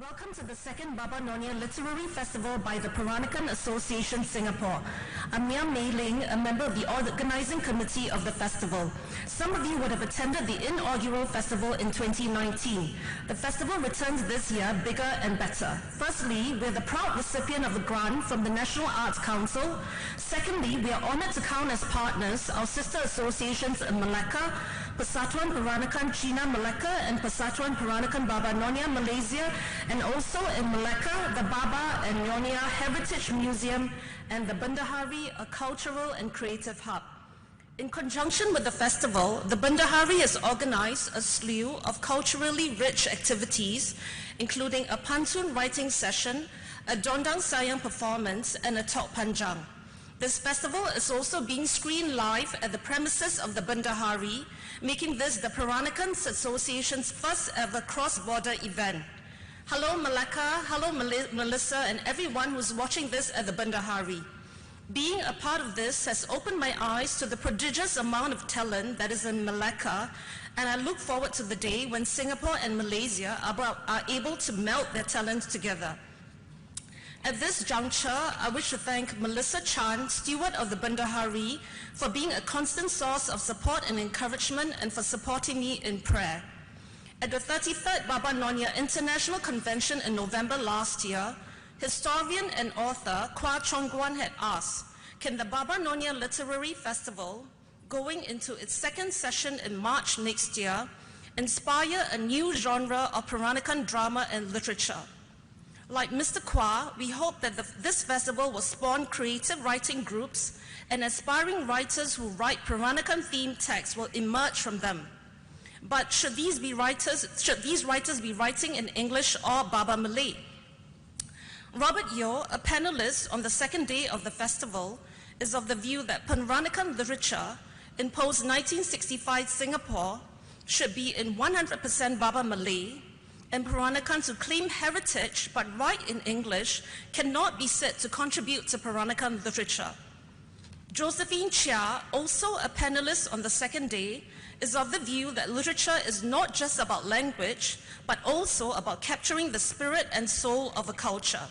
Welcome to the second Baba Nyonya Literary Festival by the Peranakan Association Singapore. I'm Mia Mei Ling, a member of the organizing committee of the festival. Some of you would have attended the inaugural festival in 2019. The festival returns this year bigger and better. Firstly, we're the proud recipient of a grant from the National Arts Council. Secondly, we are honored to count as partners our sister associations in Melaka, Persatuan Peranakan Cina Melaka, and Persatuan Peranakan Baba Nyonya Malaysia, and also in Melaka, the Baba Nyonya Heritage Museum and the Bendahari, a cultural and creative hub. In conjunction with the festival, the Bendahari has organized a slew of culturally rich activities, including a pantun writing session, a dondang sayang performance, and a talk panjang. This festival is also being screened live at the premises of the Bendahari, making this the Peranakan Association's first ever cross-border event. Hello Melaka, hello Melissa, and everyone who's watching this at the Bendahari. Being a part of this has opened my eyes to the prodigious amount of talent that is in Melaka, and I look forward to the day when Singapore and Malaysia are able to melt their talents together. At this juncture, I wish to thank Melissa Chan, steward of the Bendahari, for being a constant source of support and encouragement and for supporting me in prayer. At the 33rd Baba Nyonya International Convention in November last year, historian and author Kwa Chong Guan had asked, can the Baba Nyonya Literary Festival, going into its second session in March next year, inspire a new genre of Peranakan drama and literature? Like Mr. Kwa, we hope that this festival will spawn creative writing groups and aspiring writers who write Peranakan-themed texts will emerge from them. But should these writers be writing in English or Baba Malay? Robert Yeo, a panelist on the second day of the festival, is of the view that Peranakan literature in post-1965 Singapore should be in 100% Baba Malay, and Peranakans who claim heritage but write in English cannot be said to contribute to Peranakan literature. Josephine Chia, also a panelist on the second day, is of the view that literature is not just about language, but also about capturing the spirit and soul of a culture.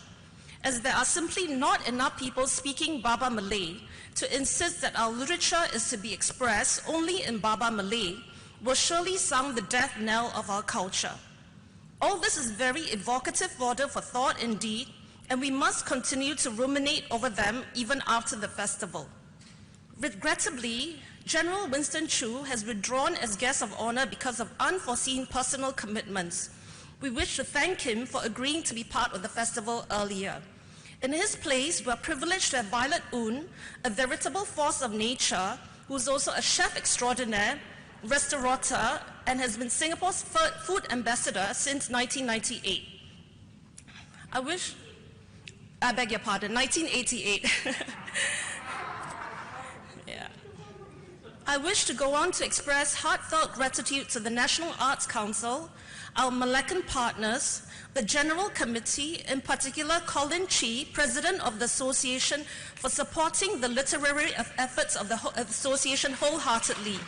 As there are simply not enough people speaking Baba Malay, to insist that our literature is to be expressed only in Baba Malay will surely sound the death knell of our culture. All this is very evocative fodder for thought indeed, and we must continue to ruminate over them even after the festival. Regrettably, General Winston Chu has withdrawn as guest of honor because of unforeseen personal commitments. We wish to thank him for agreeing to be part of the festival earlier. In his place, we are privileged to have Violet Un, a veritable force of nature, who is also a chef extraordinaire, restaurateur, and has been Singapore's food ambassador since 1998. I beg your pardon, 1988. Yeah. I wish to go on to express heartfelt gratitude to the National Arts Council, our Malacan partners, the General Committee, in particular Colin Chi, President of the Association, for supporting the literary efforts of the Association wholeheartedly.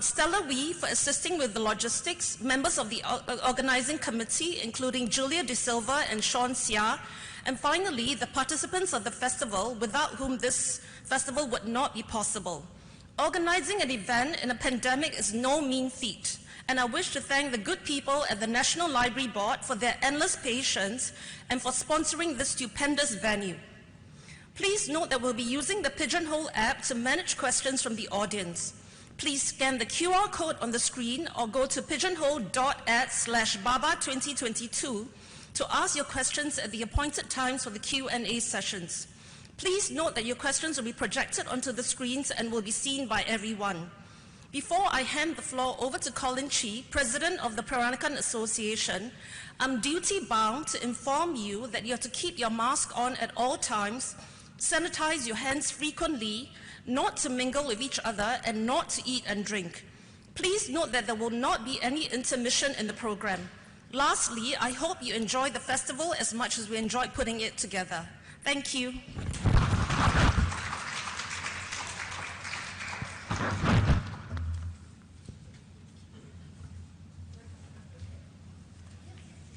Stella Wee for assisting with the logistics, members of the organizing committee, including Julia De Silva and Sean Sia, and finally, the participants of the festival, without whom this festival would not be possible. Organizing an event in a pandemic is no mean feat, and I wish to thank the good people at the National Library Board for their endless patience and for sponsoring this stupendous venue. Please note that we'll be using the Pigeonhole app to manage questions from the audience. Please scan the QR code on the screen or go to pigeonhole.at/Baba2022 to ask your questions at the appointed times for the Q&A sessions. Please note that your questions will be projected onto the screens and will be seen by everyone. Before I hand the floor over to Colin Chi, President of the Peranakan Association, I'm duty-bound to inform you that you have to keep your mask on at all times, sanitize your hands frequently, not to mingle with each other, and not to eat and drink. Please note that there will not be any intermission in the program. Lastly, I hope you enjoy the festival as much as we enjoyed putting it together. Thank you.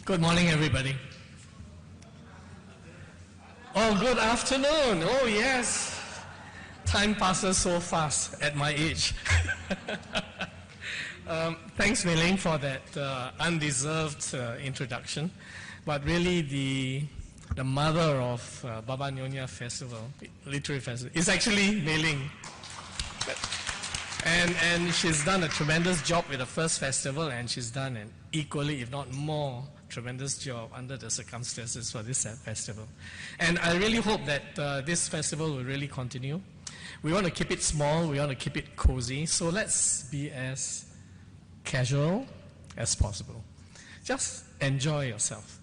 Good morning, everybody. Oh, good afternoon. Oh, yes. Time passes so fast at my age. Thanks, Mei Ling, for that undeserved introduction. But really, the mother of Baba Nyonya Festival, Literary Festival, is actually Mei Ling. And she's done a tremendous job with the first festival, and she's done an equally, if not more, tremendous job under the circumstances for this festival. And I really hope that this festival will really continue. We want to keep it small, we want to keep it cozy, so let's be as casual as possible. Just enjoy yourself.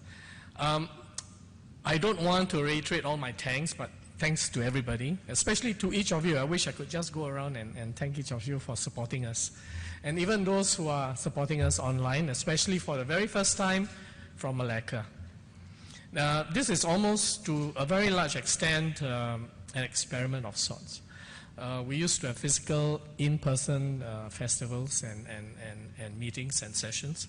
I don't want to reiterate all my thanks, but thanks to everybody, especially to each of you. I wish I could just go around and thank each of you for supporting us. And even those who are supporting us online, especially for the very first time from Melaka. Now, this is almost to a very large extent an experiment of sorts. We used to have physical in-person festivals and meetings and sessions.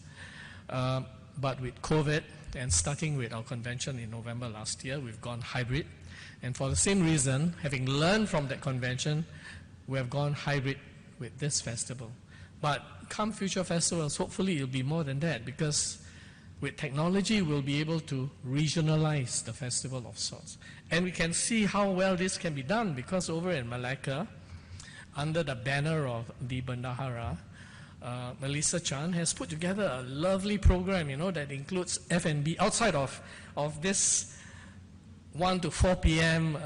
But with COVID and starting with our convention in November last year, we've gone hybrid. And for the same reason, having learned from that convention, we have gone hybrid with this festival. But come future festivals, hopefully it'll be more than that, because with technology, we'll be able to regionalize the festival of sorts. And we can see how well this can be done, because over in Melaka, under the banner of the Bendahari, Melissa Chan has put together a lovely program, that includes F&B outside of this 1 to 4 p.m.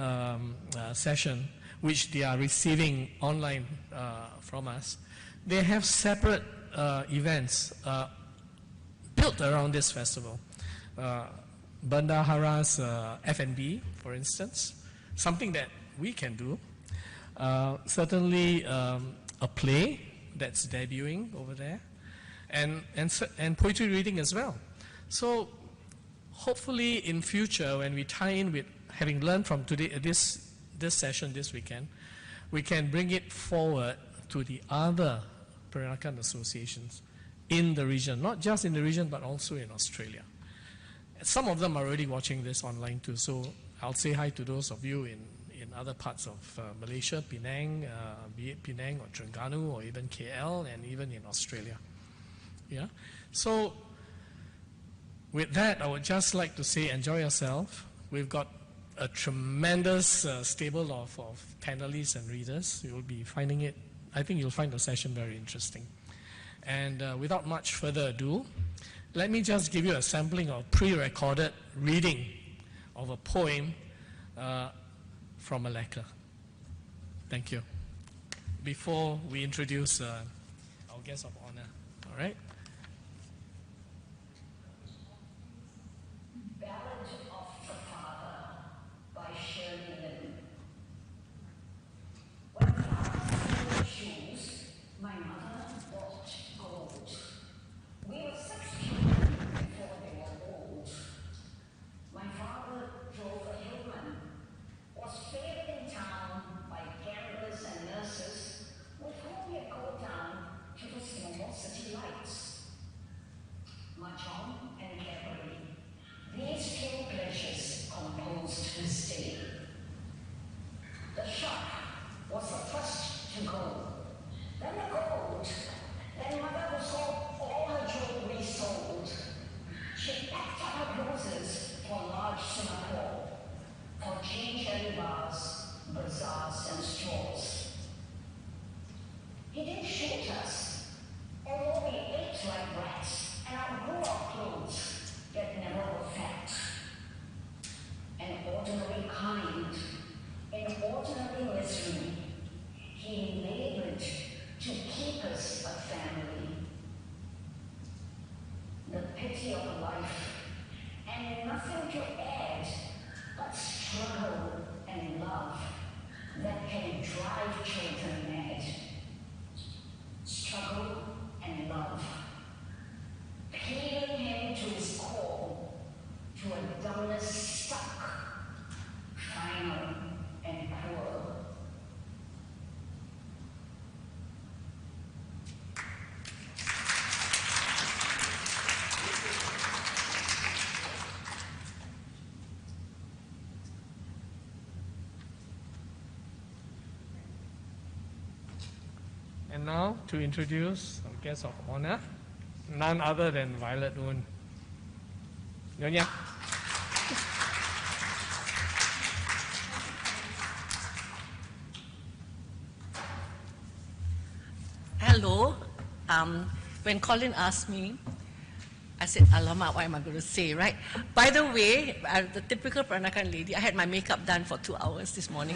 Session, which they are receiving online from us. They have separate events built around this festival. Bendahara's F&B, for instance, something that we can do. Certainly a play that's debuting over there, and poetry reading as well. So hopefully in future, when we tie in with having learned from today, this session this weekend, we can bring it forward to the other Peranakan associations in the region, not just in the region, but also in Australia. Some of them are already watching this online too, so I'll say hi to those of you in other parts of Malaysia, Penang, be it Penang or Terengganu or even KL, and even in Australia. Yeah. So with that, I would just like to say enjoy yourself. We've got a tremendous stable of panelists and readers. You'll be finding it, I think you'll find the session very interesting. And without much further ado, let me just give you a sampling of pre-recorded reading of a poem from Melaka. Thank you. Before we introduce our guest of honor, all right? And now to introduce our guest of honor, none other than Violet Woon. Nyonya. Hello. When Colin asked me, I said, Alamak, what am I going to say, right? By the way, the typical Peranakan lady, I had my makeup done for 2 hours this morning.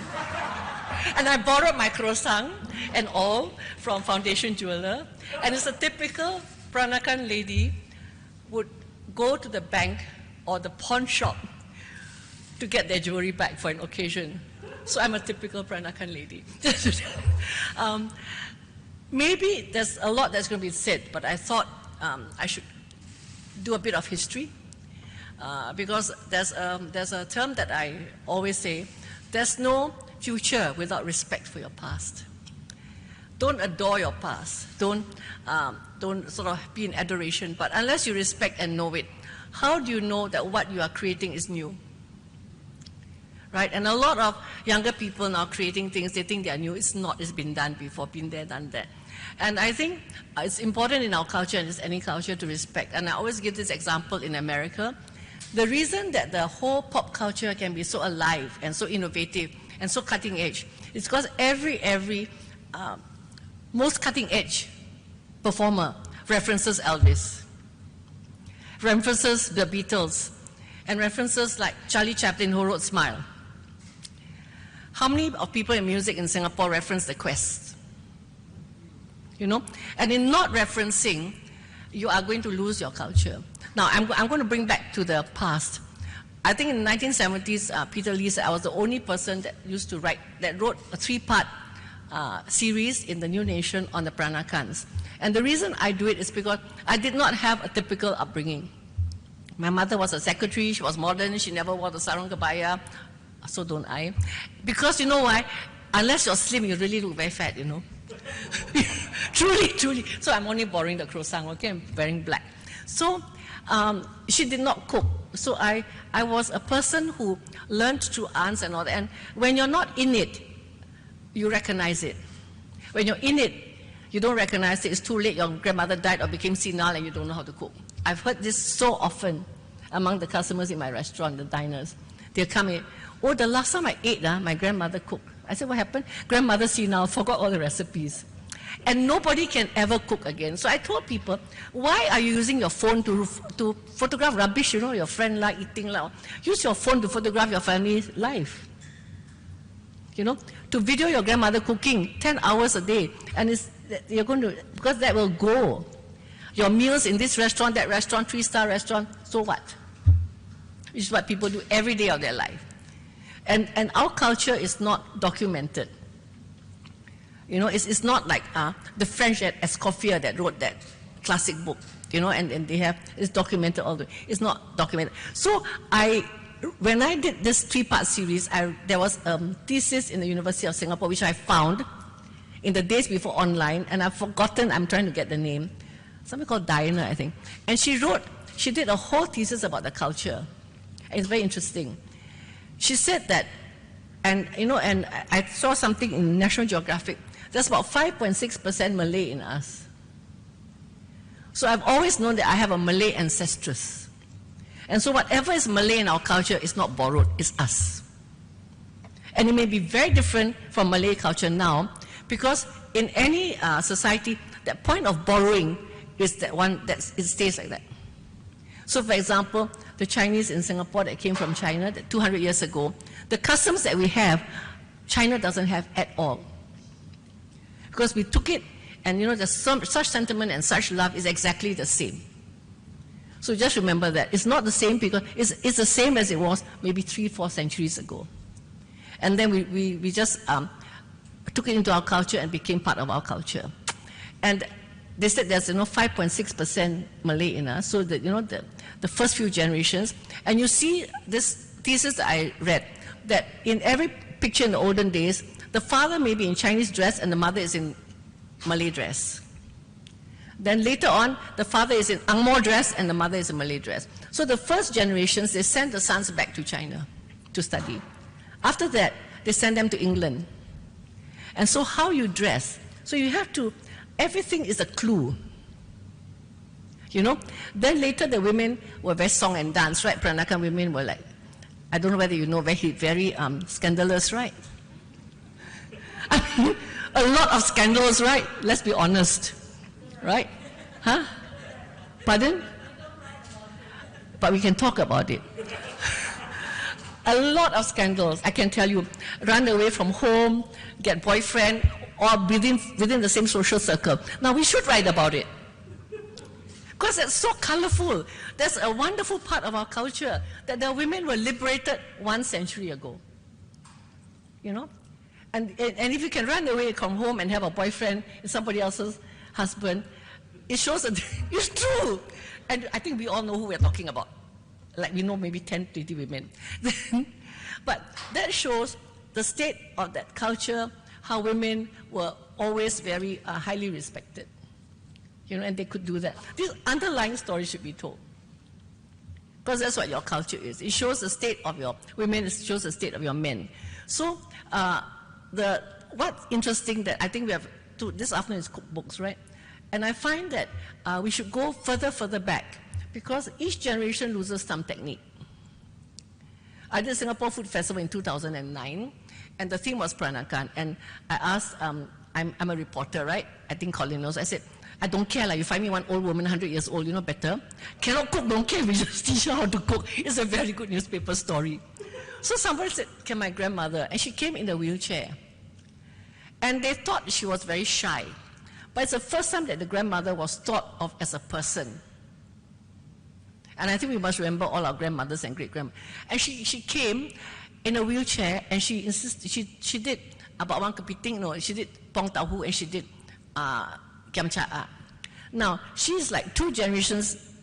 And I borrowed my croissant and all from Foundation Jeweler. And it's a typical Peranakan lady would go to the bank or the pawn shop to get their jewelry back for an occasion. So I'm a typical Peranakan lady. Maybe there's a lot that's going to be said, but I thought I should do a bit of history because there's a term that I always say, there's no future without respect for your past. Don't adore your past. Don't sort of be in adoration, but unless you respect and know it, how do you know that what you are creating is new? Right? And a lot of younger people now creating things, they think they are new. It's not. It's been done before, been there, done that. And I think it's important in our culture, and it's any culture, to respect. And I always give this example in America. The reason that the whole pop culture can be so alive and so innovative and so cutting edge is because every most cutting edge performer references Elvis, references the Beatles, and references like Charlie Chaplin, who wrote Smile. How many of people in music in Singapore reference The Quest? You know, and in not referencing, you are going to lose your culture. Now, I'm going to bring back to the past. I think in the 1970s, Peter Lee said I was the only person that wrote a 3-part series in the New Nation on the Peranakans. And the reason I do it is because I did not have a typical upbringing. My mother was a secretary, she was modern, she never wore the sarong kebaya, so don't I. Because you know why? Unless you're slim, you really look very fat, you know. Truly. So I'm only borrowing the croissant, okay? I'm wearing black. So she did not cook. So I was a person who learned through aunts and all that. And when you're not in it, you recognize it. When you're in it, you don't recognize it. It's too late. Your grandmother died or became senile and you don't know how to cook. I've heard this so often among the customers in my restaurant, the diners. They'll come in, oh, the last time I ate, my grandmother cooked. I said, what happened? Grandmother senile, forgot all the recipes. And nobody can ever cook again. So I told people, why are you using your phone to photograph rubbish, you know, your friend like eating loud? Use your phone to photograph your family's life. You know, to video your grandmother cooking 10 hours a day. And you're going to, because that will go. Your meals in this restaurant, that restaurant, 3-star restaurant, so what? Which is what people do every day of their life. And our culture is not documented. You know, it's not like the French at Escoffier that wrote that classic book, you know, and they have, it's documented all the way. It's not documented. So when I did this 3-part series, there was a thesis in the University of Singapore, which I found in the days before online, and I've forgotten, I'm trying to get the name. Something called Diana, I think. And she did a whole thesis about the culture. And it's very interesting. She said that, and you know, and I saw something in National Geographic, there's about 5.6% Malay in us. So I've always known that I have a Malay ancestress. And so whatever is Malay in our culture is not borrowed, it's us. And it may be very different from Malay culture now, because in any society, that point of borrowing is that one that it stays like that. So for example, the Chinese in Singapore that came from China 200 years ago, the customs that we have, China doesn't have at all. Because we took it, and you know, such sentiment and such love is exactly the same. So just remember that. It's not the same because it's the same as it was maybe 3-4 centuries ago. And then we just took it into our culture and became part of our culture. And they said there's 5.6% Malay in us, so that the first few generations. And you see this thesis that I read, that in every picture in the olden days, the father may be in Chinese dress and the mother is in Malay dress. Then later on, the father is in Ang Mo dress and the mother is in Malay dress. So the first generations, they sent the sons back to China to study. After that, they send them to England. And so how you dress, so you have to everything is a clue. You know, then later the women were very song and dance, right? Peranakan women were like, I don't know whether you know, very scandalous, right? I mean, a lot of scandals, right? Let's be honest, right? Huh? Pardon? But we can talk about it. A lot of scandals, I can tell you. Run away from home, get boyfriend, or within the same social circle. Now we should write about it. Because it's so colorful. That's a wonderful part of our culture, that the women were liberated 1 century ago. You know? And if you can run away from home and have a boyfriend, somebody else's husband, it shows that it's true. And I think we all know who we're talking about. Like we know maybe 10, 20 women. But that shows the state of that culture, how women were always very highly respected. You know, and they could do that. This underlying story should be told. Because that's what your culture is. It shows the state of your women, it shows the state of your men. So, what's interesting that I think we have to, this afternoon is cookbooks, right? And I find that we should go further back, because each generation loses some technique. I did Singapore Food Festival in 2009, and the theme was Peranakan. And I asked, I'm a reporter, right? I think Colin knows. I said, I don't care, like, you find me one old woman, 100 years old, you know better. Cannot cook, don't care, we just teach her how to cook. It's a very good newspaper story. So somebody said, can my grandmother? And she came in a wheelchair. And they thought she was very shy. But it's the first time that the grandmother was thought of as a person. And I think we must remember all our grandmothers and great-grandmothers. And she came in a wheelchair, and she insisted, she did bawang kepiting, no, she did pong tahu, and she did kiam cha'a. Now, she's like 2 generations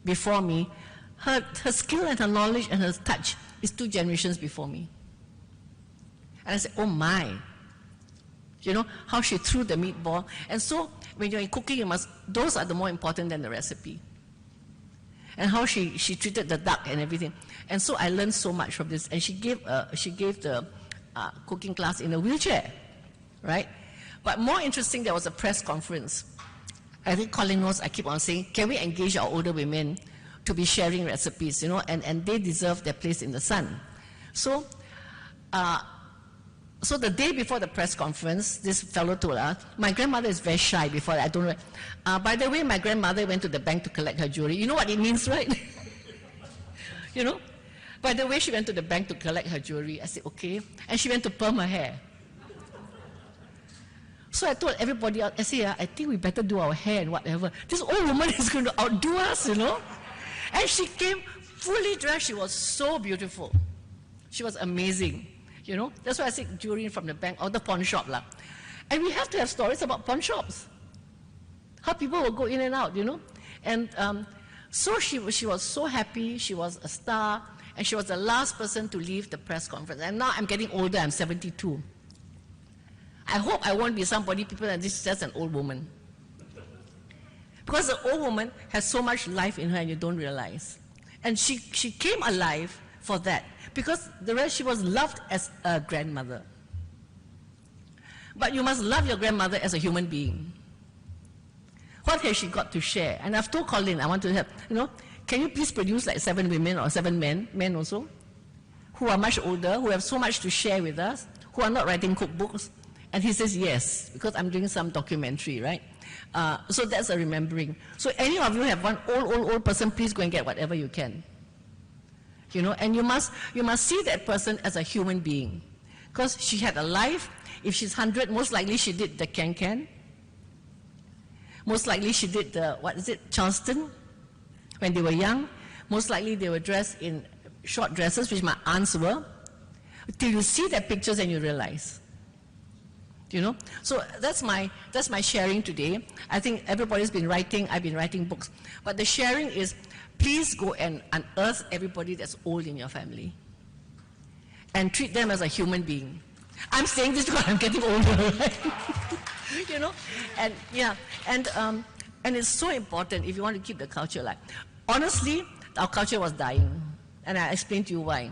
before me. Her skill and her knowledge and her touch is 2 generations before me. And I said, oh my. You know, how she threw the meatball. And so, when you're in cooking, those are the more important than the recipe. And how she treated the duck and everything. And so I learned so much from this. And she gave the cooking class in a wheelchair, right? But more interesting, there was a press conference. I think Colin knows, I keep on saying, can we engage our older women to be sharing recipes, you know, and they deserve their place in the sun. So, so the day before the press conference, this fellow told us, my grandmother is very shy before that, I don't know. By the way, my grandmother went to the bank to collect her jewelry. You know what it means, right? You know? By the way, she went to the bank to collect her jewelry. I said, okay. And she went to perm her hair. So I told everybody else, I said, I think we better do our hair and whatever. This old woman is going to outdo us, you know. And she came fully dressed. She was so beautiful. She was amazing, you know. That's why I said jewelry from the bank or the pawn shop. And we have to have stories about pawn shops. How people will go in and out, you know. And so she was so happy. She was a star. And she was the last person to leave the press conference. And now I'm getting older. I'm 72. I hope I won't be somebody, people that this is just an old woman. Because the old woman has so much life in her and you don't realize. And she came alive for that. Because the rest, she was loved as a grandmother. But you must love your grandmother as a human being. What has she got to share? And I've told Colin, I want to have, you know, can you please produce like 7 women or 7 men also, who are much older, who have so much to share with us, who are not writing cookbooks. And he says, yes, because I'm doing some documentary, right? So that's a remembering. So any of you have one old person, please go and get whatever you can. You know, and you must see that person as a human being. Because she had a life. If she's 100, most likely she did the can-can. Most likely she did the, Charleston, when they were young. Most likely they were dressed in short dresses, which my aunts were. Till you see their pictures and you realize. You know, so that's my sharing today. I think everybody's been writing, I've been writing books. But the sharing is, please go and unearth everybody that's old in your family. And treat them as a human being. I'm saying this because I'm getting older, right? You know, and yeah, and it's so important if you want to keep the culture alive. Honestly, our culture was dying. And I explained to you why.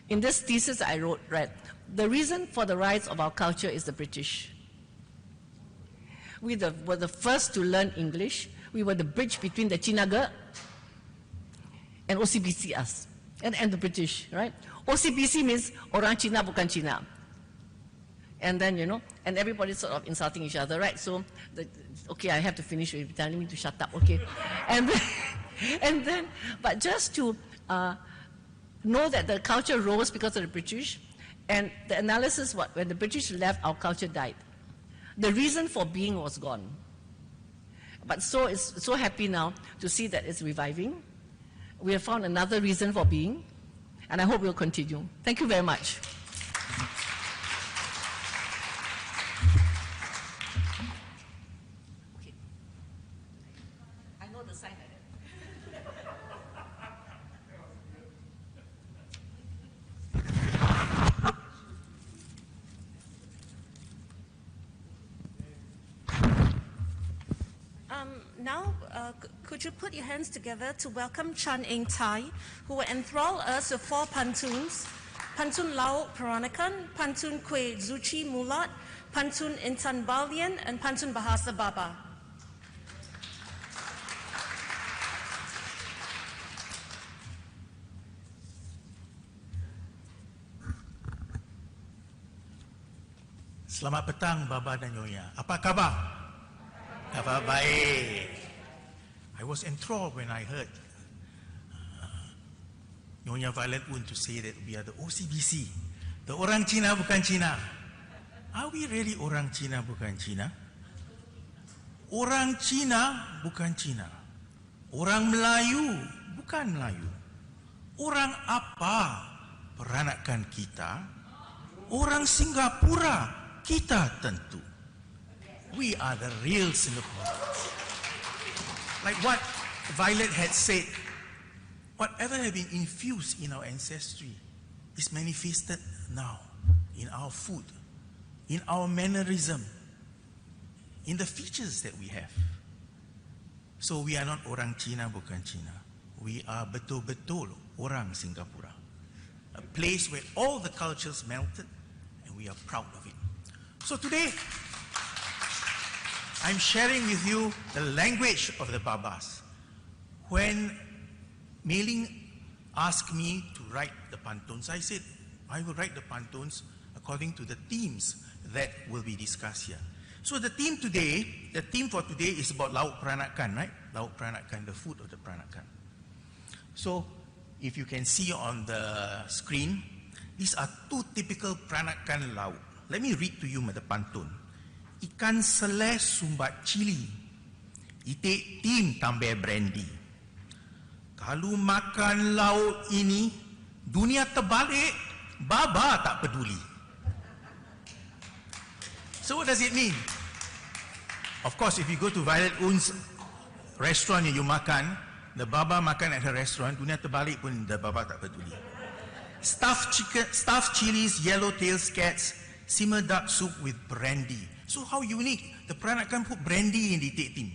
In this thesis I wrote, right, the reason for the rise of our culture is the British. We were the first to learn English. We were the bridge between the Cina girl and OCBC us, and the British, right? OCBC means orang Cina bukan Cina. And then, and everybody's sort of insulting each other, right? So, okay, I have to finish. You're telling me to shut up, okay? And then, but just to know that the culture rose because of the British, and the analysis, when the British left, our culture died. The reason for being was gone. But it's so happy now to see that it's reviving. We have found another reason for being, and I hope we'll continue. Thank you very much. Okay. I know the sign like that. Now, could you put your hands together to welcome Chan Eng Tai, who will enthrall us with 4 pantuns: Pantun Laut Peranakan, Pantun Kue Zuci Mulat, Pantun Intan Balian, and Pantun Bahasa Baba. Selamat petang, Baba dan Nyonya. Apa khabar? Khabar baik. I was enthralled when I heard Nyonya Violet Woon to say that we are the OCBC, the orang Cina bukan Cina. Are we really orang Cina bukan Cina? Orang Cina bukan Cina. Orang Melayu bukan Melayu. Orang apa peranakan kita? Orang Singapura kita tentu. We are the real Singaporeans. Like what Violet had said, whatever had been infused in our ancestry is manifested now in our food, in our mannerism, in the features that we have. So we are not orang Cina bukan Cina. We are betul-betul orang Singapura. A place where all the cultures melted, and we are proud of it. So today, I'm sharing with you the language of the Babas. When Mei Ling asked me to write the pantuns, I said, I will write the pantuns according to the themes that will be discussed here. So the theme for today is about Laut Peranakan, right? Laut Peranakan, the food of the Peranakan. So if you can see on the screen, these are 2 typical Peranakan laut. Let me read to you the pantun. Ikan seles sumbat cili, itik tim tambah brandy. Kalau makan laut ini, dunia terbalik, Baba tak peduli. So what does it mean? Of course, if you go to Violet Woon's restaurant and you makan, the Baba makan at her restaurant, dunia terbalik pun the Baba tak peduli. Stuffed chicken, stuffed chilies, yellow-tailed cats, simmer duck soup with brandy. So how unique. The Peranakan put brandy in the itik tim.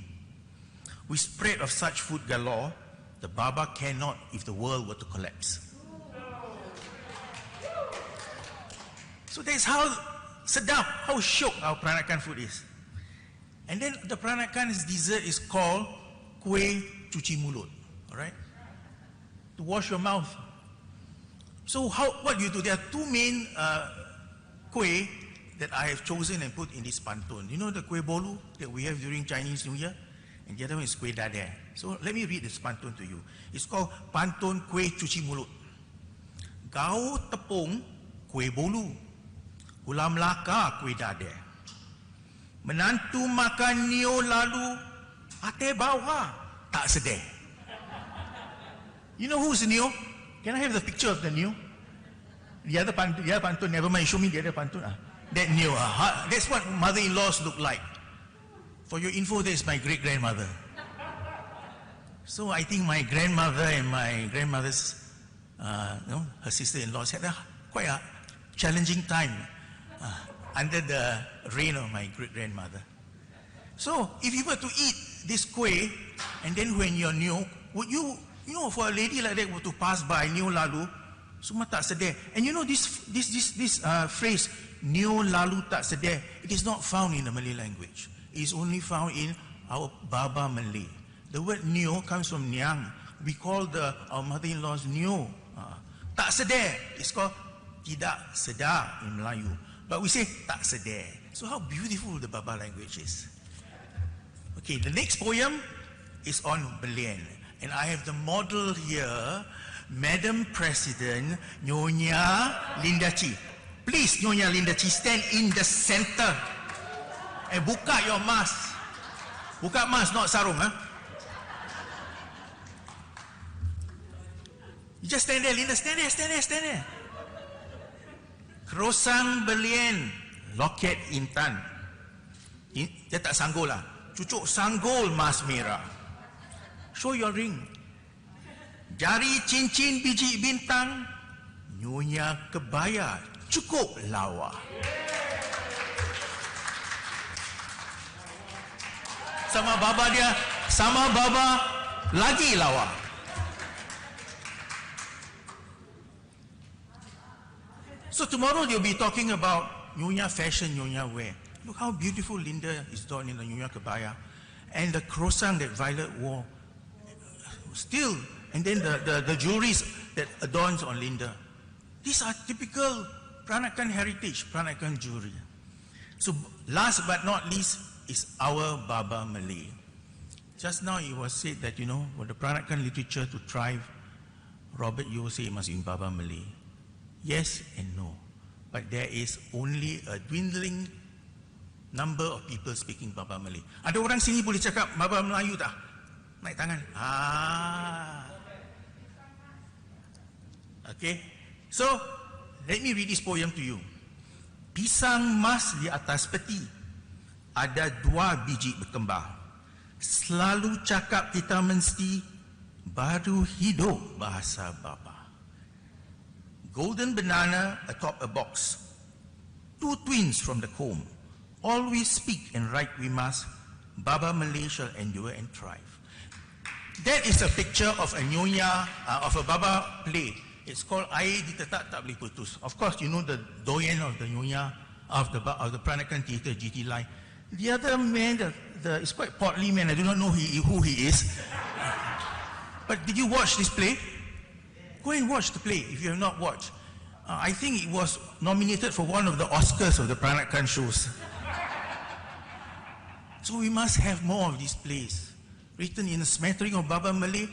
With spread of such food galore, the Baba cannot if the world were to collapse. So that's how sedap, how shock our Peranakan food is. And then the Peranakan's dessert is called kue cuci mulut. Alright? To wash your mouth. So what do you do? There are 2 main kue that I have chosen and put in this pantun. You know the kue bolu that we have during Chinese New Year? And the other one is kue dadeh. So let me read this pantun to you. It's called Pantun Kue Cuci Mulut. Gau tepung kue bolu, gula Melaka kue dadeh. Menantu makan nio lalu, ate bawah tak sedih. You know who's nio? Can I have the picture of the nio? The other pantun, never mind, show me the other pantun. That nio, that's what mother-in-laws look like. For your info, that's my great-grandmother. So I think my grandmother and my grandmother's, her sister-in-laws had quite a challenging time under the reign of my great-grandmother. So if you were to eat this kueh, and then when you're new, would you, for a lady like that were to pass by new lalu, semua tak sedih. And you know this phrase, new lalu tak sedih, it is not found in the Malay language. is only found in our Baba Malay. The word Nyo comes from Nyang. We call our mother-in-laws Nyo. Tak sedar, it's called Tidak Sedar in Melayu. But we say Tak sedar. So how beautiful the Baba language is. Okay, the next poem is on Belian. And I have the model here, Madam President Nyonya Lindachi. Please, Nyonya Lindachi, stand in the center. And buka your mask. Buka mask, not sarung. You just stand there, Linda, stand there. Krosang Belian, loket intan. Dia tak sanggol lah. Cucuk sanggol mas merah. Show your ring. Jari cincin biji bintang. Nyonya kebaya cukup lawa. Sama baba dia, sama baba lagi lawa. So tomorrow you'll be talking about Nyonya fashion, Nyonya wear. Look how beautiful Linda is done in the Nyonya kebaya. And the krosang that Violet wore. Still, and then the jewelries that adorns on Linda. These are typical Peranakan heritage, Peranakan jewelry. So last but not least is our Baba Malay. Just now it was said that, for the Peranakan literature to thrive, Robert Yeo said it must be Baba Malay. Yes and no. But there is only a dwindling number of people speaking Baba Malay. Ada orang sini boleh cakap Baba Melayu tak? Naik tangan. Okay. So, let me read this poem to you. Pisang mas di atas peti. Ada 2 biji berkembar. Selalu cakap kita mesti baru hidup bahasa Baba. Golden banana atop a box. 2 twins from the comb. Always speak and write we must. Baba Malay shall endure and thrive. That is a picture of a Nyonya, of a Baba play. It's called Air Ditetak Tak Boleh Putus. Of course, you know the doyen of the Nyonya, of the Peranakan Theatre, GT Lai. The other man, is quite portly man. I do not know who he is. But did you watch this play? Go and watch the play if you have not watched. I think it was nominated for one of the Oscars of the Peranakan shows. So we must have more of these plays. Written in a smattering of Baba Malay.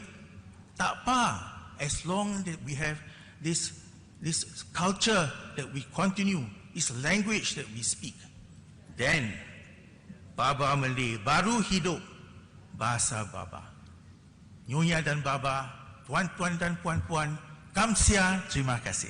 Tak apa, as long as we have this culture that we continue, this language that we speak. Then, Baba Malay baru hidup bahasa Baba. Nyonya dan Baba, tuan-tuan dan puan-puan, kamsia, terima kasih.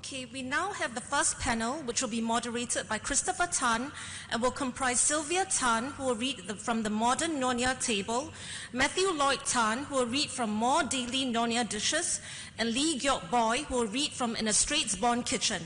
Okay, we now have the first panel, which will be moderated by Christopher Tan and will comprise Sylvia Tan, who will read from the Modern Nyonya Table, Matthew Lloyd Tan, who will read from More Daily Nyonya Dishes, and Lee Gyok Boy, who will read from In a Straits-Born Kitchen.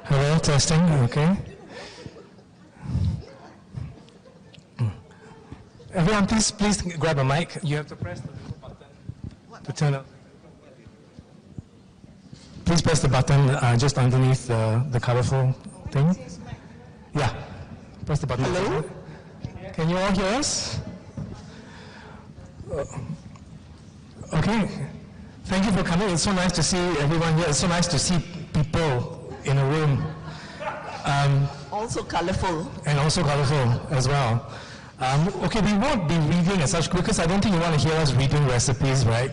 Hello, testing, okay. Everyone, please grab a mic. You have to press the little button to turn up. Please press the button just underneath the colorful thing. Yeah, press the button. Hello? Can you all hear us? Okay. Thank you for coming. It's so nice to see everyone here. It's so nice to see people in a room. Also colorful. And also colorful as well. Okay, we won't be reading as such because I don't think you want to hear us reading recipes, right?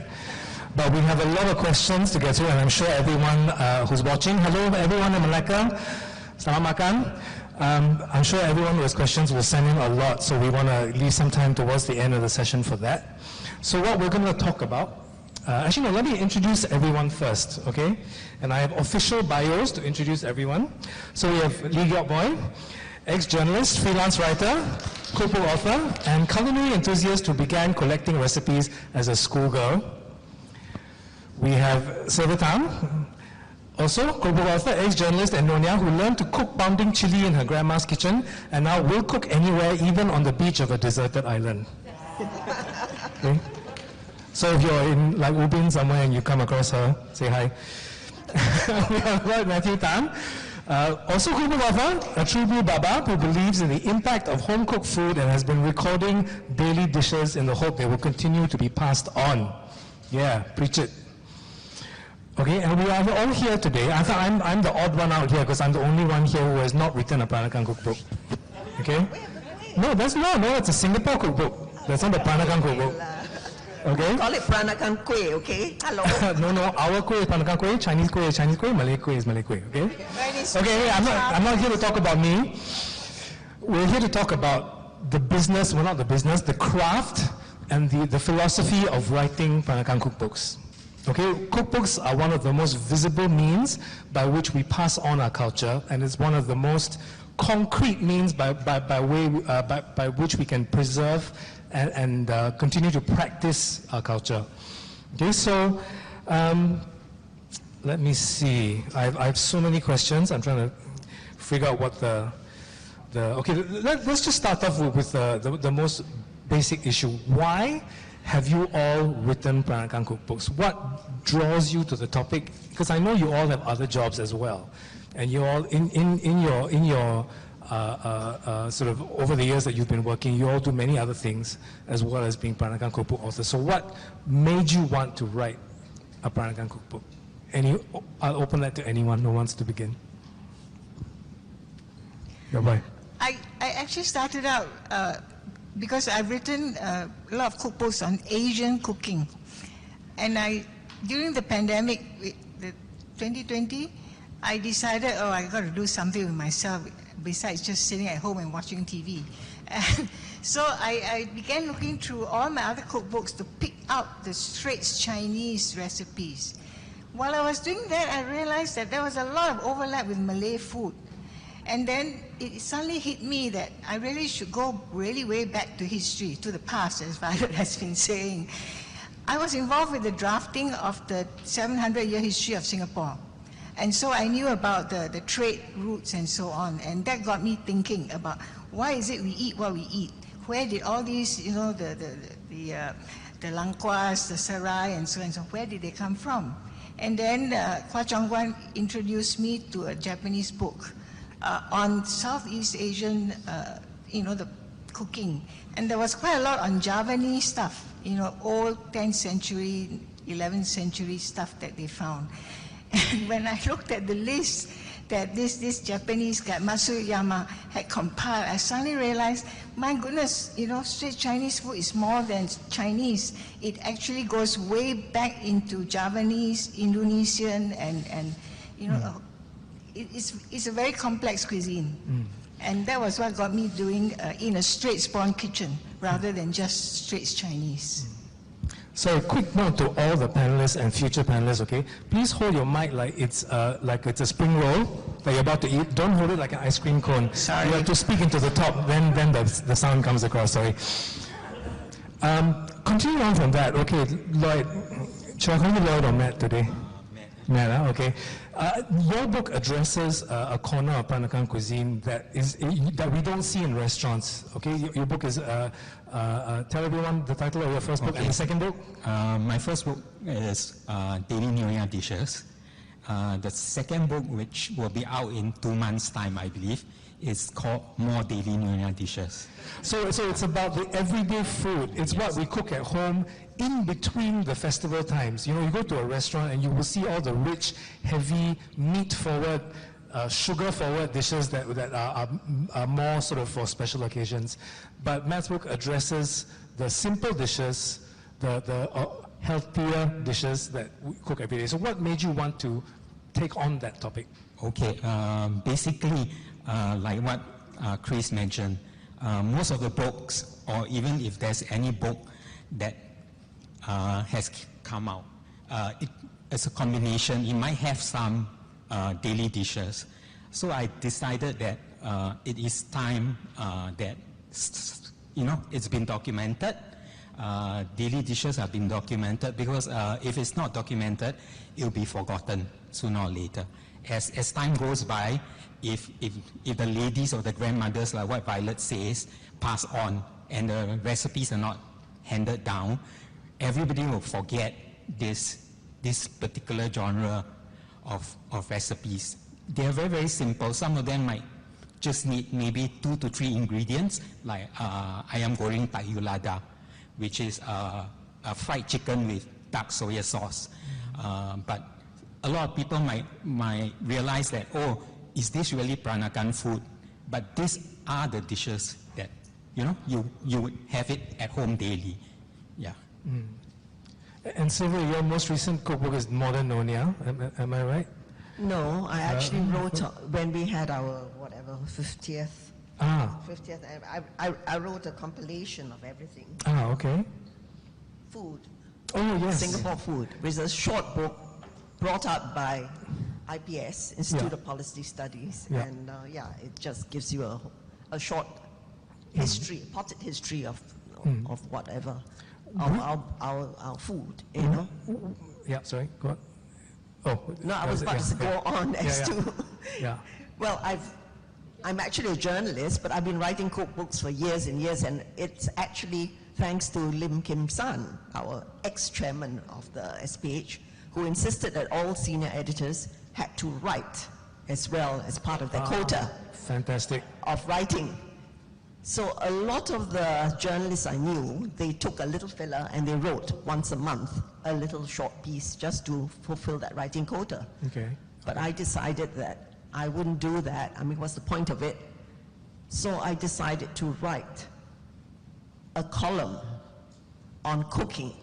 But we have a lot of questions to get to, and I'm sure everyone who's watching, hello everyone in Melaka, selamat makan. I'm sure everyone who has questions will send in a lot, so we want to leave some time towards the end of the session for that. So what we're going to talk about, actually no, let me introduce everyone first, okay? And I have official bios to introduce everyone. So we have Lee Gyok Boy, ex-journalist, freelance writer, cookbook author, and culinary enthusiast who began collecting recipes as a schoolgirl. We have Silver Tam, also cookbook author, ex-journalist, and Nyonya, who learned to cook pounding chili in her grandma's kitchen, and now will cook anywhere, even on the beach of a deserted island. Okay? So if you're in like Ubin somewhere and you come across her, say hi. We have Matthew Tan, also cookbook author, a true blue Baba who believes in the impact of home-cooked food and has been recording daily dishes in the hope they will continue to be passed on. Yeah, preach it. Okay, and we are all here today. I think I'm the odd one out here because I'm the only one here who has not written a Peranakan cookbook. Okay? No, it's a Singapore cookbook. That's not the Peranakan cookbook. Okay? Call it Peranakan kueh, okay? Hello. No, our kueh is Peranakan kueh, Chinese kueh is Chinese kueh, Malay kueh is Malay kueh, okay? Okay, I'm not here to talk about me. We're here to talk about the business, well not the business, the craft and the philosophy of writing Peranakan cookbooks. Okay, cookbooks are one of the most visible means by which we pass on our culture, and it's one of the most concrete means by which we can preserve and continue to practice our culture. Okay, so let me see. I have so many questions. I'm trying to figure out what okay, let's just start off with the most basic issue. Why have you all written Peranakan cookbooks? What draws you to the topic? Because I know you all have other jobs as well, and you all in your sort of over the years that you've been working, you all do many other things as well as being Peranakan cookbook authors. So what made you want to write a Peranakan cookbook? I'll open that to anyone who wants to begin. Bye-bye. I actually started out because I've written a lot of cookbooks on Asian cooking. And during the pandemic, the 2020, I decided, I got to do something with myself besides just sitting at home and watching TV. And so I began looking through all my other cookbooks to pick out the straight Chinese recipes. While I was doing that, I realized that there was a lot of overlap with Malay food. And then it suddenly hit me that I really should go really way back to history, to the past, as Violet has been saying. I was involved with the drafting of the 700-year history of Singapore. And so I knew about the trade routes and so on. And that got me thinking about why is it we eat what we eat? Where did all these, the langkuas, the sarai, and so on, where did they come from? And then Kwa Chong Guan introduced me to a Japanese book on Southeast Asian, the cooking. And there was quite a lot on Javanese stuff, old 10th century, 11th century stuff that they found. And when I looked at the list that this Japanese guy, Masuyama, had compiled, I suddenly realized, my goodness, straight Chinese food is more than Chinese. It actually goes way back into Javanese, Indonesian, and it's a very complex cuisine. And that was what got me doing in a straight spawn kitchen rather than just straight Chinese. So a quick note to all the panelists and future panelists, okay? Please hold your mic like it's a spring roll that you're about to eat. Don't hold it like an ice cream cone. Sorry. You have to speak into the top, then the sound comes across, sorry. Continuing on from that, okay, Lloyd, shall I call you Lloyd or Matt today? Matt, okay. Your book addresses a corner of Peranakan cuisine that we don't see in restaurants. Okay, your book is tell everyone the title of your first book and the second book. My first book is Daily Nyonya Dishes. The second book, which will be out in 2 months' time, I believe, is called More Daily Nyonya Dishes. So it's about the everyday food. It's what we cook at home in between the festival times. You know, you go to a restaurant and you will see all the rich, heavy, meat-forward, sugar-forward dishes that are more sort of for special occasions. But Matt's book addresses the simple dishes, the healthier dishes that we cook every day. So what made you want to take on that topic? Okay, basically, like what Chris mentioned, most of the books, or even if there's any book that has come out, it's a combination. It might have some daily dishes. So I decided that it is time that, you know, it's been documented. Daily dishes have been documented, because if it's not documented, it will be forgotten sooner or later. As time goes by, if the ladies or the grandmothers, like what Violet says, pass on and the recipes are not handed down, everybody will forget this particular genre of recipes. They are very, very simple. Some of them might just need maybe 2 to 3 ingredients, like ayam goreng tayu lada, which is a fried chicken with dark soya sauce. But a lot of people might realize that, oh, is this really Peranakan food? But these are the dishes that, you know, you would have it at home daily. Yeah. Mm. And Sylvia, your most recent cookbook is Modern Nyonya, am I right? No, I actually wrote, when we had our, 50th. Ah. 50th, I wrote a compilation of everything. Ah, okay. Food. Oh, yes. Singapore food, which is a short book brought up by IPS, Institute of Policy Studies. Yeah. And it just gives you a short history, potted history of whatever, of our food, you know. Yeah, sorry, go on. Oh, no, I was about to go on as to. Yeah. Well, I'm actually a journalist, but I've been writing cookbooks for years and years, and it's actually thanks to Lim Kim San, our ex-chairman of the SPH, who insisted that all senior editors had to write as well as part of their quota. Fantastic. Of writing. So a lot of the journalists I knew, they took a little filler and they wrote once a month a little short piece just to fulfill that writing quota. Okay. But I decided that I wouldn't do that. I mean, what's the point of it? So I decided to write a column on cooking.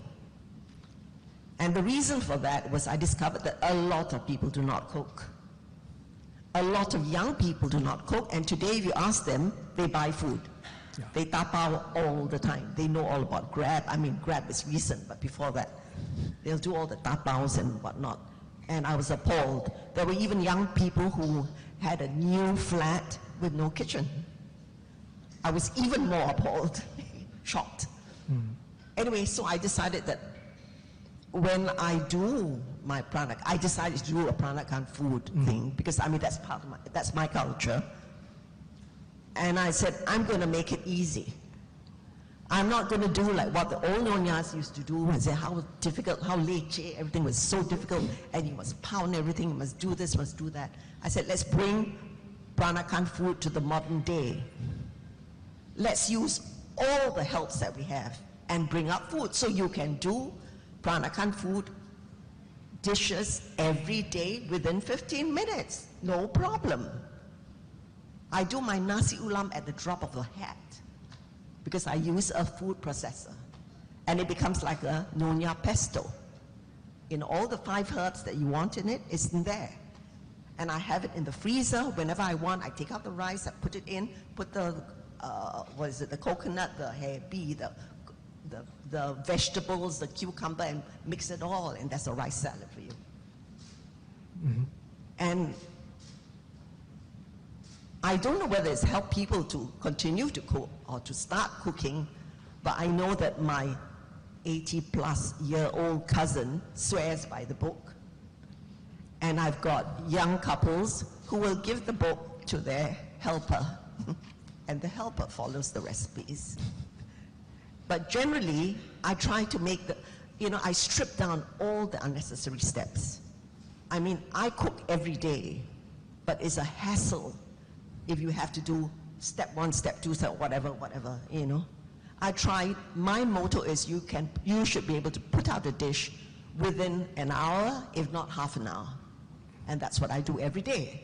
And the reason for that was I discovered that a lot of people do not cook. A lot of young people do not cook, and today if you ask them, they buy food. Yeah. They tapao all the time. They know all about Grab. I mean, Grab is recent, but before that, they'll do all the tapaos and whatnot. And I was appalled. There were even young people who had a new flat with no kitchen. I was even more appalled, shocked. Anyway, so I decided that when I do my Peranakan, I decided to do a Peranakan food thing, because I mean that's part of that's my culture. And I said, I'm going to make it easy. I'm not going to do like what the old Nyonyas used to do and say how difficult, how leceh, everything was so difficult, and you must pound everything, you must do this, must do that. I said, let's bring Peranakan food to the modern day. Let's use all the helps that we have and bring up food so you can do Peranakan food dishes every day within 15 minutes, no problem. I do my nasi ulam at the drop of a hat because I use a food processor, and it becomes like a Nyonya pesto. In all the 5 herbs that you want in it, it's in there. And I have it in the freezer. Whenever I want, I take out the rice, I put it in, put the, the coconut, the hebi, the vegetables, the cucumber, and mix it all, and that's a rice salad for you. And I don't know whether it's helped people to continue to cook or to start cooking, but I know that my 80-plus-year-old cousin swears by the book. And I've got young couples who will give the book to their helper, and the helper follows the recipes. But generally, I try to make I strip down all the unnecessary steps. I mean, I cook every day, but it's a hassle if you have to do step 1, step 2, step whatever, you know. I tried, my motto is you should be able to put out a dish within an hour, if not half an hour. And that's what I do every day.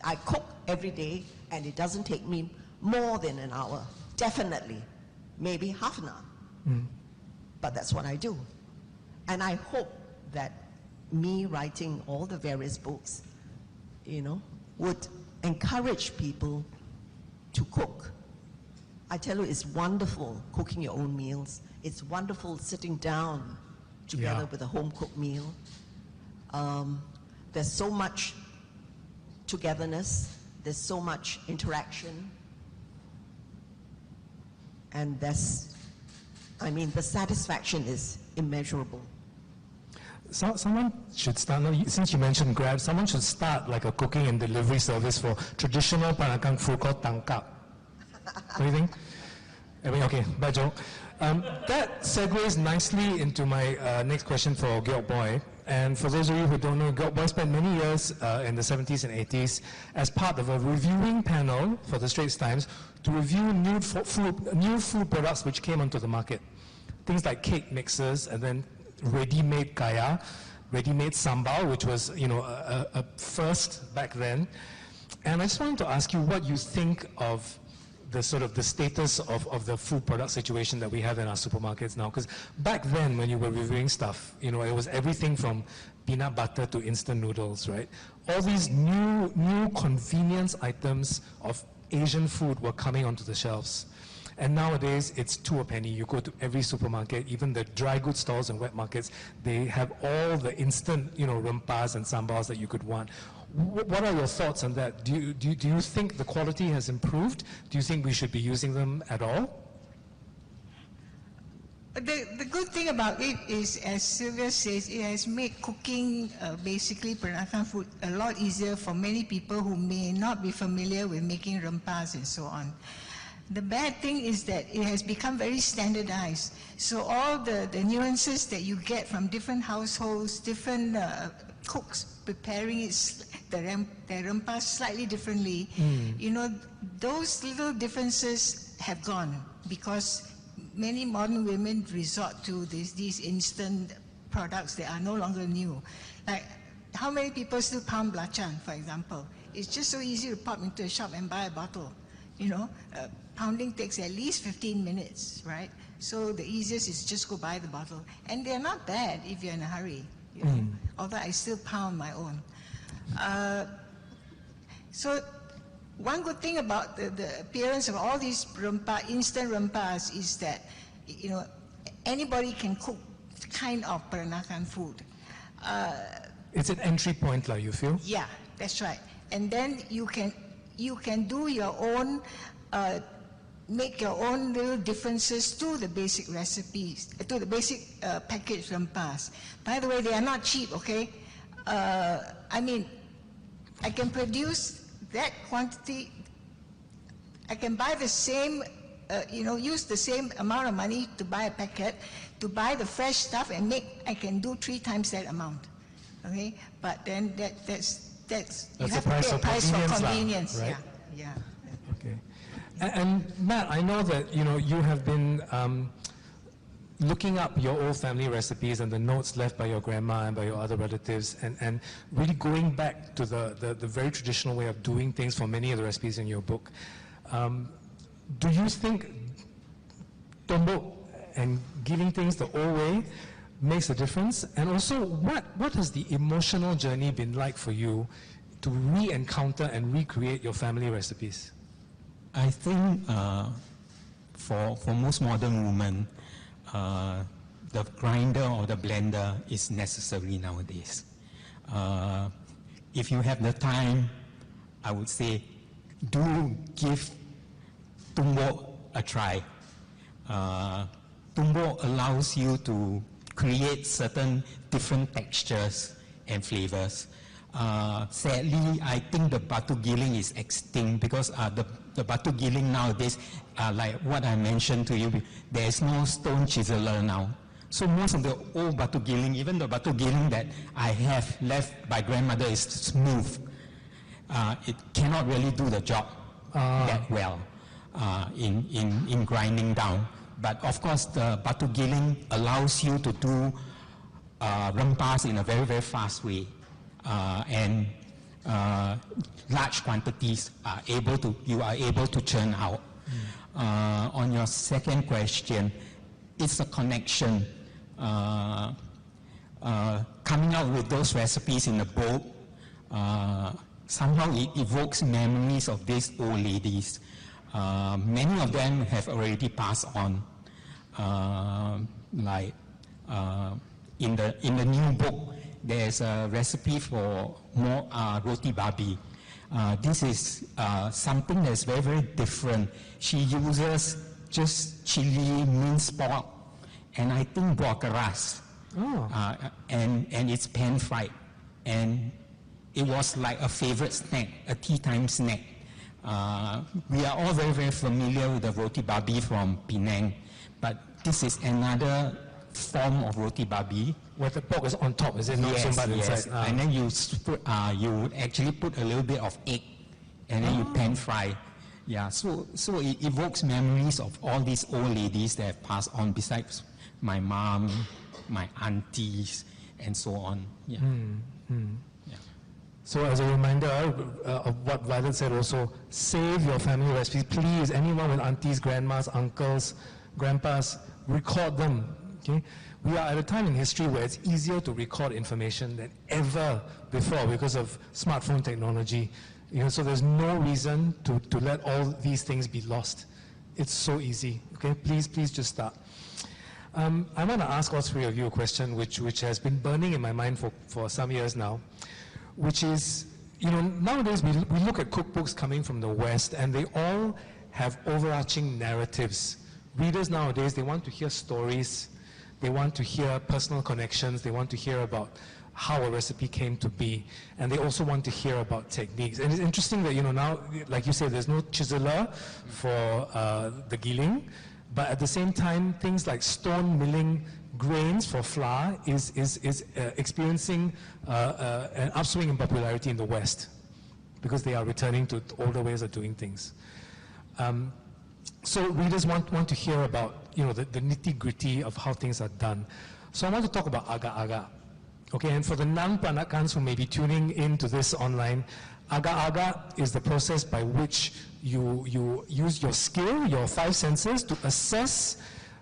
I cook every day, and it doesn't take me more than an hour, definitely, maybe half an hour. But that's what I do. And I hope that me writing all the various books, you know, would encourage people to cook. I tell you, it's wonderful cooking your own meals. It's wonderful sitting down together with a home-cooked meal. There's so much togetherness. There's so much interaction. And the satisfaction is immeasurable. So, someone should start, since you mentioned Grab, someone should start like a cooking and delivery service for traditional Peranakan food called tangkap. What do you think? I mean, okay, bad joke. That segues nicely into my next question for Gyok Boy. And for those of you who don't know, Gyok Boy spent many years in the 70s and 80s as part of a reviewing panel for the Straits Times to review new food products which came onto the market. Things like cake mixes and then ready-made kaya, ready-made sambal, which was, you know, a first back then. And I just wanted to ask you what you think of the sort of the status of the food product situation that we have in our supermarkets now. Because back then, when you were reviewing stuff, you know, it was everything from peanut butter to instant noodles, right? All these new convenience items of Asian food were coming onto the shelves. And nowadays, it's 2 a penny. You go to every supermarket, even the dry goods stalls and wet markets, they have all the instant, you know, rempas and sambals that you could want. What are your thoughts on that? Do you think the quality has improved? Do you think we should be using them at all? The good thing about it is, as Sylvia says, it has made cooking basically Peranakan food a lot easier for many people who may not be familiar with making rempas and so on. The bad thing is that it has become very standardized. So all the nuances that you get from different households, different cooks preparing it, the rempas slightly differently, you know, those little differences have gone because many modern women resort to these instant products that are no longer new. Like, how many people still pound belacan, for example? It's just so easy to pop into a shop and buy a bottle, you know. Pounding takes at least 15 minutes, right? So the easiest is just go buy the bottle. And they're not bad if you're in a hurry, you know? Although I still pound my own. So one good thing about the appearance of all these instant rempas is that, you know, anybody can cook kind of Peranakan food. It's an entry point, you feel? Yeah, that's right. And then you can do your own, make your own little differences to the basic recipes, to the basic packaged rempas. By the way, they are not cheap, okay? I mean, I can produce that quantity, I can buy the same, you know, use the same amount of money to buy a packet, to buy the fresh stuff and I can do 3 times that amount, okay? But then that's you have to pay a price for convenience, right? Yeah. Okay. And Matt, I know that, you know, you have been looking up your old family recipes and the notes left by your grandma and by your other relatives and really going back to the very traditional way of doing things for many of the recipes in your book. Do you think Tombok and giving things the old way makes a difference? And also, what has the emotional journey been like for you to re-encounter and recreate your family recipes? I think for most modern women, the grinder or the blender is necessary nowadays. If you have the time, I would say do give Tombok a try. Tombok allows you to create certain different textures and flavors. Sadly, I think the batu giling is extinct because the batu giling nowadays, like what I mentioned to you, there is no stone chiseler now. So most of the old batu giling, even the batu giling that I have left by grandmother, is smooth. it cannot really do the job that well in grinding down. But of course, the batu giling allows you to do rempas in a very, very fast way, and large quantities you are able to churn out. On your second question, it's a connection. Coming out with those recipes in the book, somehow it evokes memories of these old ladies. Many of them have already passed on. In the new book, there's a recipe for more roti babi. This is something that's very, very different. She uses just chili, minced pork, and I think buah keras. And it's pan fried. And it was like a favorite snack, a tea time snack. We are all very, very familiar with the roti babi from Penang, but this is another form of roti babi. Where the pork is on top, is it not so much inside? And then you actually put a little bit of egg, and then you pan fry. Yeah, so it evokes memories of all these old ladies that have passed on, besides my mom, my aunties, and so on. Yeah. Yeah. So as a reminder of what Violet said also, save your family recipes. Please, anyone with aunties, grandmas, uncles, grandpas, record them. Okay? We are at a time in history where it's easier to record information than ever before because of smartphone technology. So there's no reason to let all these things be lost. It's so easy. Okay, please just start. I want to ask all three of you a question which has been burning in my mind for some years now, which is, nowadays we look at cookbooks coming from the West, and they all have overarching narratives. Readers nowadays, they want to hear stories, they want to hear personal connections, they want to hear about how a recipe came to be, and they also want to hear about techniques. And it's interesting that, now, like you said, there's no chiseler for the giling, but at the same time, things like stone milling grains for flour is experiencing an upswing in popularity in the West because they are returning to older ways of doing things. So readers want to hear about the nitty-gritty of how things are done. So I want to talk about agar-agar. Okay, and for the non-Peranakans who may be tuning into this online, agar-agar is the process by which you use your skill, your five senses, to assess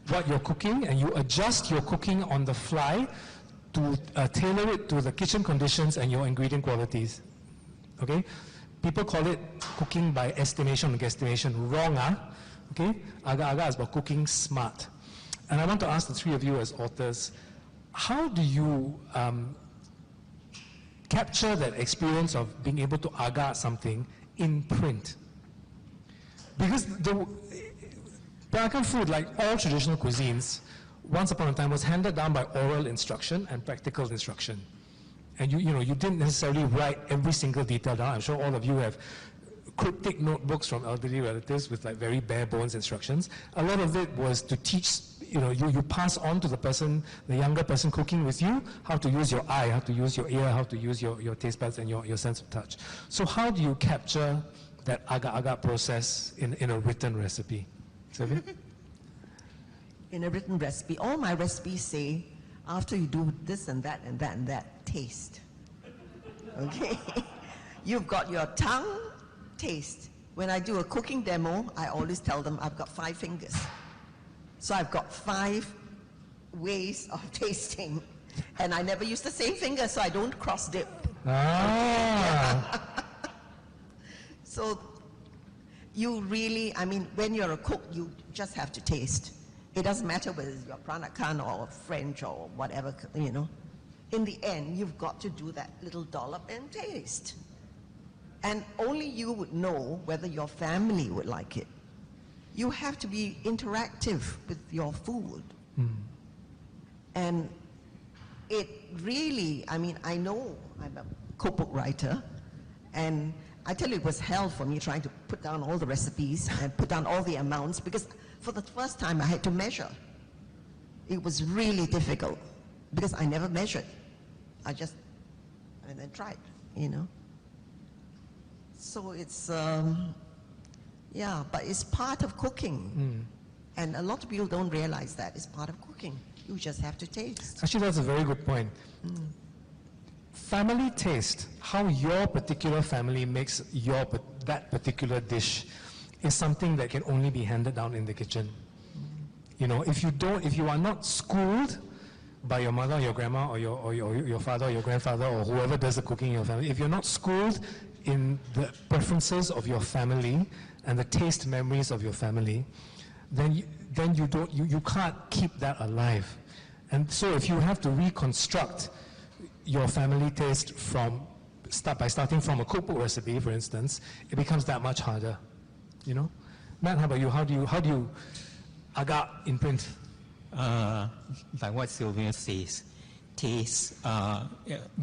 what you're cooking, and you adjust your cooking on the fly to tailor it to the kitchen conditions and your ingredient qualities. Okay? People call it cooking by estimation and guesstimation. Wrong, Okay? Agar-agar is about cooking smart. And I want to ask the three of you as authors, how do you capture that experience of being able to agar something in print? Because the Peranakan food, like all traditional cuisines, once upon a time was handed down by oral instruction and practical instruction. And you didn't necessarily write every single detail down. I'm sure all of you have cryptic notebooks from elderly relatives with like very bare bones instructions. A lot of it was to teach, you pass on to the person, the younger person cooking with you, how to use your eye, how to use your ear, how to use your taste buds and your sense of touch. So how do you capture that agar-agar process in a written recipe? Sylvia? In a written recipe, all my recipes say, after you do this and that and that and that, taste. Okay? You've got your tongue, taste. When I do a cooking demo, I always tell them I've got 5 fingers. So I've got 5 ways of tasting. And I never use the same finger, so I don't cross-dip. So you really, when you're a cook, you just have to taste. It doesn't matter whether you're Peranakan or French or whatever, In the end, you've got to do that little dollop and taste. And only you would know whether your family would like it. You have to be interactive with your food. And it really, I know I'm a cookbook writer, and I tell you, it was hell for me trying to put down all the recipes and put down all the amounts, because for the first time I had to measure. It was really difficult because I never measured. And then tried, So it's, yeah, but it's part of cooking. And a lot of people don't realize that it's part of cooking. You just have to taste. Actually, that's a very good point. Family taste, how your particular family makes that particular dish, is something that can only be handed down in the kitchen. You know, if you are not schooled by your mother or your grandma or your father or your grandfather or whoever does the cooking in your family, if you're not schooled in the preferences of your family and the taste memories of your family, then you can't keep that alive. And so if you have to reconstruct your family taste by starting from a cookbook recipe, for instance, it becomes that much harder. You know? Matt, how about you? How do you agak in print? Like what Sylvia says, taste.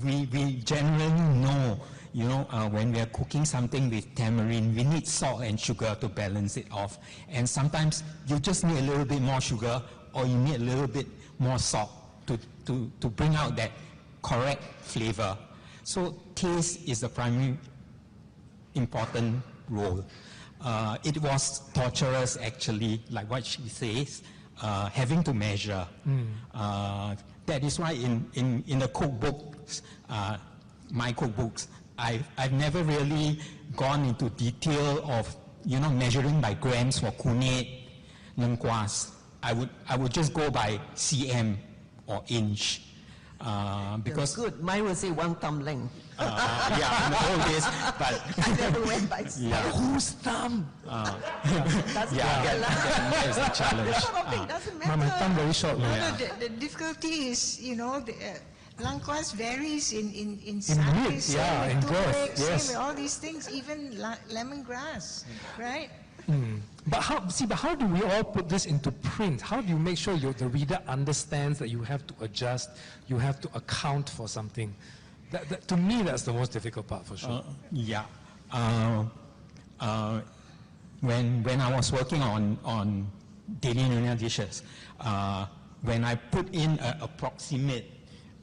We generally know, you know, when we are cooking something with tamarind, we need salt and sugar to balance it off. And sometimes you just need a little bit more sugar, or you need a little bit more salt to bring out that correct flavor. So taste is the primary important role. It was torturous, actually, like what she says, having to measure. That is why in the cookbooks, my cookbooks, I've never really gone into detail of, you know, measuring by grams for kunit, lengkuas. I would just go by cm or inch. Because good. Mine will say 1 thumb length. Yeah, in the old days, but I never went by whose thumb? That's that is a challenge. Doesn't My matter. thumb very short. The difficulty is, you know, the langkuas varies in width, size, yeah, in girth, yes. same with all these things, even lemongrass, right? But how do we all put this into print? How do you make sure the reader understands that you have to adjust, you have to account for something? To me, that's the most difficult part, for sure. When I was working on daily Nyonya dishes, when I put in an approximate,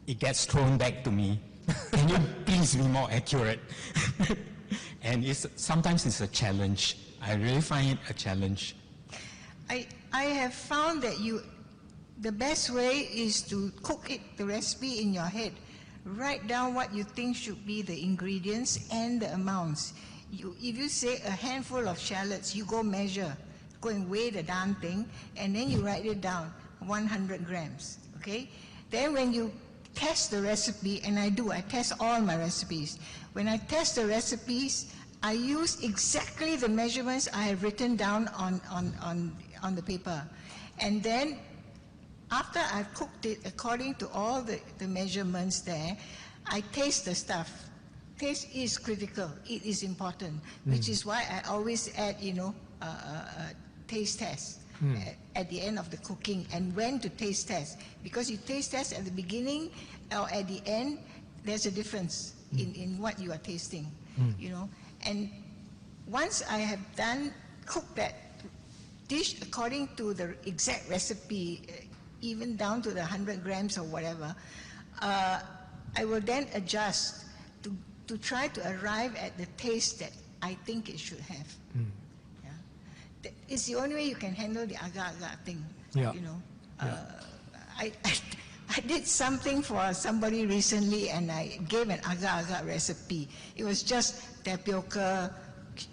it gets thrown back to me. Can you please be more accurate? And sometimes it's a challenge. I really find it a challenge. I have found that the best way is to cook the recipe in your head. Write down what you think should be the ingredients and the amounts. If you say a handful of shallots, you go measure, go and weigh the darn thing, and then you write it down, 100 grams, okay? Then when you test the recipe, and I test all my recipes. When I test the recipes, I use exactly the measurements I have written down on the paper. And then after I've cooked it according to all the measurements there, I taste the stuff. Taste is critical. It is important, which is why I always add, you know, a taste test at the end of the cooking, and when to taste test. Because you taste test at the beginning or at the end, there's a difference in what you are tasting, you know. And once I have cooked that dish according to the exact recipe, even down to the 100 grams or whatever, I will then adjust to try to arrive at the taste that I think it should have. Yeah? It's the only way you can handle the agak-agak thing, you know. I did something for somebody recently, and I gave an agak-agak recipe. It was just tapioca,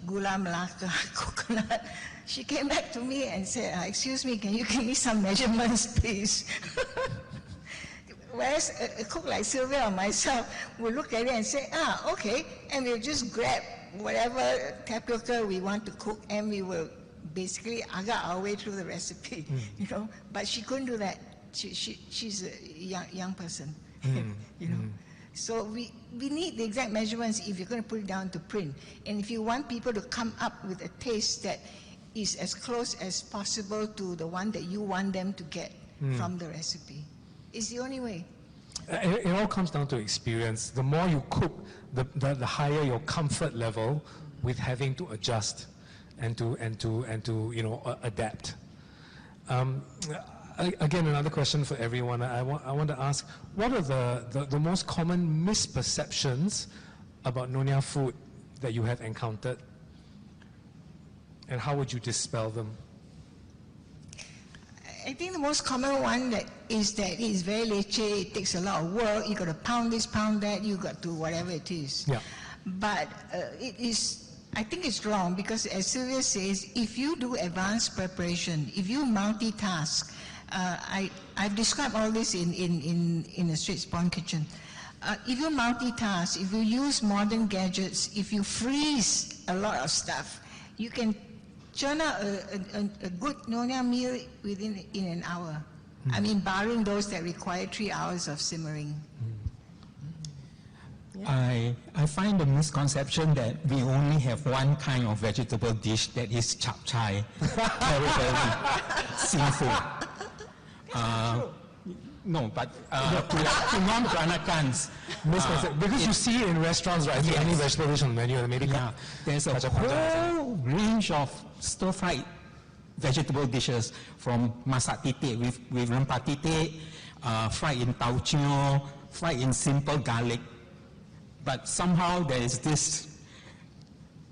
gula melaka, coconut. She came back to me and said, excuse me, can you give me some measurements, please? Whereas a cook like Sylvia or myself will look at it and say, okay, and we'll just grab whatever tapioca we want to cook, and we will basically agak our way through the recipe, you know. But she couldn't do that. She's a young person, you know. So we need the exact measurements if you're going to put it down to print. And if you want people to come up with a taste that is as close as possible to the one that you want them to get from the recipe, it's the only way. It all comes down to experience. The more you cook, the higher your comfort level with having to adjust and to you know, adapt. Again, another question for everyone. I want to ask, what are the most common misperceptions about Nyonya food that you have encountered? And how would you dispel them? I think the most common one that is very leceh, it takes a lot of work, you got to pound this, pound that, you got to whatever it is. Yeah. But I think it's wrong, because as Sylvia says, if you do advanced preparation, if you multitask, I've described all this in a straight spawn kitchen. If you multitask, if you use modern gadgets, if you freeze a lot of stuff, you can churn out a good Nyonya meal in an hour. I mean, barring those that require 3 hours of simmering. I find the misconception that we only have one kind of vegetable dish, that is chap chai, very sinful. No, but to non-Peranakans, because you see it in restaurants, right? Yes. Any vegetable dish on the menu, maybe there's a whole range of stir-fried vegetable dishes, from masak titik with rempah titik, fried in tauco, fried in simple garlic. But somehow there is this,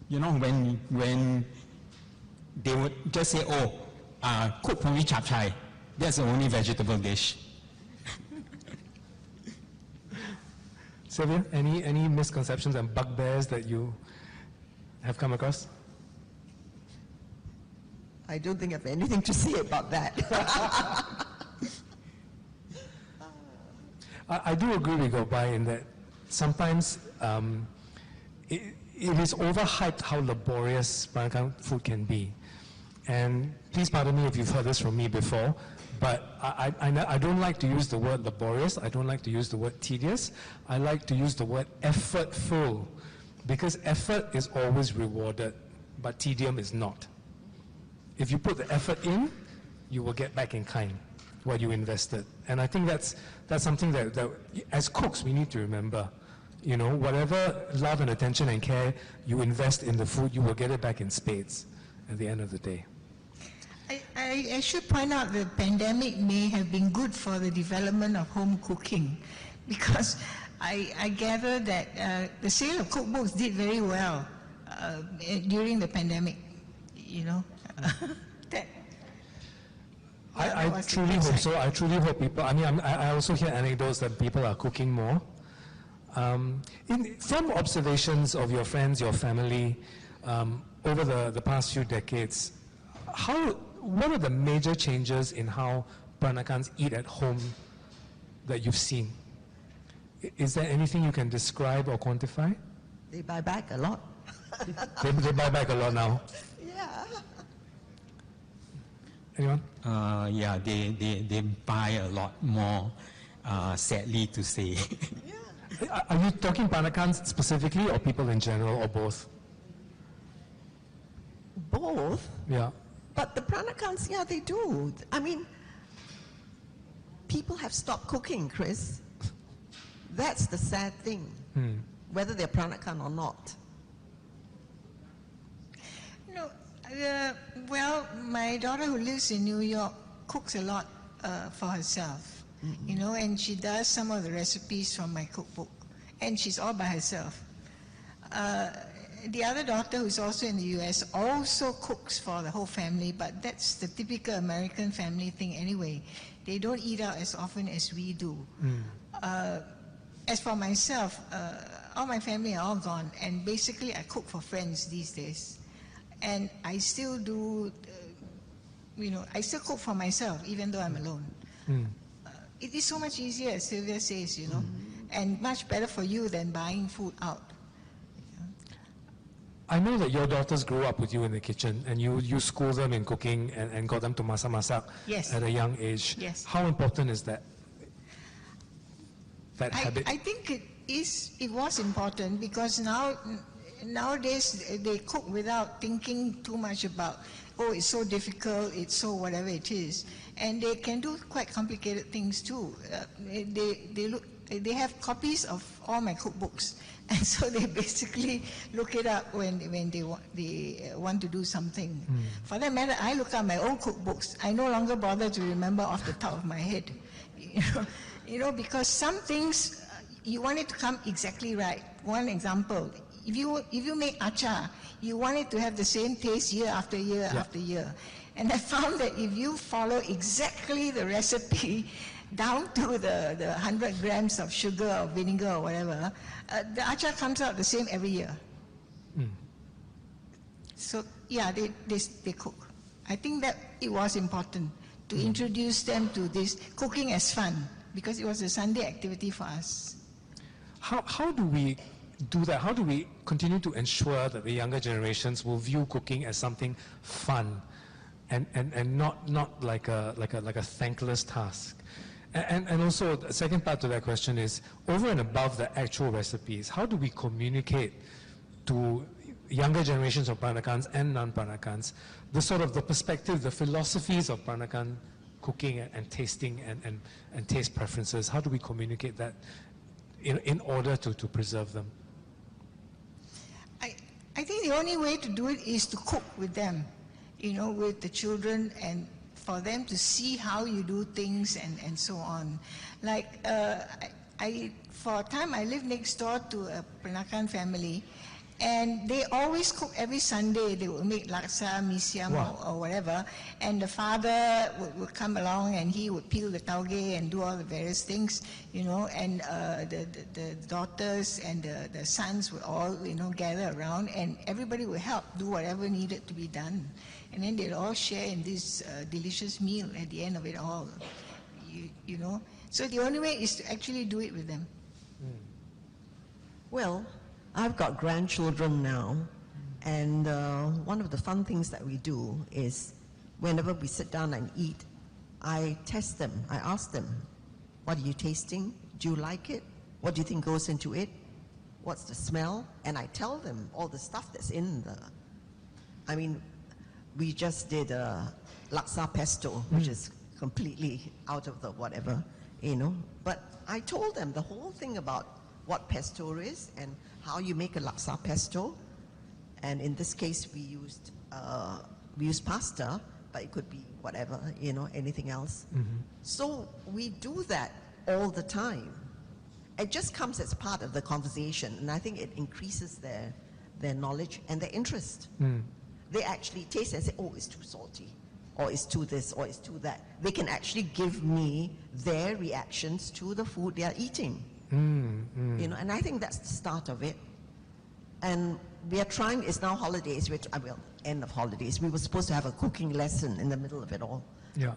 when they would just say, cook for me chap chai, that's the only vegetable dish. Sylvia, any misconceptions and bugbears that you have come across? I don't think I have anything to say about that. I do agree with Gobai in that sometimes it is overhyped how laborious Peranakan food can be. And please pardon me if you've heard this from me before, but I don't like to use the word laborious. I don't like to use the word tedious. I like to use the word effortful, because effort is always rewarded, but tedium is not. If you put the effort in, you will get back in kind what you invested. And I think that's something that as cooks we need to remember. Whatever love and attention and care you invest in the food, you will get it back in spades at the end of the day. I should point out the pandemic may have been good for the development of home cooking, because I gather that the sale of cookbooks did very well during the pandemic. I truly hope so. I truly hope people, I also hear anecdotes that people are cooking more. From observations of your friends, your family, over the past few decades, what are the major changes in how Peranakans eat at home that you've seen? Is there anything you can describe or quantify? They buy back a lot. They buy back a lot now. Yeah. Anyone? Yeah, they buy a lot more, sadly to say. Are you talking Peranakans specifically, or people in general, or both? Both? Yeah. But the Peranakans, yeah, they do. I mean, people have stopped cooking, Chris. That's the sad thing, whether they're Peranakan or not. Well, my daughter who lives in New York cooks a lot for herself, and she does some of the recipes from my cookbook, and she's all by herself. The other daughter, who's also in the US, also cooks for the whole family, but that's the typical American family thing anyway. They don't eat out as often as we do. As for myself, all my family are all gone, and basically I cook for friends these days. And I still do, I still cook for myself, even though I'm alone. It is so much easier, as Sylvia says, and much better for you than buying food out. I know that your daughters grew up with you in the kitchen, and you school them in cooking and got them to masak at a young age. Yes. How important is that habit? I think it was important, because nowadays they cook without thinking too much about, it's so difficult, it's so whatever it is. And they can do quite complicated things too. They have copies of all my cookbooks, and so they basically look it up when they want to do something. For that matter, I look up my own cookbooks. I no longer bother to remember off the top of my head, because some things you want it to come exactly right. One example, if you make achar, you want it to have the same taste year after year after year. And I found that if you follow exactly the recipe down to the 100 grams of sugar or vinegar or whatever, the achar comes out the same every year. So yeah, they cook. I think that it was important to introduce them to this cooking as fun, because it was a Sunday activity for us. How do we do that? How do we continue to ensure that the younger generations will view cooking as something fun and not like a thankless task? And also, the second part to that question is, over and above the actual recipes, how do we communicate to younger generations of Peranakans and non-Peranakans the perspective, the philosophies of Peranakan cooking and tasting and taste preferences? How do we communicate that in order to preserve them? I think the only way to do it is to cook with them, with the children, and for them to see how you do things and so on. Like, for a time I lived next door to a Peranakan family, and they always cook every Sunday. They would make laksa, mee siam, or whatever, and the father would come along and he would peel the tauge and do all the various things, and the daughters and the sons would all, gather around, and everybody would help do whatever needed to be done. And then they'd all share in this delicious meal at the end of it all, So the only way is to actually do it with them. Well, I've got grandchildren now, and one of the fun things that we do is whenever we sit down and eat, I test them. I ask them, what are you tasting? Do you like it? What do you think goes into it? What's the smell? And I tell them all the stuff that's in we just did a laksa pesto, which is completely out of the whatever, But I told them the whole thing about what pesto is and how you make a laksa pesto. And in this case, we used pasta, but it could be whatever, anything else. So we do that all the time. It just comes as part of the conversation, and I think it increases their knowledge and their interest. They actually taste and say, oh, it's too salty, or it's too this, or it's too that. They can actually give me their reactions to the food they are eating. And I think that's the start of it. And we are trying, it's now holidays, end of holidays. We were supposed to have a cooking lesson in the middle of it all. Yeah.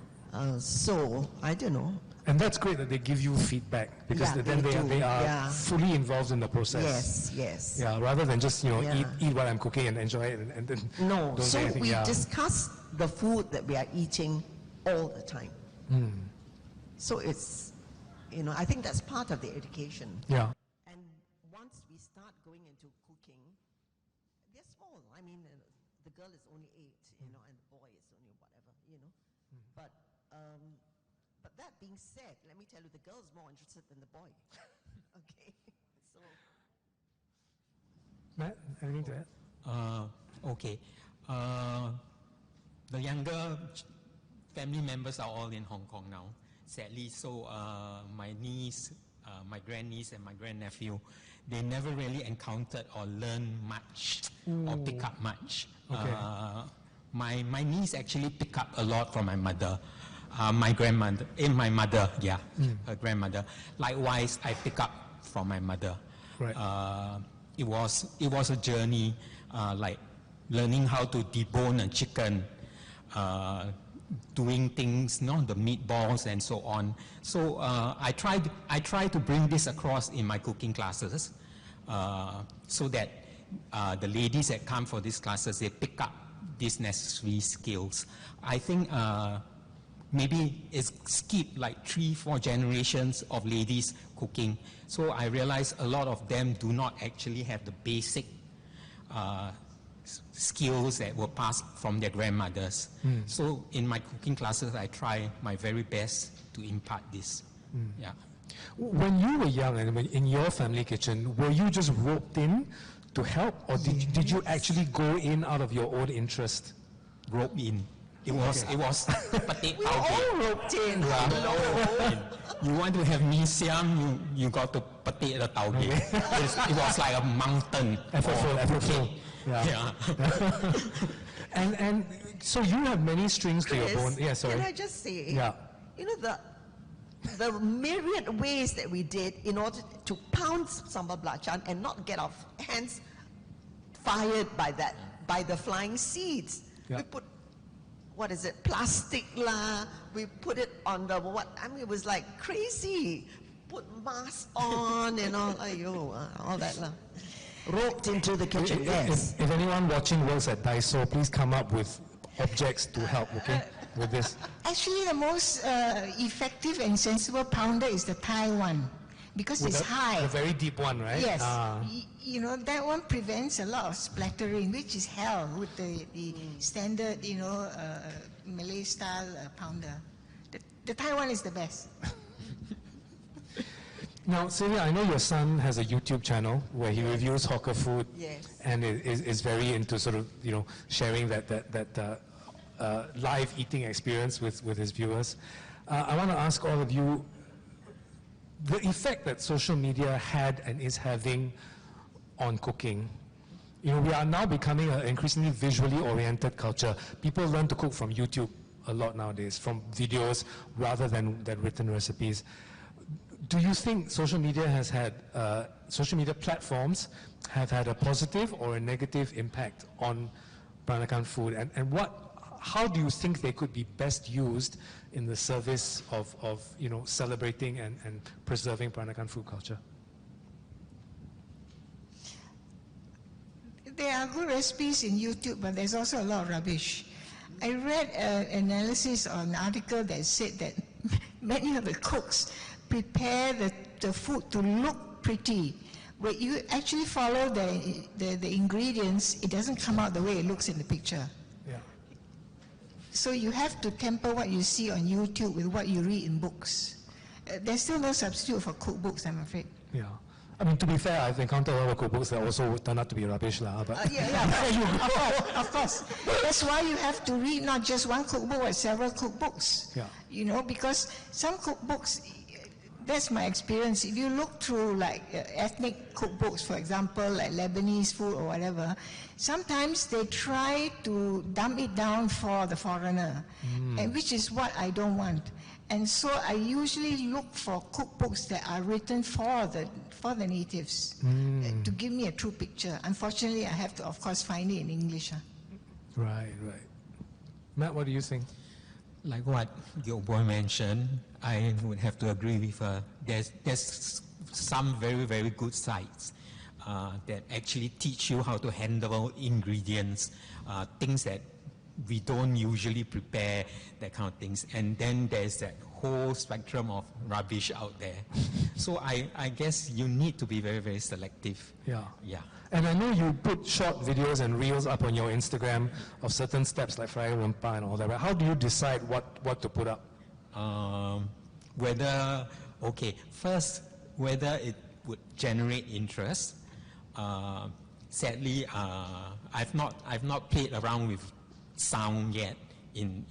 So, I don't know. And that's great that they give you feedback, because then they are fully involved in the process. Yes. Yeah, rather than just, eat what I'm cooking and enjoy it and then no, don't so say anything. We discuss the food that we are eating all the time. So it's, I think that's part of the education. Yeah. And once we start going into cooking, they're small. The girl is only 8, and the boy is only whatever, But that being said, let me tell you, the girl is more interested than the boy. Okay, so. Matt, anything to add? Okay. The younger family members are all in Hong Kong now, sadly. So my niece, my grandniece, and my grandnephew, they never really encountered or learned much or pick up much. Okay. My niece actually picked up a lot from my mother. My grandmother, my mother, her grandmother. Likewise, I pick up from my mother. Right. It was a journey, like learning how to debone a chicken, doing things, the meatballs and so on. So I try to bring this across in my cooking classes, so that the ladies that come for these classes, they pick up these necessary skills. I think maybe it's skipped like 3-4 generations of ladies cooking. So I realize a lot of them do not actually have the basic skills that were passed from their grandmothers. So in my cooking classes, I try my very best to impart this. Yeah. When you were young and in your family kitchen, were you just roped in to help, or did you actually go in out of your own interest? Roped in. It was pati We were all roped in. You want to have mee siam, you got to pati the tauge. It was like a mountain. Effortful. Yeah. And so you have many strings to your Chris, bone. Yeah, sorry. Can I just say, Yeah. you know, the myriad ways that we did in order to pound sambal belacan and not get our hands fired by the flying seeds. Yeah. We put, what is it, plastic lah, we put it on the, it was like crazy. Put masks on and all, all that lah. Roped into the kitchen, yes. If anyone watching works at Daiso, please come up with objects to help, okay, with this. Actually, the most effective and sensible pounder is the Thai one, because it's high. The very deep one, right? Yes. You know, that one prevents a lot of splattering, which is hell with the standard, Malay style pounder. The Thai one is the best. Now, Sylvia, I know your son has a YouTube channel where he reviews hawker food, Yes. and is very into sort of sharing that live eating experience with his viewers. I want to ask all of you the effect that social media had and is having on cooking. We are now becoming an increasingly visually oriented culture. People learn to cook from YouTube a lot nowadays, from videos rather than written recipes. Do you think social media has had, social media platforms have had a positive or a negative impact on Peranakan food? And how do you think they could be best used in the service of celebrating and preserving Peranakan food culture? There are good recipes in YouTube, but there's also a lot of rubbish. I read an analysis or an article that said that many of the cooks prepare the food to look pretty. When you actually follow the ingredients, it doesn't come out the way it looks in the picture. Yeah. So you have to temper what you see on YouTube with what you read in books. There's still no substitute for cookbooks, I'm afraid. Yeah. I mean, to be fair, I've encountered a lot of cookbooks that also turn out to be rubbish. But Of course. That's why you have to read not just one cookbook, but several cookbooks. Yeah. Because some cookbooks, that's my experience. If you look through like ethnic cookbooks, for example, like Lebanese food or whatever, sometimes they try to dumb it down for the foreigner, and which is what I don't want. And so I usually look for cookbooks that are written for the natives to give me a true picture. Unfortunately, I have to, of course, find it in English. Right. Matt, what do you think? Like what your boy mentioned, I would have to agree with her. There's some very, very good sites that actually teach you how to handle ingredients, things that we don't usually prepare, that kind of things. And then there's that whole spectrum of rubbish out there. So I guess you need to be very, very selective. Yeah. Yeah. And I know you put short videos and reels up on your Instagram of certain steps like frying rempah and all that. Right? How do you decide what to put up? First, whether it would generate interest. Sadly, I've not played around with sound yet in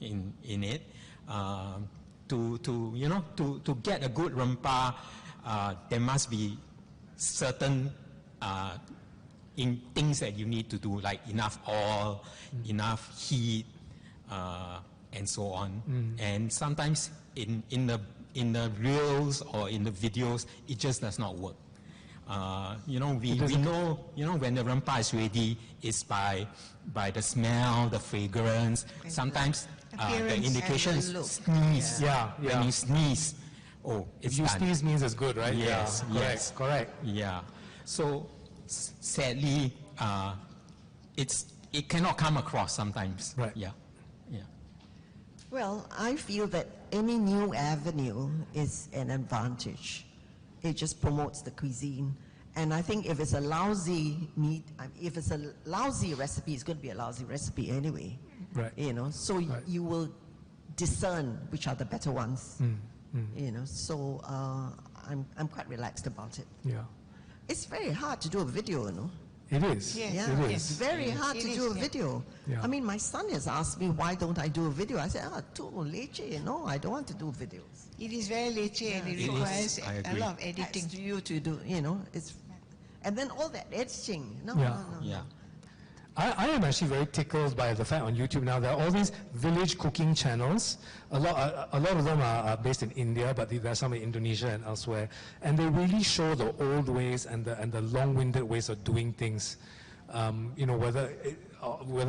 it. To get a good rempah, there must be certain in things that you need to do, like enough oil, enough heat, and so on. And sometimes in the reels or in the videos, it just does not work. We know when the rempah is ready, it's by the smell, the fragrance. Sometimes the indication is sneeze. Yeah. When you sneeze, If you sneeze means it's good, right? Yes, yeah. yes. Correct. Yeah. So sadly, it cannot come across sometimes. Right. Yeah. Well, I feel that any new avenue is an advantage. It just promotes the cuisine. And I think if it's a lousy if it's a lousy recipe, it's going to be a lousy recipe anyway. Right. So Right. you will discern which are the better ones. So I'm quite relaxed about it. Yeah. It's very hard to do a video, It is. Yes. Yeah, It it's is. very hard It to is, do a yeah. video. Yeah. I mean, my son has asked me, why don't I do a video? I said, too leceh, no, I don't want to do videos. It is very leceh and it It is, requires I a agree. lot of It's editing. to you to do, it's, and then all that editing. No, Yeah. no, no. Yeah. I am actually very tickled by the fact on YouTube now there are all these village cooking channels. A lot of them are based in India, but there are some in Indonesia and elsewhere. And they really show the old ways and the long-winded ways of doing things. Whether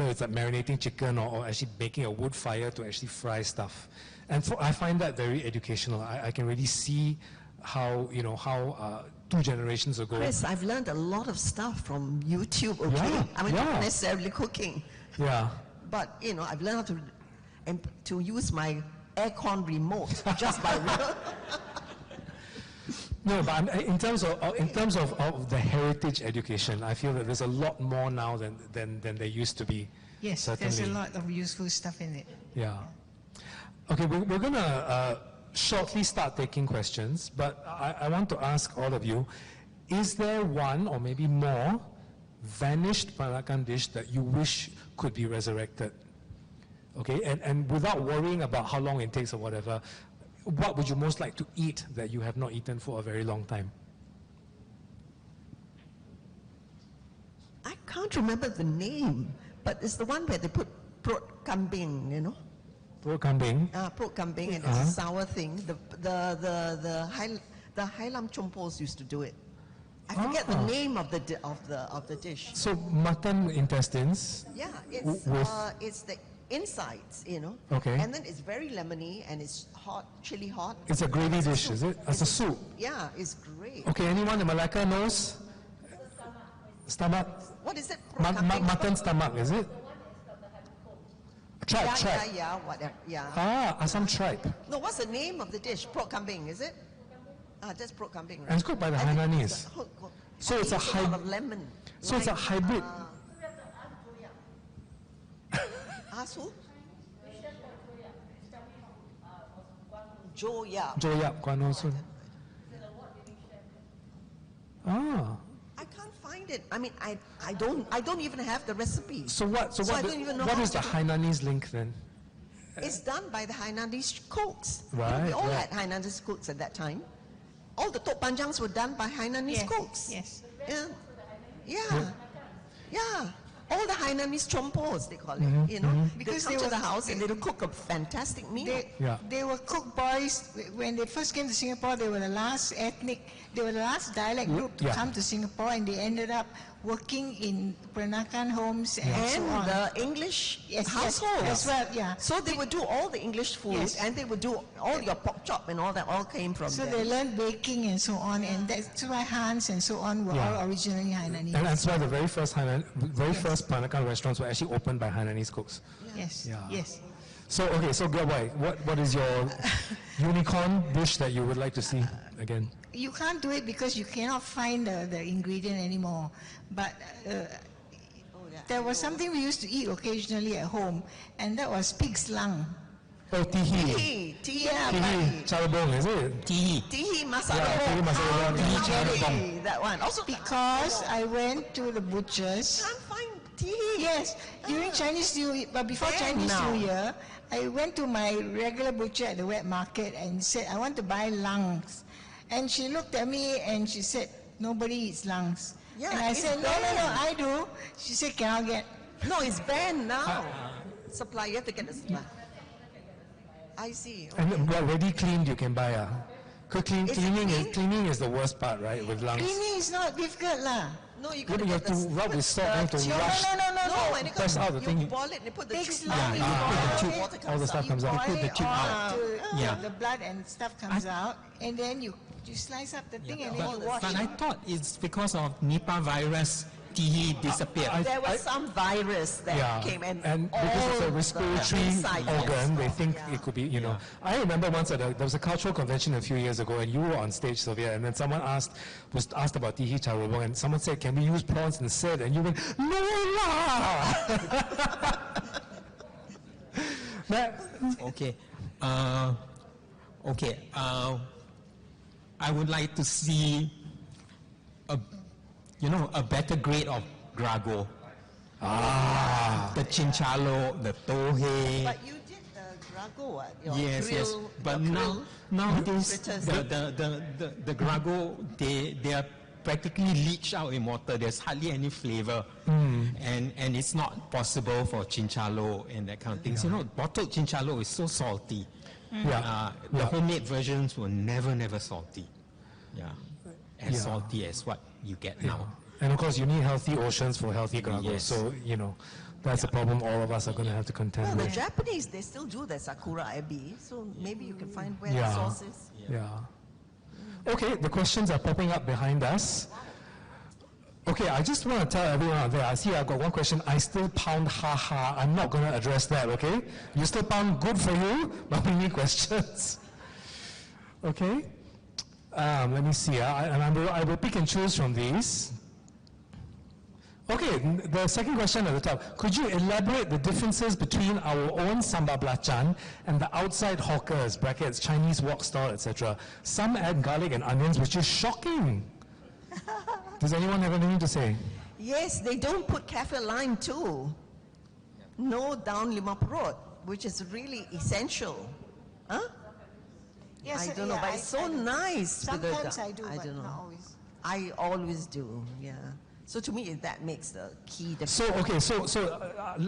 it's like marinating chicken or actually making a wood fire to actually fry stuff. And I find that very educational. I can really see how 2 generations ago. Chris, I've learned a lot of stuff from YouTube, okay? Yeah, I mean, yeah. not necessarily cooking, Yeah. but, I've learned how to use my aircon remote just by No, but in terms of the heritage education, I feel that there's a lot more now than there used to be. Yes, certainly. there's a lot of useful stuff in it. Yeah. Okay, we're going to shortly start taking questions, but I want to ask all of you, is there one or maybe more vanished Peranakan dish that you wish could be resurrected? Okay, and without worrying about how long it takes or whatever, what would you most like to eat that you have not eaten for a very long time? I can't remember the name, but it's the one where they put prot kambing, Pork kambing. Prot kambing, and it's a sour thing. The Hailam Chompos used to do it. I forget the name of the dish. So mutton intestines. Yeah, with- it's the insides, Okay. And then it's very lemony and it's hot, chili hot. It's a gravy dish, is it? It's a soup. Yeah, it's great. Okay, anyone in Melaka knows? Stomach? What is it? Prot kambing? Mutton stomach, is it? Tripe. Yeah, whatever. Yeah. Assam tripe. No, what's the name of the dish? Prot kambing, is it? Just prot kambing, right? And it's cooked by the I think Hainanese. it's So it's a lot hybrid. of lemon. So it's a hybrid. Asu? Joya. Joyap, Guanosun. I can't find it. I mean, I don't even have the recipe. So what I don't even know what how is to the do- Hainanese link then? It's done by the Hainanese cooks. Right, We all right. had Hainanese cooks at that time. All the tok panjangs were done by Hainanese Yes, cooks. yes. Yeah. All the Hainanese chompos, they call it. Because Because they they come to were- the house and they'll cook a fantastic meal. They were cook boys. When they first came to Singapore, they were the last dialect group to Yeah. come to Singapore, and they ended up working in Peranakan homes and so And on. the English Yes, households. as well, yeah. So they would do all the English food, Yes. and they would do all your pork chop and all that. All came from So them. they learned baking and so on, and that's why Hans and so on were Yeah. all originally Hainanese. And that's why the very first Peranakan restaurants were actually opened by Hainanese cooks. Yes, Yeah. yes. So Gawai, what is your unicorn dish that you would like to see again? You can't do it because you cannot find the ingredient anymore. But there was something we used to eat occasionally at home, and that was pig's lung. Oh, tihi. Tihi, Tihi, charabong, is it? tihi masala. Yeah, tihi masala. How did you Tihi get charabong. it? That one. Also, Because I went to the butcher's. can't find tihi. Yes, during Chinese New Year, but before Then Chinese now. New Year, I went to my regular butcher at the wet market and said, I want to buy lungs. And she looked at me and she said, nobody eats lungs. Yeah, and I it's said, no, banned. I do. She said, cannot get. No, it's banned now. Supply, you have to get the supply. I see. And ready cleaned you can buy. Is it clean? Cleaning is the worst part, right? With lungs. Cleaning is not difficult lah. No, you Yeah, got but you have to rub with salt, you have to rush. No, and Press out the thing. You boil it, and you put the Takes tube long. out, Yeah, you you boil put the it, tube, water all the comes stuff out, comes you out. boil You put the it tube all out. Till the blood and stuff comes out, and then you slice up the thing and then you wash But I it. thought it's because of Nipah virus, tihi disappeared. There was some virus that came and because it's a all respiratory the inside, organ, yes. they think it could be, I remember once there was a cultural convention a few years ago, and you were on stage, Sylvia, and then someone was asked about tihi charobong, and someone said, "Can we use prawns instead?" And you went, "No lah!" Okay. I would like to see a better grade of grago. Ah. The chinchalo, the tohe. But you did the grago, what? Your Yes, yes. grill, But your now, grill nowadays, fritters. the grago, they are practically leached out in water. There's hardly any flavor. And it's not possible for chinchalo and that kind of things. You know, bottled chinchalo is so salty. The homemade versions were never salty. As salty as what you get now. And of course, you need healthy oceans for healthy gragos. Yes. So, you know, that's a problem all of us are going to have to contend Well, the with. Japanese, they still do the sakura ebi, so maybe you can find where Yeah. the source is. Okay, the questions are popping up behind us. Okay, I just want to tell everyone out there, I see I've got one question. I still pound ha. I'm not going to address that, okay? You still pound, good for you, but we need questions. Okay? Let me see. I will pick and choose from these. Okay, the second question at the top. Could you elaborate the differences between our own sambal belacan and the outside hawkers, brackets, Chinese wok stall, etc.? Some add garlic and onions, which is shocking. Does anyone have anything to say? Yes, they don't put kaffir lime too. No down lima perut, which is really essential. Huh? Yes, I don't know, but it's so nice. with the Sometimes I do, I but don't know. not always. I always do, yeah. So to me, that makes the key difference. So, okay,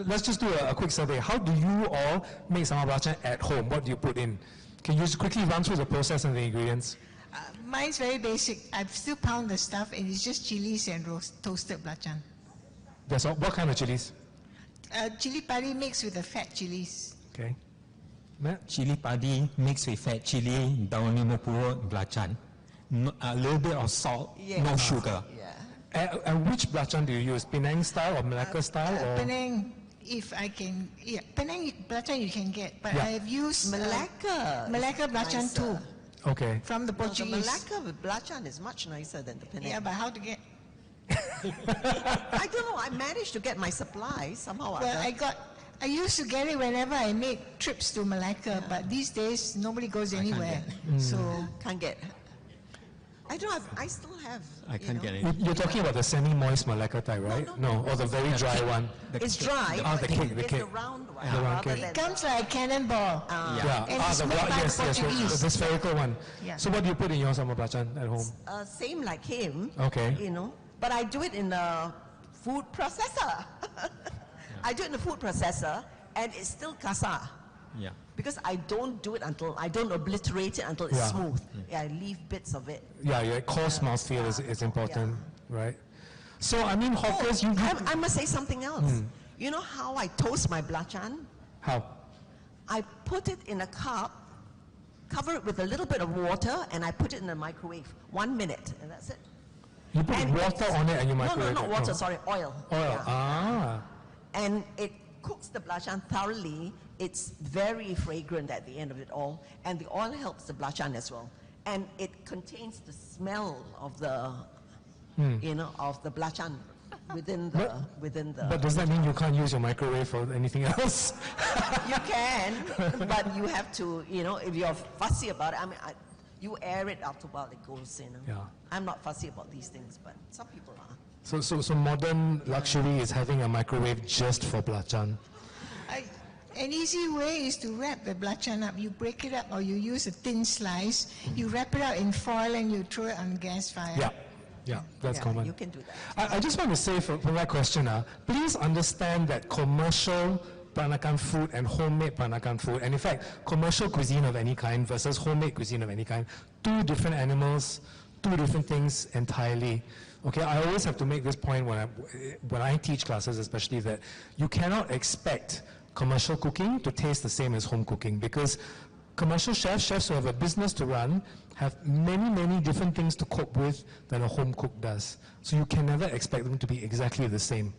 let's just do a quick survey. How do you all make sambal belacan at home? What do you put in? Can you just quickly run through the process and the ingredients? Mine's very basic. I still pound the stuff, and it's just chilies and toasted belacan. That's all. What kind of chilies? Chili padi mixed with the fat chilies. Okay. Matt? Chili padi mixed with fat chili, daun lima purut, belacan. A little bit of salt, no sugar. Yeah. And which belacan do you use? Penang style or Melaka style? Or? Penang, if I can, Penang belacan you can get, but Yeah. I've used Malacca. Malacca belacan nicer. too, Okay. from the No, the Portuguese. Malacca with belacan is much nicer than the Penang. Yeah, but how to get? I don't know. I managed to get my supply somehow. or Well, other. I used to get it whenever I made trips to Malacca, but these days nobody goes anywhere. So Can't get. I don't have. I still have. I can't get it. You're talking about the semi-moist Melaka type, right? No, or the very dry one. It's dry. Oh, the but cake, the it's cake. the round one. The round rather cake. than it comes like a cannonball. Yeah. And it's made by the yes, Portuguese. the spherical one. Yeah. So what do you put in your sambal belacan at home? Same like him. Okay. You know, but I do it in a food processor. I do it in a food processor, and it's still kasar. Yeah. Because I don't do it until, I don't obliterate it until it's Yeah. smooth. Yeah, I leave bits of it. Yeah, your coarse mouthfeel is important, right? So, I mean, hawkers, you... I must say something else. You know how I toast my belacan? How? I put it in a cup, cover it with a little bit of water, and I put it in the microwave. 1 minute, and that's it. You put And water it's- on it and you No, microwave not it? water, No. sorry, oil. Oil. Yeah. Ah. And it cooks the belacan thoroughly. It's very fragrant at the end of it all, and the oil helps the belacan as well. And it contains the smell of the, you know, of the belacan within the. But does that mean you can't use your microwave for anything else? You can, but you have to, you know, if you're fussy about it. I mean, you air it after a while, it goes, you know. Yeah. I'm not fussy about these things, but some people are. So modern luxury is having a microwave just for belacan. An easy way is to wrap the belacan up. You break it up, or you use a thin slice. You wrap it out in foil and you throw it on gas fire. Yeah, that's Yeah, common. you can do that. I just want to say for that question, please understand that commercial Peranakan food and homemade Peranakan food, and in fact, commercial cuisine of any kind versus homemade cuisine of any kind, two different animals, two different things entirely. Okay, I always have to make this point when I teach classes, especially, that you cannot expect commercial cooking to taste the same as home cooking, because commercial chefs who have a business to run have many different things to cope with than a home cook does. So you can never expect them to be exactly the same.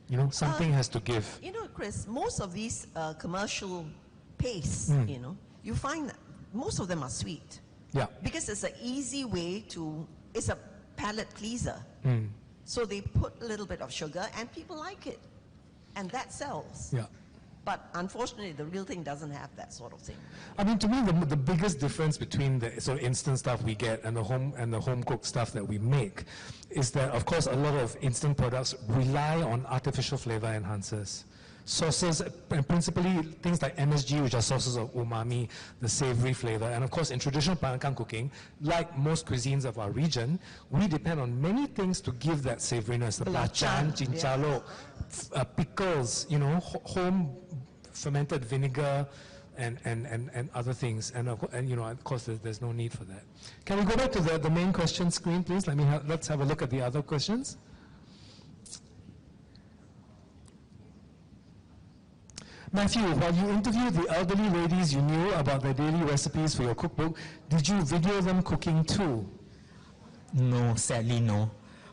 You know, something has to give. You know, Chris, most of these commercial pastes, you know, you find that most of them are sweet. Yeah. Because it's an easy way to, it's a palate pleaser. So they put a little bit of sugar and people like it. And that sells. Yeah. But unfortunately, the real thing doesn't have that sort of thing. I mean, to me, the biggest difference between the sort of instant stuff we get and the home cooked stuff that we make is that, of course, a lot of instant products rely on artificial flavor enhancers. Sauces, and principally things like MSG, which are sources of umami, the savory flavor. And of course, in traditional Peranakan cooking, like most cuisines of our region, we depend on many things to give that savoriness. The belacan, cincalo, pickles, you know, home fermented vinegar, and other things. And you know, of course, there's no need for that. Can we go back to the main question screen, please? Let's have a look at the other questions. Matthew, while you interviewed the elderly ladies you knew about their daily recipes for your cookbook, did you video them cooking too? No, sadly no.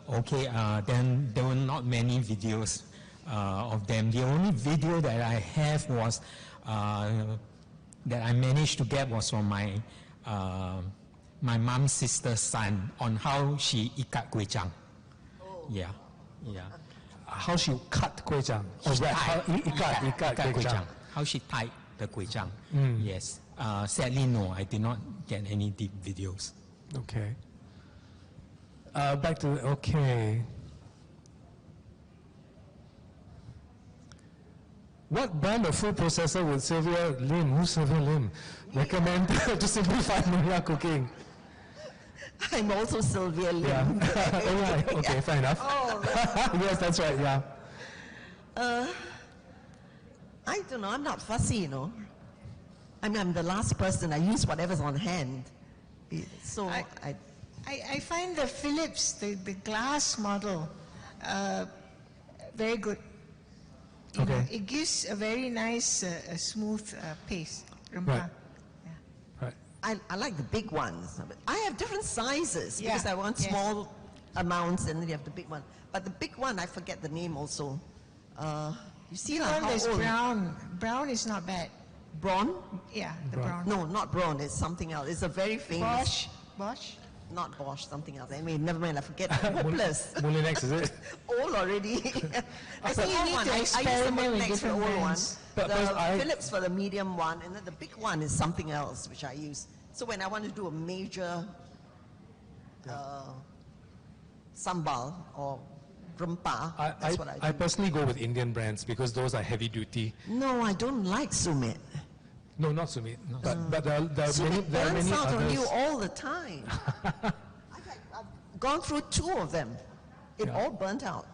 Okay, then there were not many videos of them. The only video that I have was, that I managed to get was from my mom's sister's son on how she ikat kway chang. Oh. Yeah. How she cut kway chang? Ikat kway chang. How she tied the kway chang. Yes. Sadly, no, I did not get any deep videos. Okay. Back to okay. What brand of food processor would Sylvia Lim, who's Sylvia Lim, recommend to simplify Malaya cooking? I'm also Sylvia Lim. Yeah. Oh, right. Okay, fair enough. Oh, right. Yes, that's right, yeah. I don't know, I'm not fussy, you know. I mean, I'm the last person. I use whatever's on hand. So I find the Philips, the glass model, very good. You know, it gives a very nice, smooth paste. Right. I like the big ones. I have different sizes because I want yes. small amounts and then you have the big one. But the big one, I forget the name also. You see like how there's old? brown. Brown is not bad. Braun? Yeah, the brown. No, not Braun. It's something else. It's a very famous. Bosch? Not Bosch, something else. Anyway, never mind. I forget. Hopeless. Molinex, is it? Old already. I think you need to experiment with different brands. The Philips for the medium one, and then the big one is something else which I use. So when I want to do a major sambal or rempah, that's what I do. I personally go with Indian brands because those are heavy duty. No, I don't like Sumit. No, not Sumit. No. But there are many burns out others. on you all the time. I've gone through 2 of them. It all burnt out.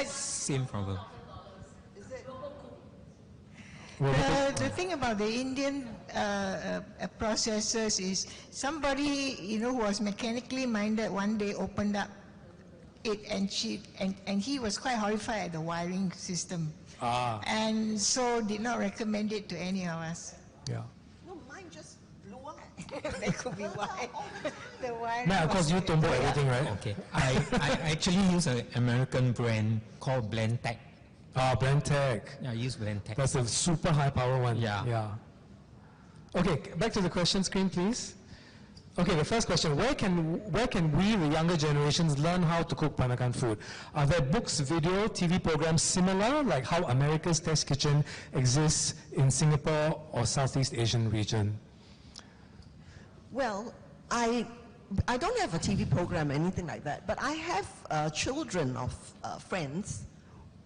Same problem. The thing about the Indian processors is somebody, you know, who was mechanically minded one day opened up it and he was quite horrified at the wiring system. And so did not recommend it to any of us. Yeah. No, mine just blew up. That could be why. The wiring. Now, of course, you tumble everything, right? Okay. I actually use an American brand called Blendtec. Blendtec. Yeah, I use Blendtec. That's a super high power one. Yeah. Okay, back to the question screen, please. Okay, the first question, where can we, the younger generations, learn how to cook Peranakan food? Are there books, video, TV programs similar, like how America's Test Kitchen exists in Singapore or Southeast Asian region? Well, I don't have a TV program or anything like that, but I have children of friends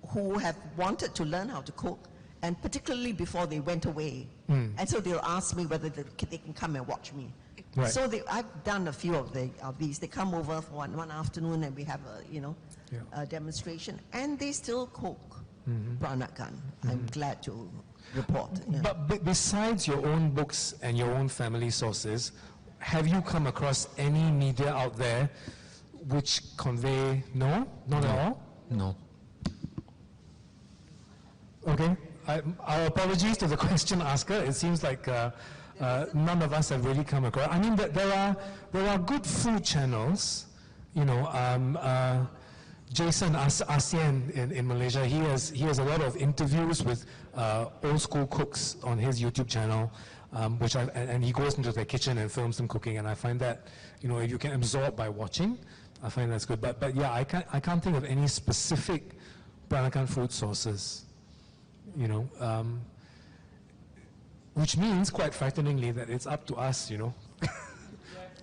who have wanted to learn how to cook, and particularly before they went away. And so they'll ask me whether they can come and watch me. Right. So I've done a few of these. They come over for one afternoon and we have a demonstration, and they still cook Peranakan. I'm glad to report. Yeah. But besides your own books and your own family sources, have you come across any media out there which convey not at all? No. Okay. Our apologies to the question asker. It seems like none of us have really come across. I mean, there are good food channels. You know, Jason ASEAN in Malaysia. He has a lot of interviews with old school cooks on his YouTube channel, and he goes into their kitchen and films them cooking. And I find that, you know, if you can absorb by watching, I find that's good. But yeah, I can't think of any specific Peranakan food sources. you know, which means, quite frighteningly, that it's up to us, you know,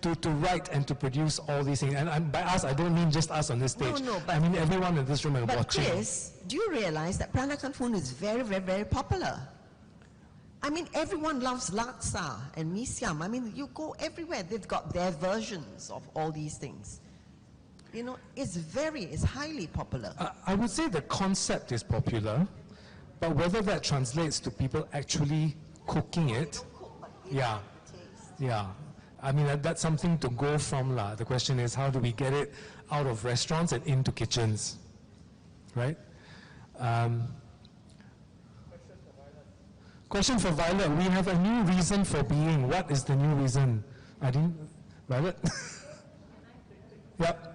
to write and to produce all these things. And by us, I don't mean just us on this stage. No, but I mean everyone in this room and But watching. Chris, do you realize that Peranakan food is very, very, very popular? I mean, everyone loves laksa and mee siam. I mean, you go everywhere, they've got their versions of all these things. You know, it's highly popular. I would say the concept is popular, but whether that translates to people actually cooking it, yeah. I mean, that's something to go from. The question is, how do we get it out of restaurants and into kitchens, right? Question for Violet. We have a new reason for being. What is the new reason? Violet? Yep.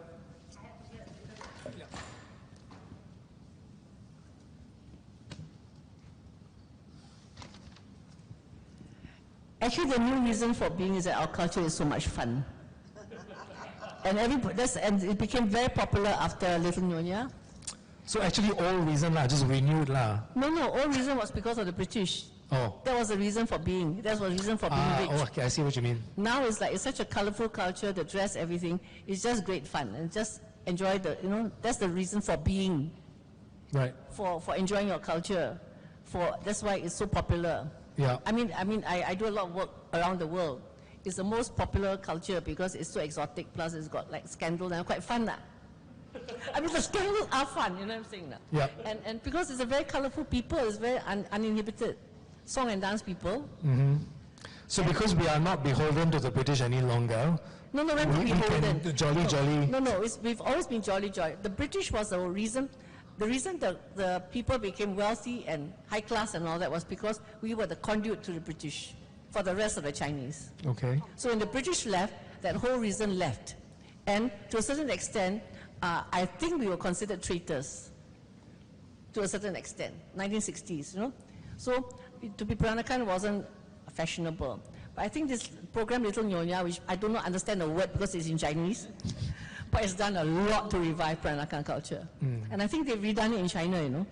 Actually, the new reason for being is that our culture is so much fun. And it became very popular after Little Nyonya. So actually, all reason just renewed No, all reason was because of the British. Oh. That was the reason for being. That was the reason for being rich. Oh, okay, I see what you mean. Now it's such a colorful culture, the dress, everything. It's just great fun and just enjoy that's the reason for being. Right. For enjoying your culture. That's why it's so popular. Yeah. I mean, I do a lot of work around the world. It's the most popular culture because it's so exotic. Plus, it's got scandal and quite fun. I mean, the scandals are fun. You know what I'm saying? Yeah. And because it's a very colorful people, it's very uninhibited. Song and dance people. Mm-hmm. So because we are not beholden to the British any longer. No, we're not beholden. Jolly. No, we've always been jolly. The British was the reason. The reason the people became wealthy and high class and all that was because we were the conduit to the British for the rest of the Chinese. Okay. So when the British left, that whole reason left. And to a certain extent, I think we were considered traitors. To a certain extent, 1960s, you know. So to be Peranakan wasn't fashionable. But I think this program Little Nyonya, which I do not understand the word because it's in Chinese, but it's done a lot to revive Peranakan culture. And I think they've redone it in China, you know.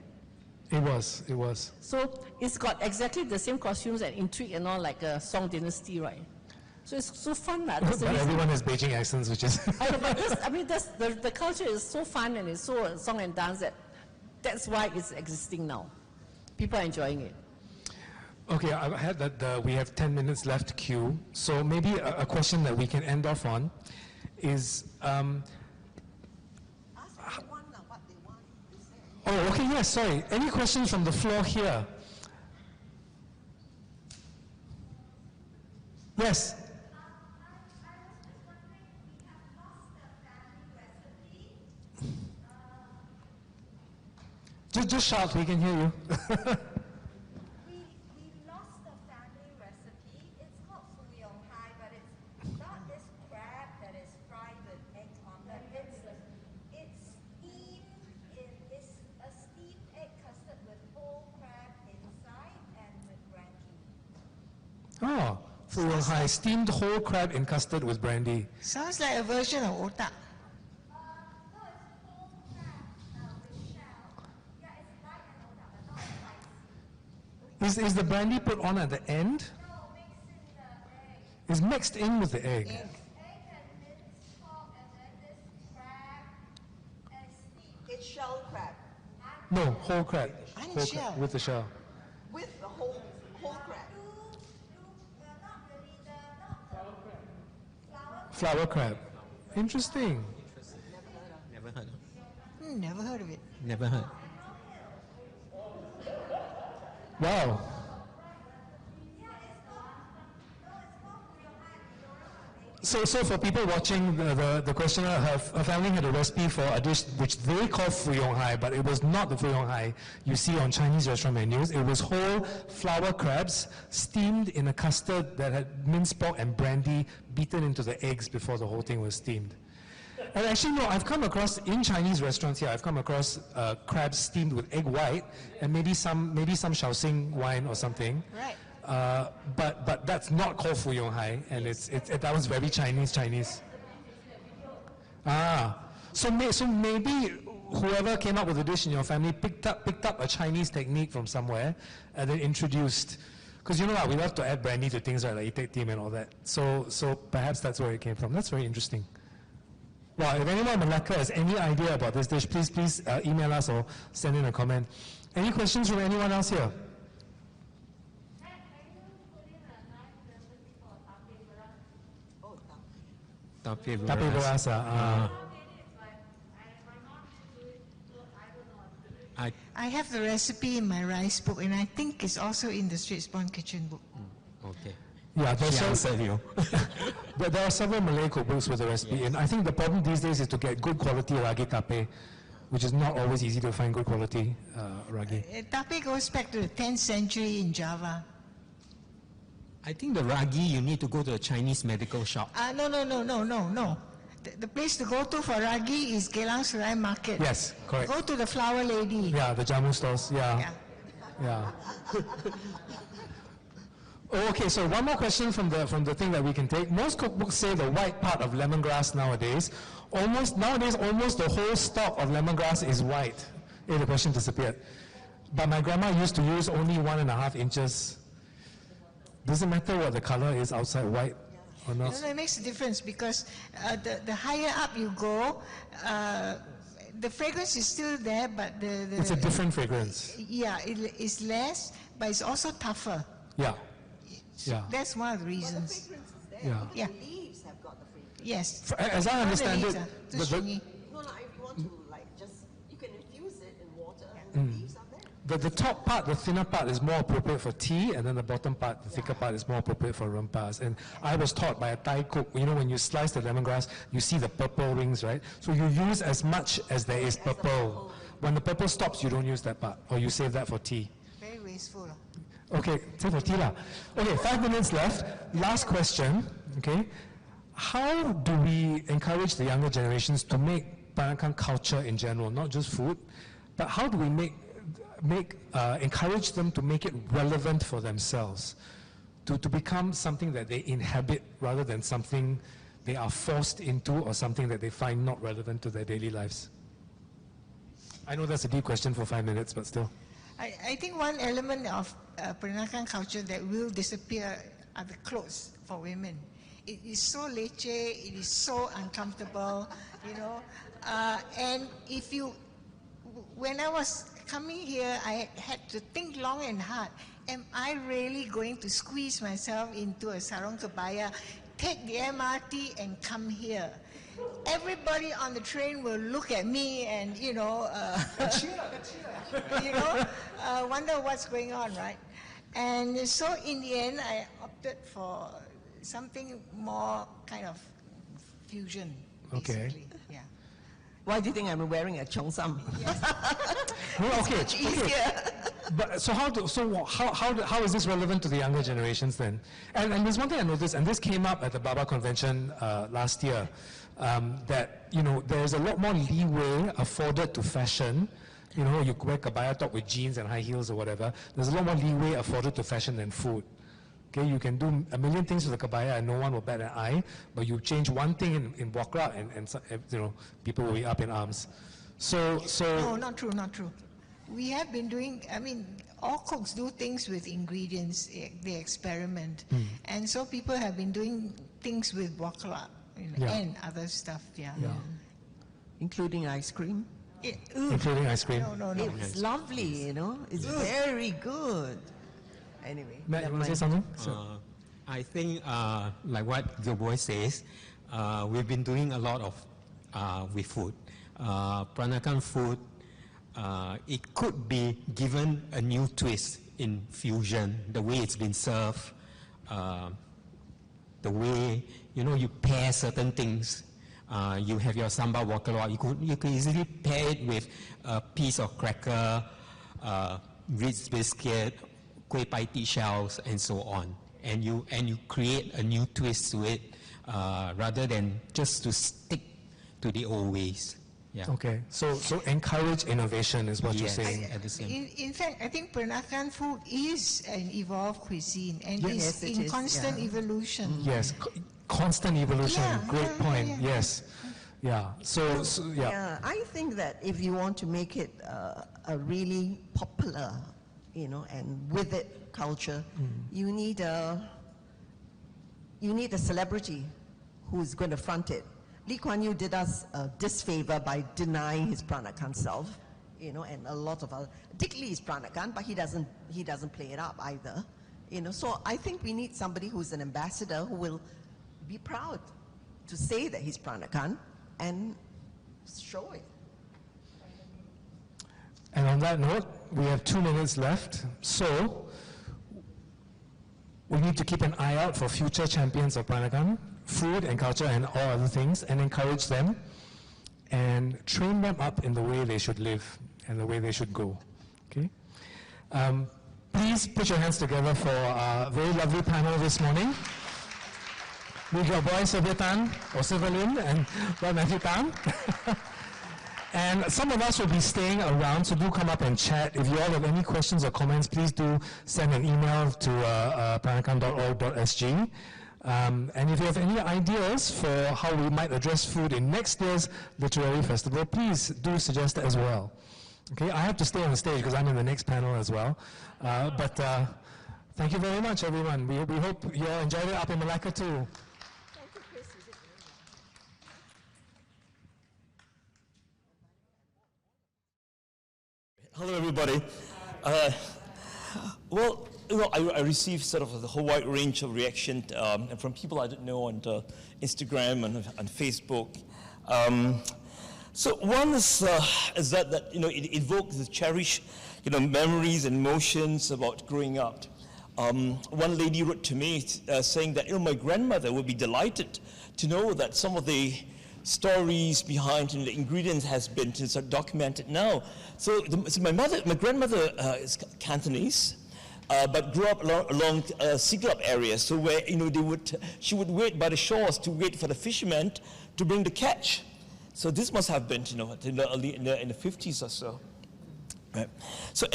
It was. So it's got exactly the same costumes and intrigue and all like a Song dynasty, right? So it's so fun. But everyone has Beijing accents, which is... the culture is so fun and it's so song and dance that's why it's existing now. People are enjoying it. Okay, I had that we have 10 minutes left queue. So maybe a question that we can end off on is... Oh, okay, yes, sorry. Any questions from the floor here? Yes. Just shout, we can hear you. We lost the family recipe. It's called Fuyong Hai, but it's not this crab that is fried with egg omelette. It's a steamed egg custard with whole crab inside and with brandy. Oh, Fuyong Hai, steamed whole crab in custard with brandy. Sounds like a version of otak. No, it's whole crab with shell. Yeah, it's like an otak, but not spicy. Is the brandy put on at the end? No, mixed in the egg. It's mixed in with the egg. Egg and minced pork, and then this crab and steamed. It's shell crab No, whole crab. And Whole shell. crab with the shell. with the whole crab. Not really not Flower crab. Interesting. Never heard. Never heard of it. Never heard. Wow. So for people watching, the questioner, her family had a recipe for a dish which they call Fuyong Hai, but it was not the Fuyong Hai you see on Chinese restaurant menus. It was whole flower crabs steamed in a custard that had minced pork and brandy beaten into the eggs before the whole thing was steamed. And actually, no, I've come across, in Chinese restaurants here, I've come across crabs steamed with egg white and maybe some Shaoxing wine or something. Right. But that's not called Fuyong Hai, and that was very Chinese. So maybe whoever came up with the dish in your family picked up a Chinese technique from somewhere and then introduced. Because you know what, we love to add brandy to things, right, like itik tim and all that. So perhaps that's where it came from. That's very interesting. Well, if anyone in Melaka has any idea about this dish, please email us or send in a comment. Any questions from anyone else here? Tape Berasa. I have the recipe in my rice book, and I think it's also in the Straits-Born Kitchen book. Okay. Yeah, She answered you. there are several Malay cookbooks with the recipe, and I think the problem these days is to get good quality ragi tape, which is not always easy to find good quality ragi. Tape goes back to the 10th century in Java. I think the ragi, you need to go to a Chinese medical shop. No. The place to go to for ragi is Geylang Serai Market. Yes, correct. Go to the Flower Lady. Yeah, the jamu stores. Yeah. Oh, okay, so one more question from the thing that we can take. Most cookbooks say the white part of lemongrass nowadays. Almost the whole stalk of lemongrass is white. The question disappeared. But my grandma used to use only 1.5 inches. Does it matter what the color is outside, white or not? No, it makes a difference because the higher up you go, the fragrance is still there, but it's a different fragrance. Yeah, it is less, but it's also tougher. Yeah. Yeah. That's one of the reasons. The fragrance is there. Yeah. The leaves have got the fragrance. Yes. As I understand it, No, if you want to you can infuse it in water and the leaves are there. the top part, the thinner part is more appropriate for tea, and then the bottom part, the thicker part, is more appropriate for rempas. And I was taught by a Thai cook, when you slice the lemongrass, you see the purple rings, right? So you use as much as there is purple. When the purple stops, you don't use that part, or you save that for tea. Very wasteful. Okay, save for tea lah. Okay, 5 minutes left. Last question, okay? How do we encourage the younger generations to make Peranakan culture in general, not just food, but how do we encourage them to make it relevant for themselves, to become something that they inhabit rather than something they are forced into or something that they find not relevant to their daily lives? I know that's a deep question for 5 minutes, but still. I think one element of Peranakan culture that will disappear are the clothes for women. It is so leceh, it is so uncomfortable, and when I was coming here, I had to think long and hard. Am I really going to squeeze myself into a sarong kebaya, take the MRT and come here? Everybody on the train will look at me and, wonder what's going on, right? And so in the end, I opted for something more kind of fusion, basically. Okay. Yeah. Why do you think I'm wearing a cheongsam? Well, okay. Much easier. But how is this relevant to the younger generations then? And there's one thing I noticed, and this came up at the Baba convention last year, that there's a lot more leeway afforded to fashion. You wear kabaya top with jeans and high heels or whatever. There's a lot more leeway afforded to fashion than food. Okay, you can do a million things with a kabaya and no one will bat an eye, but you change one thing in Bokra and people will be up in arms. So No, not true. We have been doing, all cooks do things with ingredients, they experiment. And so people have been doing things with Bokra and other stuff, yeah. Including ice cream. including ice cream. No. It's lovely, It's very good. Anyway. Matt, you want to say something? I think, like what the boy says, we've been doing a lot of with food. Peranakan food, it could be given a new twist in fusion, the way it's been served, the way, you pair certain things. You have your sambal wakalwa, you could easily pair it with a piece of cracker, Ritz biscuit, kueh pai tea shells, and so on. And you create a new twist to it, rather than just to stick to the old ways. Yeah. Okay, so encourage innovation is what you're saying. At the same. In fact, I think Peranakan food is an evolved cuisine and Yes, is it in is, constant evolution. Yes, constant evolution. Yeah, Great point. yeah. Yes. Yeah, so yeah. Yeah, I think that if you want to make it a really popular, and with it culture, you need a celebrity who's going to front it. Lee Kuan Yew did us a disfavor by denying his Peranakan self, and a lot of other. Dick Lee is Peranakan, but he doesn't play it up either. So I think we need somebody who's an ambassador who will be proud to say that he's Peranakan and show it. And on that note, we have 2 minutes left. So we need to keep an eye out for future champions of Peranakan, food and culture and all other things, and encourage them and train them up in the way they should live and the way they should go. Okay? Please put your hands together for a very lovely panel this morning. With your boy Sylvia Tan, or Sylvia Lin, and Roy Matthew Tan. And some of us will be staying around, so do come up and chat. If you all have any questions or comments, please do send an email to peranakan.org.sg. And if you have any ideas for how we might address food in next year's literary festival, please do suggest that as well. Okay, I have to stay on the stage because I'm in the next panel as well. But thank you very much, everyone. We hope you all enjoyed it up in Melaka too. Hello, everybody. Well, I received sort of the whole wide range of reaction from people I didn't know on Instagram and Facebook. So one is that it evokes the cherished memories and emotions about growing up. One lady wrote to me saying that my grandmother would be delighted to know that some of the stories behind the ingredients has been documented now. So my grandmother is Cantonese, but grew up along Siglap area. So where she would wait by the shores to wait for the fishermen to bring the catch. So this must have been in the 50s or so. Right. So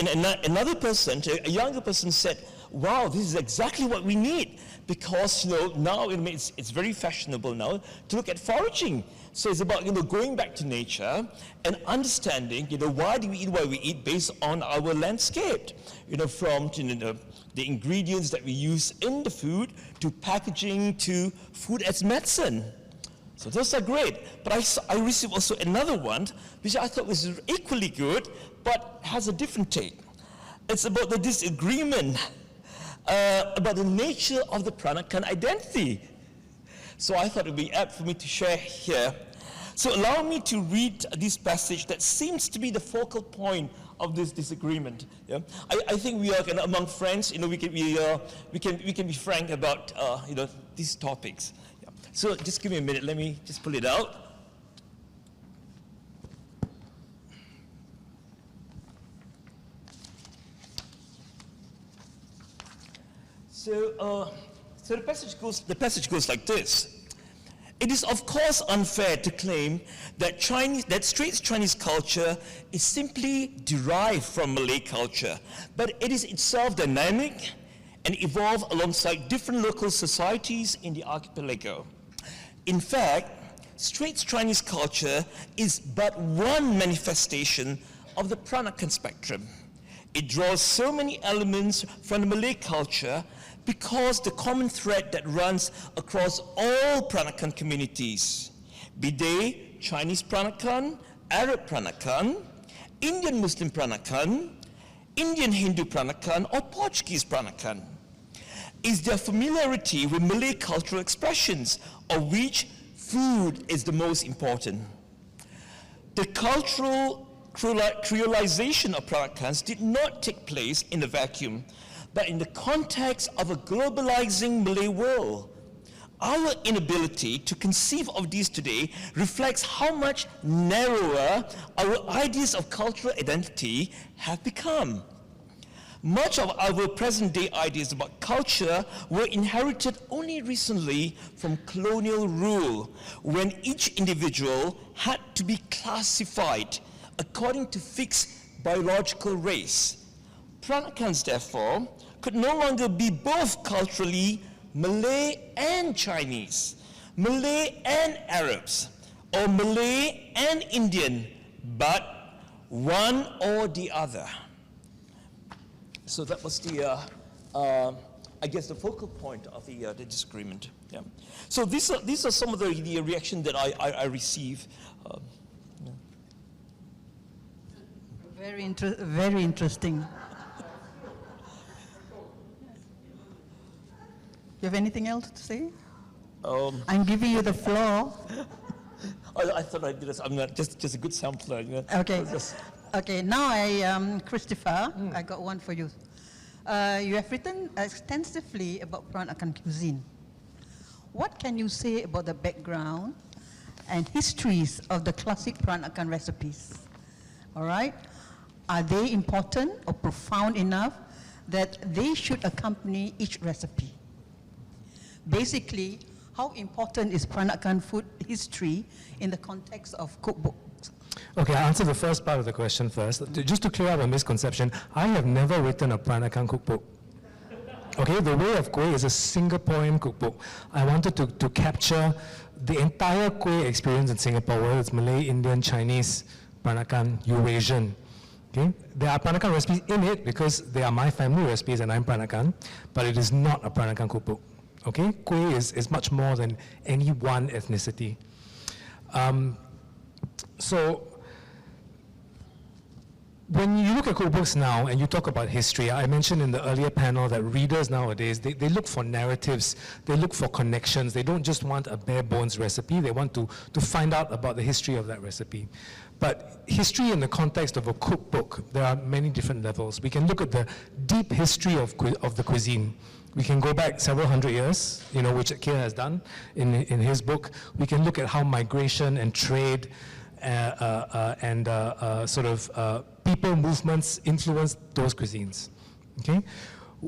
another person, a younger person, said, "Wow, this is exactly what we need." Because now it's very fashionable now to look at foraging. So it's about going back to nature and understanding why do we eat what we eat based on our landscape. From the ingredients that we use in the food to packaging to food as medicine. So those are great. But I received also another one which I thought was equally good, but has a different take. It's about the disagreement about the nature of the Peranakan identity. So I thought it would be apt for me to share here. So allow me to read this passage that seems to be the focal point of this disagreement. Yeah? I think we are among friends. We can be frank about these topics. Yeah. So just give me a minute. Let me just pull it out. So the passage goes like this. It is of course unfair to claim that Straits Chinese culture is simply derived from Malay culture, but it is itself dynamic and evolved alongside different local societies in the archipelago. In fact, Straits Chinese culture is but one manifestation of the Peranakan spectrum. It draws so many elements from the Malay culture because the common thread that runs across all Peranakan communities, be they Chinese Peranakan, Arab Peranakan, Indian Muslim Peranakan, Indian Hindu Peranakan, or Portuguese Peranakan, is their familiarity with Malay cultural expressions, of which food is the most important. The cultural creolization of Peranakans did not take place in a vacuum, but in the context of a globalizing Malay world. Our inability to conceive of these today reflects how much narrower our ideas of cultural identity have become. Much of our present-day ideas about culture were inherited only recently from colonial rule, when each individual had to be classified according to fixed biological race. Peranakans, therefore, could no longer be both culturally Malay and Chinese, Malay and Arabs, or Malay and Indian, but one or the other. So that was the, I guess, the focal point of the disagreement. Yeah. So these are some of the reactions that I receive. Very interesting. You have anything else to say? I'm giving you the floor. I thought I did this. I'm not just a good sampler. You know? Okay. Okay. Now Christopher, I got one for you. You have written extensively about Peranakan cuisine. What can you say about the background and histories of the classic Peranakan recipes? All right. Are they important or profound enough that they should accompany each recipe? Basically, how important is Peranakan food history in the context of cookbooks? Okay, I'll answer the first part of the question first. Just to clear up a misconception, I have never written a Peranakan cookbook. Okay, The Way of Kueh is a Singaporean cookbook. I wanted to capture the entire kueh experience in Singapore, whether it's Malay, Indian, Chinese, Peranakan, Eurasian. Okay? There are Peranakan recipes in it because they are my family recipes and I'm Peranakan, but it is not a Peranakan cookbook. Okay? Kueh is much more than any one ethnicity. So, when you look at cookbooks now and you talk about history, I mentioned in the earlier panel that readers nowadays, they look for narratives, they look for connections, they don't just want a bare bones recipe, they want to find out about the history of that recipe. But history in the context of a cookbook, there are many different levels. We can look at the deep history of the cuisine. We can go back several hundred years, which Keir has done in his book. We can look at how migration and trade and people movements influence those cuisines. Okay?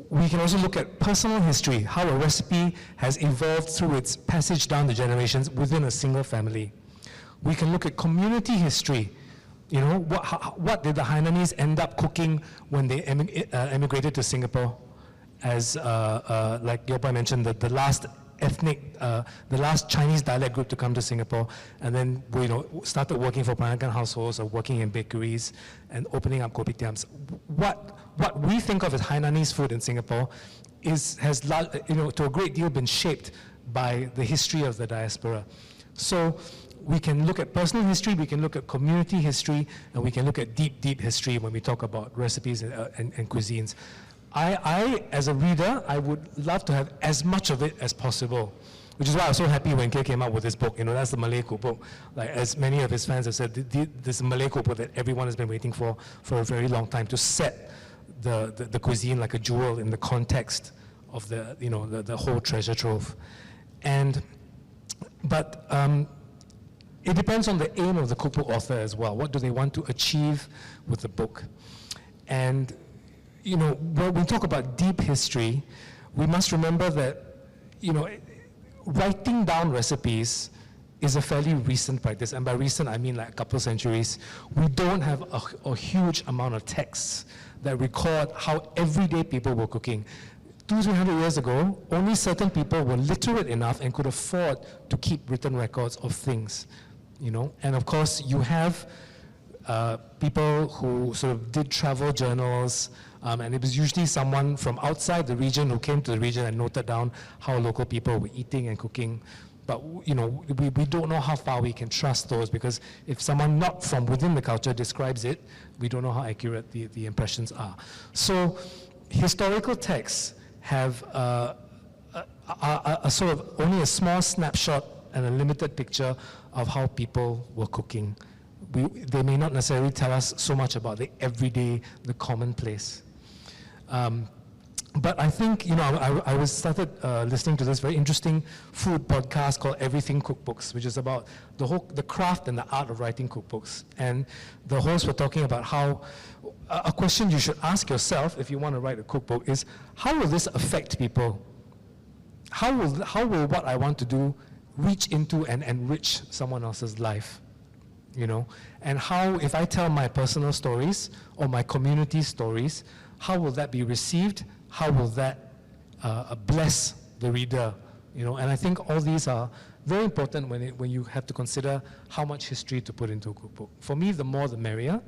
We can also look at personal history, how a recipe has evolved through its passage down the generations within a single family. We can look at community history. What did the Hainanese end up cooking when they emigrated to Singapore? As like Yopai mentioned, the last ethnic, the last Chinese dialect group to come to Singapore, and then we started working for Peranakan households or working in bakeries and opening up kopitiams. What we think of as Hainanese food in Singapore has to a great deal been shaped by the history of the diaspora. So we can look at personal history, we can look at community history, and we can look at deep history when we talk about recipes and cuisines. I, as a reader, I would love to have as much of it as possible, which is why I was so happy when Kay came out with this book. That's the Malay cookbook. Like, as many of his fans have said, this Malay cookbook that everyone has been waiting for a very long time to set the cuisine like a jewel in the context of the whole treasure trove. But it depends on the aim of the cookbook author as well. What do they want to achieve with the book? And when we talk about deep history, we must remember that, writing down recipes is a fairly recent practice. And by recent, I mean like a couple of centuries. We don't have a huge amount of texts that record how everyday people were cooking. 200-300 years ago, only certain people were literate enough and could afford to keep written records of things, And of course, you have people who sort of did travel journals, and it was usually someone from outside the region who came to the region and noted down how local people were eating and cooking. But we don't know how far we can trust those, because if someone not from within the culture describes it, we don't know how accurate the impressions are. So historical texts have a sort of only a small snapshot and a limited picture of how people were cooking. They may not necessarily tell us so much about the everyday, the commonplace. But I think, I started listening to this very interesting food podcast called Everything Cookbooks, which is about the craft and the art of writing cookbooks. And the hosts were talking about how a question you should ask yourself if you want to write a cookbook is, how will this affect people? How will what I want to do reach into and enrich someone else's life? And how, if I tell my personal stories or my community stories, how will that be received? How will that bless the reader? And I think all these are very important when you have to consider how much history to put into a cookbook. For me, the more the merrier,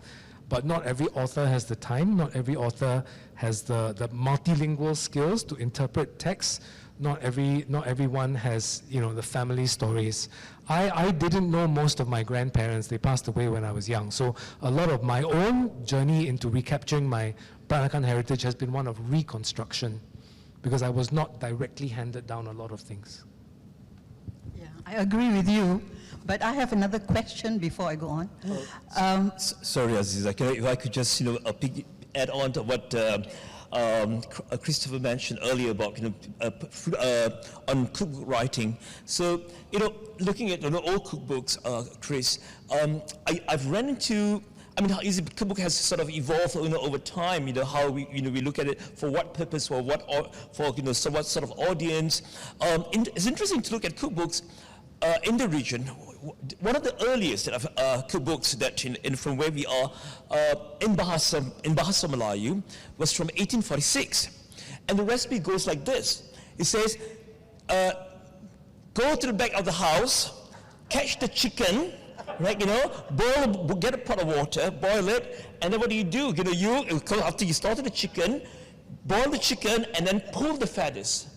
but not every author has the time, not every author has the multilingual skills to interpret texts, not everyone has, the family stories. I didn't know most of my grandparents. They passed away when I was young. So a lot of my own journey into recapturing my Peranakan heritage has been one of reconstruction, because I was not directly handed down a lot of things. Yeah, I agree with you, but I have another question before I go on. Sorry, Aziza, if I could just add on to what Christopher mentioned earlier about on cookbook writing. So looking at old cookbooks, Chris, I've run into. How cookbook has sort of evolved over time. How we look at it, for what purpose, for what what sort of audience. It's interesting to look at cookbooks in the region. One of the earliest cookbooks that from where we are in Bahasa Melayu was from 1846, and the recipe goes like this. It says, go to the back of the house, catch the chicken. Right, get a pot of water, boil it, and then what do? After you slaughter the chicken, boil the chicken, and then pull the feathers.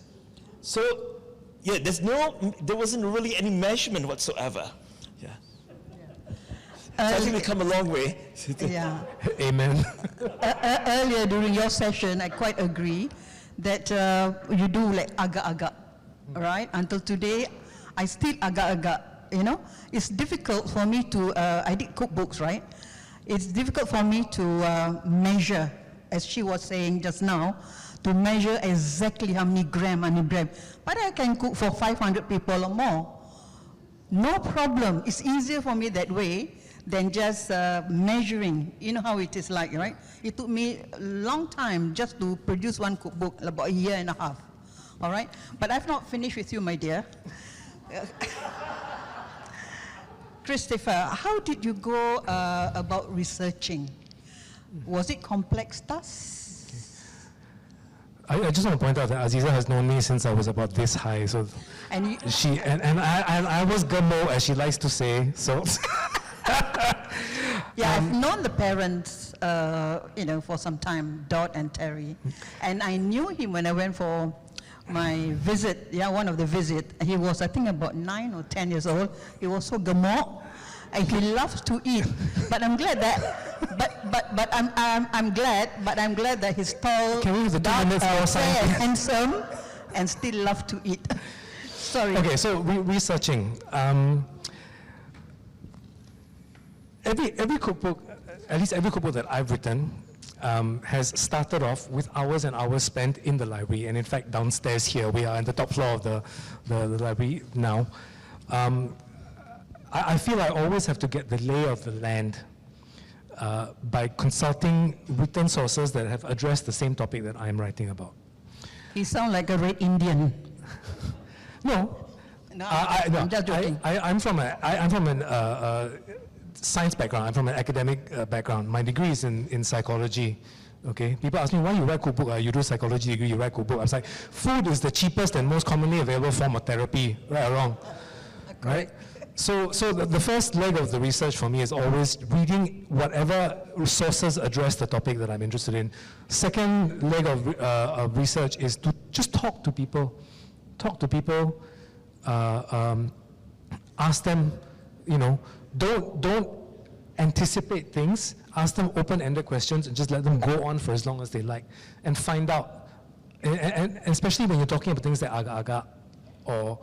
So, yeah, there wasn't really any measurement whatsoever. Yeah. So I think we've come a long way. Yeah. Amen. Earlier during your session, I quite agree that you do like agak-agak, right? Until today, I still agak-agak. It's difficult for me to, I did cookbooks, right? It's difficult for me to measure, as she was saying just now, to measure exactly how many gram. But I can cook for 500 people or more. No problem. It's easier for me that way than just measuring. You know how it is like, right? It took me a long time just to produce one cookbook, about a year and a half. All right? But I've not finished with you, my dear. Christopher, how did you go about researching? Was it complex task? I just want to point out that Aziza has known me since I was about this high. So and I was gummo, as she likes to say. So yeah, I've known the parents, for some time, Dot and Terry, and I knew him when I went for my visit, one of the visits. He was, I think, about 9 or 10 years old. He was so gemuk, and he loves to eat. But I'm glad that, I'm glad that he's tall, dark, fair, and handsome, and still love to eat. Sorry. Okay, so researching. Every cookbook, at least every cookbook that I've written, has started off with hours and hours spent in the library, and in fact downstairs here, we are on the top floor of the library now. I feel I always have to get the lay of the land by consulting written sources that have addressed the same topic that I'm writing about. You sound like a red Indian. No. No, I'm just joking. I'm from an science background. I'm from an academic background. My degree is in psychology. Okay, people ask me, why you write cookbook? You do psychology degree, you write cookbook. I was like, food is the cheapest and most commonly available form of therapy, right or wrong, right? So the first leg of the research for me is always reading whatever sources address the topic that I'm interested in. Second leg of research is to just talk to people. Ask them, don't anticipate things. Ask them open-ended questions and just let them go on for as long as they like and find out. And especially when you're talking about things like agak-agak or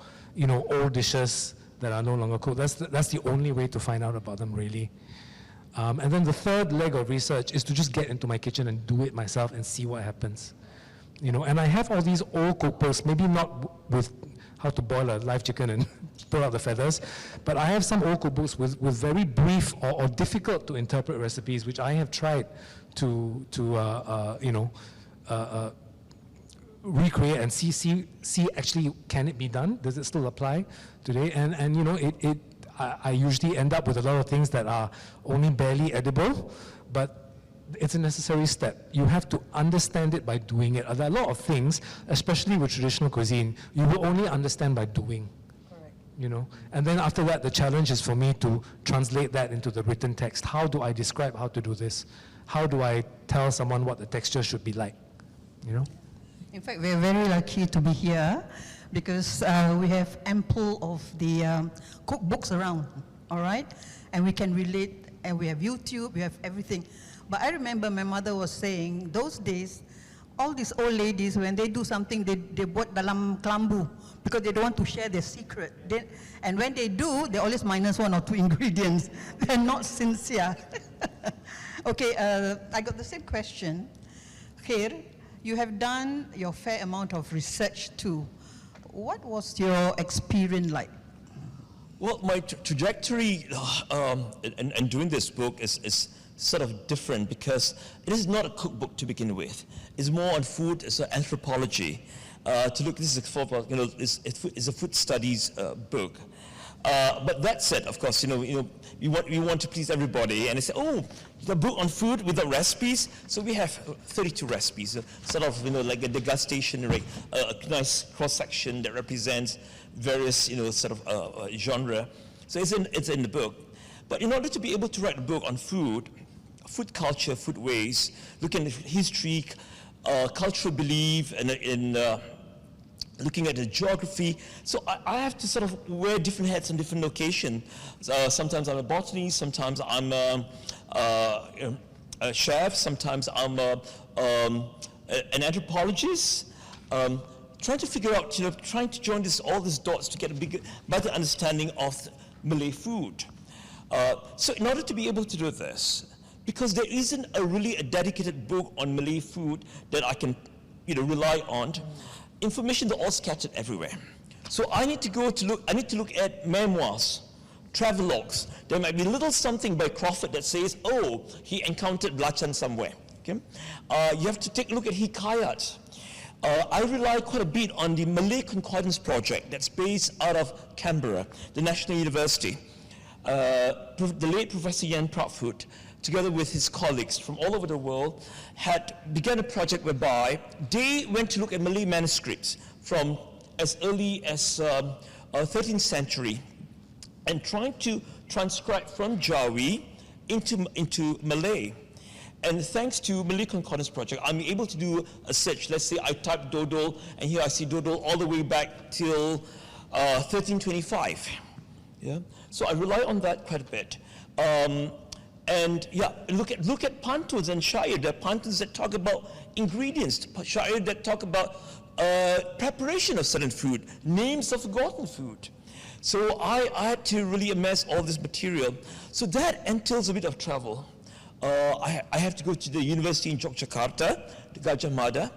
old dishes that are no longer cooked. That's the only way to find out about them, really. And then the third leg of research is to just get into my kitchen and do it myself and see what happens. And I have all these old cookbooks, maybe not with how to boil a live chicken and pull out the feathers, but I have some old cookbooks with very brief or difficult to interpret recipes, which I have tried to recreate and see actually, can it be done? Does it still apply today? And I usually end up with a lot of things that are only barely edible, but it's a necessary step. You have to understand it by doing it. There are a lot of things, especially with traditional cuisine, you will only understand by doing. Correct. you know. And then after that, the challenge is for me to translate that into the written text. How do I describe how to do this? How do I tell someone what the texture should be like, you know? In fact, we're very lucky to be here because we have ample of the cookbooks around, all right? And we can relate, and we have YouTube, we have everything. But I remember my mother was saying, those days, all these old ladies, when they do something, they buat dalam kelambu because they don't want to share their secret. And when they do, they always minus 1 or 2 ingredients. They're not sincere. Okay, I got the same question. Here, you have done your fair amount of research too. What was your experience like? Well, my trajectory in doing this book is sort of different because it is not a cookbook to begin with. It's more on food, it's an anthropology. To look, this is it's a food studies book. But that said, of course, we want to please everybody, and they say, oh, the book on food with the recipes. So we have 32 recipes, sort of, like a degustation, a nice cross section that represents various, sort of genre. So it's in the book. But in order to be able to write a book on food culture, food ways, looking at history, cultural belief, and looking at the geography. So I have to sort of wear different hats on different locations. Sometimes I'm a botanist, sometimes I'm a chef, sometimes I'm an anthropologist. Trying to figure out, trying to join all these dots to get a better understanding of Malay food. So in order to be able to do this, because there isn't a dedicated book on Malay food that I can, rely on, information are all scattered everywhere. So I need to look at memoirs, travelogues. There might be a little something by Crawford that says, oh, he encountered belacan somewhere. Okay? You have to take a look at hikayat. I rely quite a bit on the Malay Concordance Project that's based out of Canberra, the National University. The late Professor Yan Proudfoot, together with his colleagues from all over the world, had begun a project whereby they went to look at Malay manuscripts from as early as 13th century and trying to transcribe from Jawi into Malay. And thanks to Malay Concordance Project, I'm able to do a search. Let's say I type Dodol, and here I see Dodol all the way back till 1325. Yeah? So I rely on that quite a bit. And yeah, look at pantuns and syair. There are pantuns that talk about ingredients, syair that talk about preparation of certain food, names of forgotten food. So I had to really amass all this material. So that entails a bit of travel. I have to go to the university in Yogyakarta, the Gajah Mada,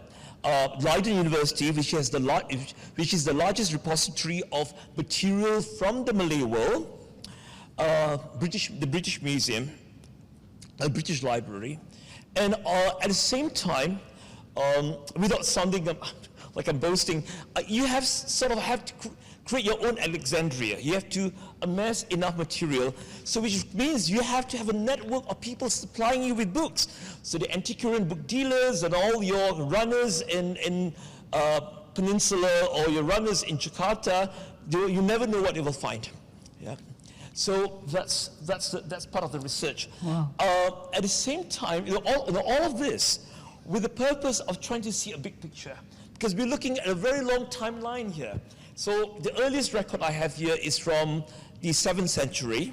Leiden University, which is the largest repository of material from the Malay world, the British Museum, a British Library, and at the same time, without sounding like I'm boasting, you have to create your own Alexandria. You have to amass enough material, so which means you have to have a network of people supplying you with books. So the antiquarian book dealers and all your runners in Peninsula or your runners in Jakarta, you never know what they will find. Yeah. So that's part of the research. Wow. At the same time, all of this with the purpose of trying to see a big picture, because we're looking at a very long timeline here. So the earliest record I have here is from the 7th century.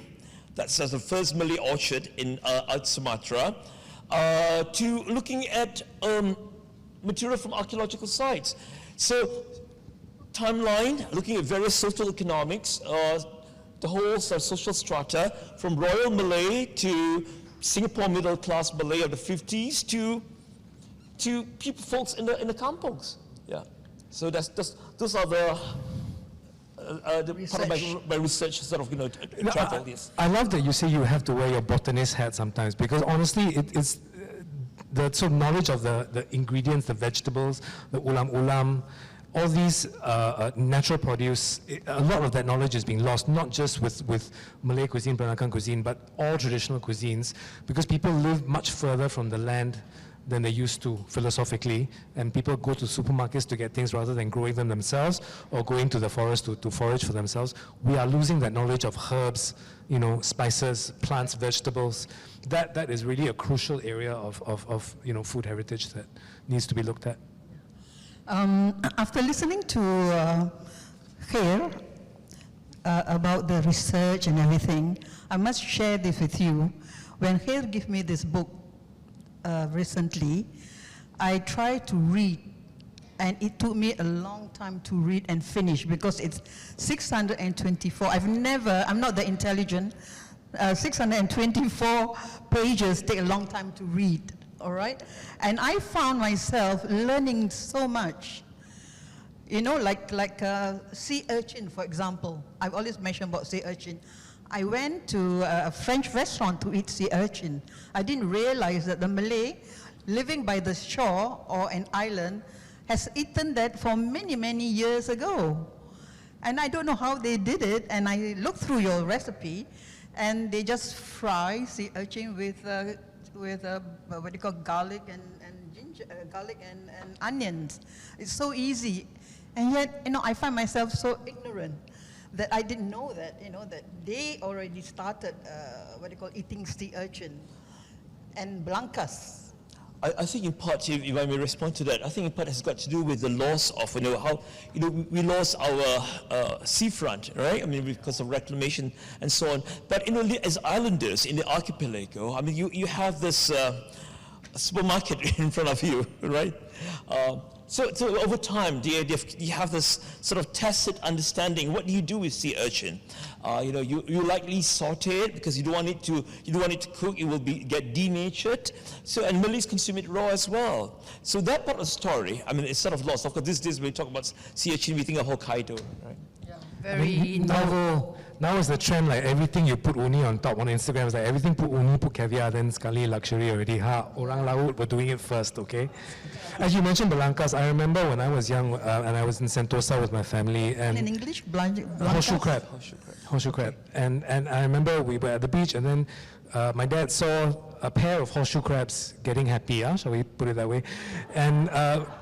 That's the first Malay orchard in Sumatra, to looking at material from archaeological sites. So timeline, looking at various social economics, the whole social strata, from Royal Malay to Singapore middle class Malay of the 50s to folks in the kampongs. Yeah. So those are the part of my research, sort of, to track all this. I love that you say you have to wear your botanist hat sometimes, because honestly, it's the sort of knowledge of the ingredients, the vegetables, the ulam, all these natural produce, a lot of that knowledge is being lost, not just with Malay cuisine, Peranakan cuisine, but all traditional cuisines, because people live much further from the land than they used to philosophically, and people go to supermarkets to get things rather than growing them themselves or going to the forest to forage for themselves. We are losing that knowledge of herbs, spices, plants, vegetables. That is really a crucial area of food heritage that needs to be looked at. After listening to Khair about the research and everything, I must share this with you. When Khair gave me this book recently, I tried to read, and it took me a long time to read and finish because it's 624. I'm not that intelligent. 624 pages take a long time to read, all right? And I found myself learning so much. Like sea urchin, for example. I've always mentioned about sea urchin. I went to a French restaurant to eat sea urchin. I didn't realize that the Malay living by the shore or an island has eaten that for many, many years ago. And I don't know how they did it, and I looked through your recipe, and they just fry sea urchin with what do you call garlic and ginger, garlic and onions. It's so easy, and yet I find myself so ignorant that I didn't know that that they already started eating sea urchin and blancas. I think in part, if I may respond to that, I think in part has got to do with the loss of, how, we lost our seafront, right? I mean, because of reclamation and so on. But, as islanders in the archipelago, I mean, you have this supermarket in front of you, right? So over time, you have this sort of tacit understanding. What do you do with sea urchin? You likely saute it because you don't want it to cook. It will get denatured. So, and Malays consume it raw as well. So that part of the story, I mean, it's sort of lost. Of course, these days when we talk about sea urchin, we think of Hokkaido, right? Yeah, very now is the trend, like everything you put uni on top on Instagram, is like everything put uni, put caviar, then sekali luxury already. Orang laut were doing it first, okay? As you mentioned blancas, I remember when I was young and I was in Sentosa with my family. And in English, horseshoe crab. Horseshoe crab. And I remember we were at the beach, and then my dad saw a pair of horseshoe crabs getting happy, shall we put it that way, and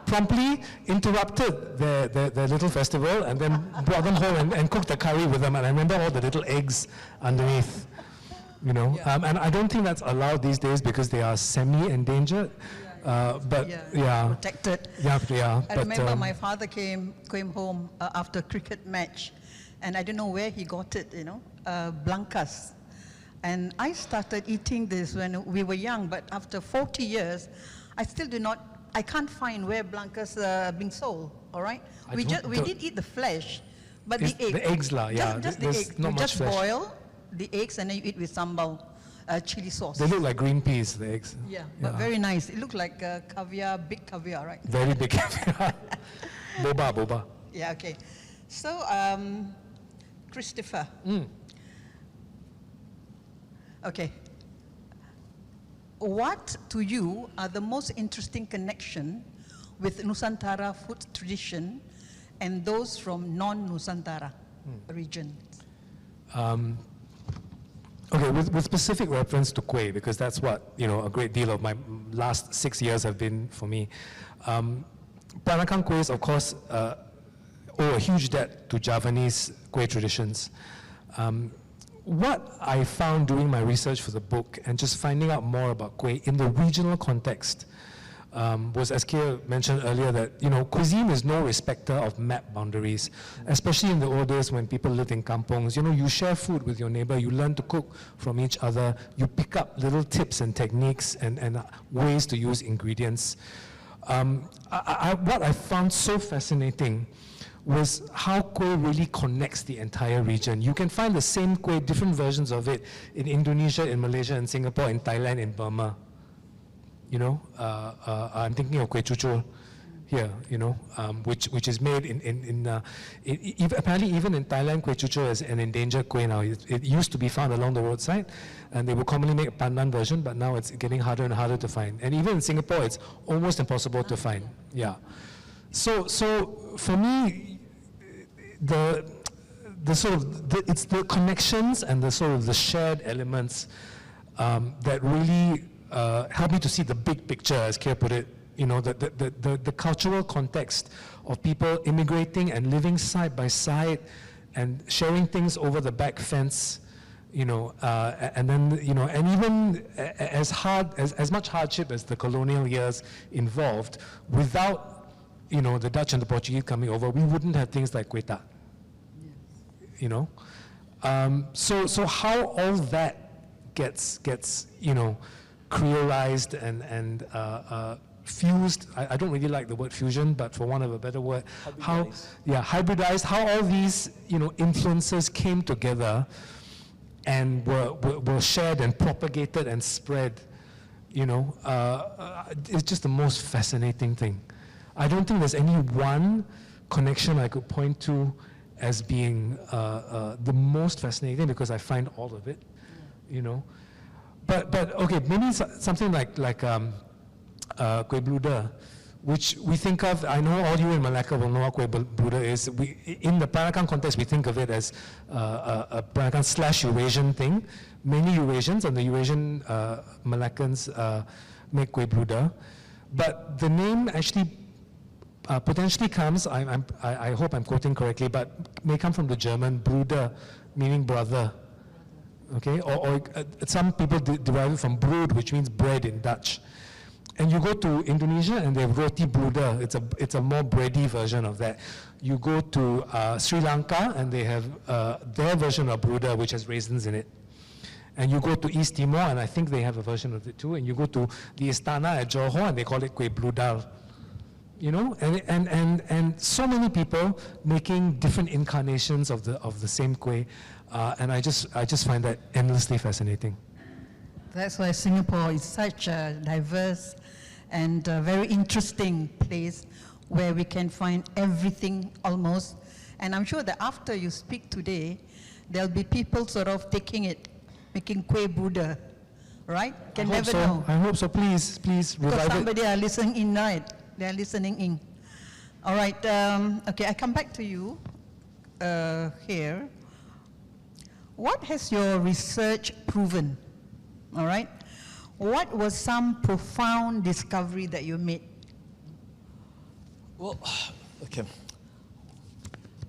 promptly interrupted their little festival and then brought them home and cooked the curry with them. And I remember all the little eggs underneath, and I don't think that's allowed these days because they are semi-endangered. Protected. Yeah. I remember my father came home after a cricket match, and I don't know where he got it, blancas. And I started eating this when we were young, but after 40 years, I can't find where blancas are being sold, all right? We did eat the flesh, but the eggs. The eggs, just the eggs. Not you much just flesh. boil the eggs and then you eat with sambal, chili sauce. They look like green peas, the eggs. Yeah, but very nice. It looked like caviar, big caviar, right? Very big caviar. Boba. Yeah, okay. So, Christopher. Okay. What to you are the most interesting connection with Nusantara food tradition and those from non-Nusantara regions? Okay, with specific reference to kueh, because that's what a great deal of my last 6 years have been for me. Peranakan kuehs, of course, owe a huge debt to Javanese kueh traditions. What I found doing my research for the book and just finding out more about kueh in the regional context was, as Kia mentioned earlier, that cuisine is no respecter of map boundaries, especially in the old days when people lived in kampongs. You share food with your neighbor, you learn to cook from each other, you pick up little tips and techniques and ways to use ingredients. What I found so fascinating was how kueh really connects the entire region. You can find the same kueh, different versions of it, in Indonesia, in Malaysia, in Singapore, in Thailand, in Burma. I'm thinking of kueh cucur here, which is made apparently even in Thailand, kueh cucur is an endangered kueh now. It used to be found along the roadside, and they would commonly make a pandan version, but now it's getting harder and harder to find. And even in Singapore, it's almost impossible to find. Yeah. So for me, it's the connections and the sort of the shared elements that really help me to see the big picture, as Keir put it, the cultural context of people immigrating and living side by side and sharing things over the back fence, and then, and even as much hardship as the colonial years involved, without, the Dutch and the Portuguese coming over, we wouldn't have things like kweta. So how all that gets creolized and fused. I don't really like the word fusion, but for want of a better word, hybridized. How all these influences came together and were shared and propagated and spread. It's just the most fascinating thing. I don't think there's any one connection I could point to as being the most fascinating, because I find all of it, But okay, maybe something like kuih bluda, which we think of. I know all you in Melaka will know what kuih bluda is. In the Peranakan context, we think of it as a Peranakan/Eurasian thing. Many Eurasians and the Eurasian Malakans make kuih bluda, but the name actually potentially comes. I hope I'm quoting correctly, but may come from the German Bruder, meaning brother. Okay, or some people derive it from brood, which means bread in Dutch. And you go to Indonesia and they have roti bruda. It's a more bready version of that. You go to Sri Lanka and they have their version of bruda, which has raisins in it. And you go to East Timor and I think they have a version of it too. And you go to the Istana at Johor and they call it kuih bludal. And so many people making different incarnations of the same kuih. And I just find that endlessly fascinating. That's why Singapore is such a diverse and very interesting place where we can find everything almost. And I'm sure that after you speak today, there'll be people sort of taking it, making kuih Buddha, right? Can never know. I hope so. Please revive it. Because somebody are listening in, right? They're listening in. All right. Okay, I come back to you here. What has your research proven? All right. What was some profound discovery that you made? Well, okay.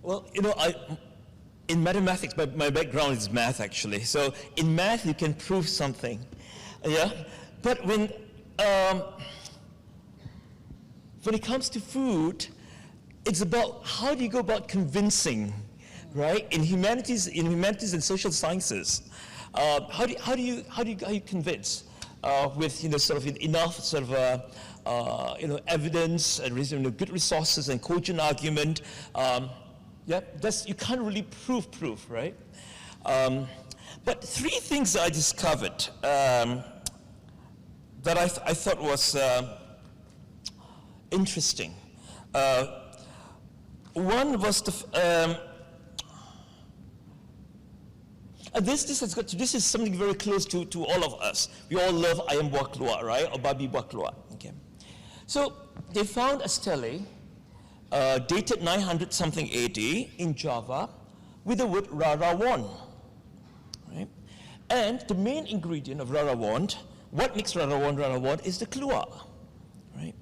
Well, in mathematics, my background is math actually. So in math, you can prove something, yeah. But when it comes to food, it's about how do you go about convincing, right? In humanities and social sciences, how do you convince with sort of enough sort of evidence and good resources and cogent argument? You can't really prove, right? But three things I discovered that I thought was interesting. One was this is something very close to all of us. We all love ayam buah keluak, right? Or babi buah keluak. Okay. So they found a stele dated 900 something AD in Java with the word rarawon, right? And the main ingredient of rarawon, what makes rarawon is the keluak, right?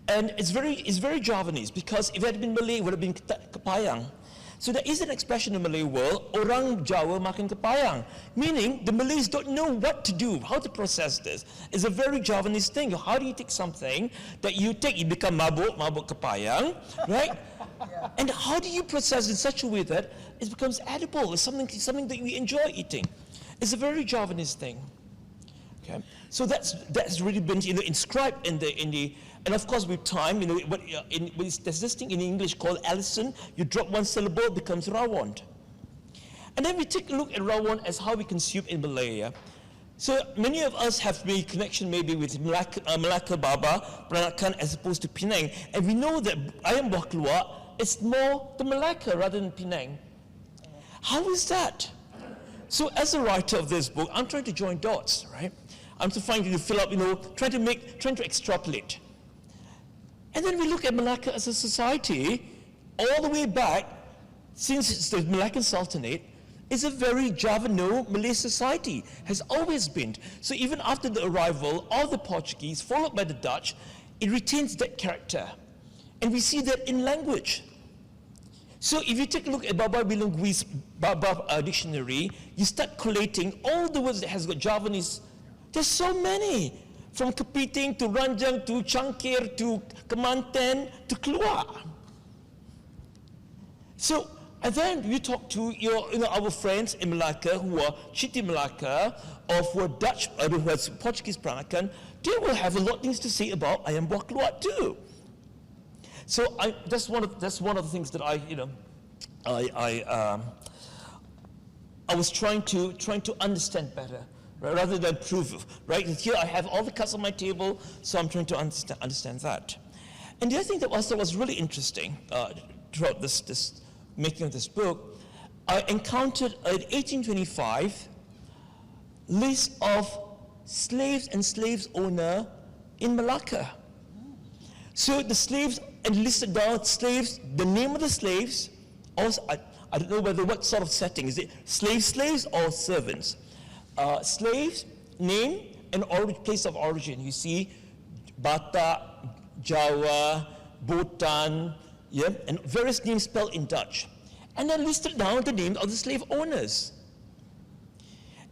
And it's very Javanese, because if it had been Malay, it would have been kepayang. So there is an expression in the Malay world, orang Jawa makan kepayang, meaning the Malays don't know what to do, how to process this. It's a very Javanese thing. How do you take something that you become mabuk kepayang, right? Yeah. And how do you process it in such a way that it becomes edible? It's something that we enjoy eating. It's a very Javanese thing. Okay, so that's really been inscribed in the and of course with time, there's this thing in English called Allison. You drop one syllable, it becomes rawon. And then we take a look at rawon as how we consume in Malaya. So many of us have made connection maybe with Melaka Baba, Peranakan as opposed to Penang, and we know that ayam buah keluak is more the Melaka rather than Penang. How is that? So as a writer of this book, I'm trying to join dots, right? I'm trying to fill up, trying to extrapolate. And then we look at Melaka as a society all the way back, since it's the Malaccan Sultanate, is a very Javano-Malay society, has always been. So even after the arrival of the Portuguese, followed by the Dutch, it retains that character. And we see that in language. So if you take a look at Baba Bilingui's Baba dictionary, you start collating all the words that has got Javanese. There's so many. From Kepiting to Ranjang to Cangkir to Kemanten to Keluar. So, and then you talk to our friends in Melaka who are Chiti Melaka or who are Dutch, who are Portuguese Peranakan, they will have a lot of things to say about Ayam Buah Keluar too. So that's one of the things that I was trying to understand better, right, rather than prove. Right, and here I have all the cards on my table, so I'm trying to understand that. And the other thing that was really interesting throughout this making of this book, I encountered an 1825 list of slaves and slaves owner in Melaka. So the slaves listed down slaves, the name of the slaves. Also, I don't know what sort of setting is it. Slaves or servants. Slaves, name and place of origin. You see, Batak, Jawa, Bhutan, yeah, and various names spelled in Dutch. And then listed down the names of the slave owners.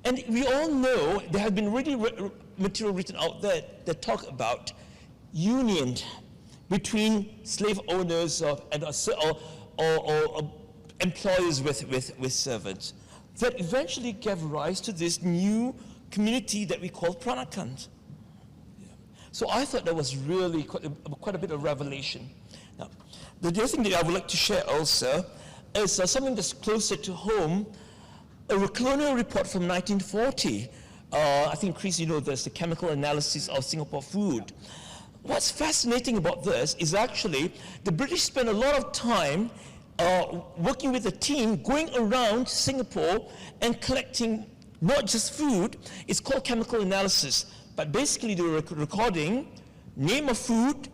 And we all know there have been really material written out there that talk about union between slave owners or employers with servants that eventually gave rise to this new community that we call Peranakan. Yeah. So I thought that was really quite a bit of revelation. Now, the other thing that I would like to share also is something that's closer to home, a colonial report from 1940. I think, Chris, you know this, the chemical analysis of Singapore food. What's fascinating about this is actually the British spent a lot of time working with a team going around Singapore and collecting not just food, it's called chemical analysis, but basically they were recording name of food,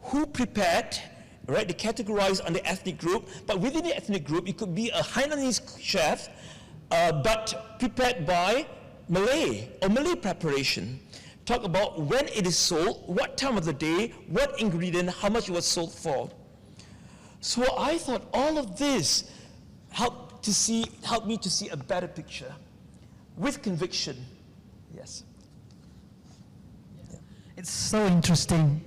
who prepared, right? They categorized under ethnic group, but within the ethnic group, it could be a Hainanese chef, but prepared by Malay or Malay preparation. Talk about when it is sold, what time of the day, what ingredient, how much it was sold for. So I thought all of this helped me to see a better picture with conviction. Yes. Yeah. It's so interesting.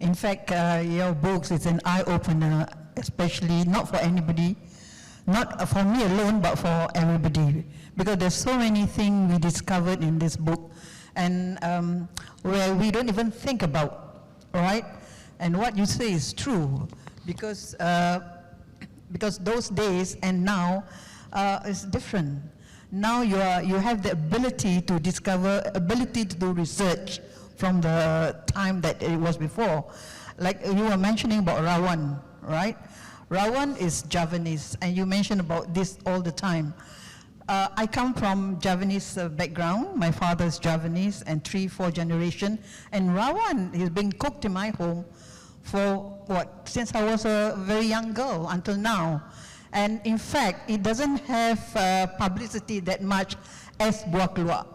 In fact, your books is an eye-opener, especially not for anybody, not for me alone, but for everybody. Because there's so many things we discovered in this book, and where we don't even think about, right? And what you say is true, because those days and now is different. Now you have the ability to discover, ability to do research from the time that it was before. Like you were mentioning about Rawan, right? Rawan is Javanese, and you mention about this all the time. I come from Javanese background. My father's Javanese, and 3-4 generation. And Rawan is being cooked in my home for since I was a very young girl until now. And in fact, it doesn't have publicity that much as Buah Keluar.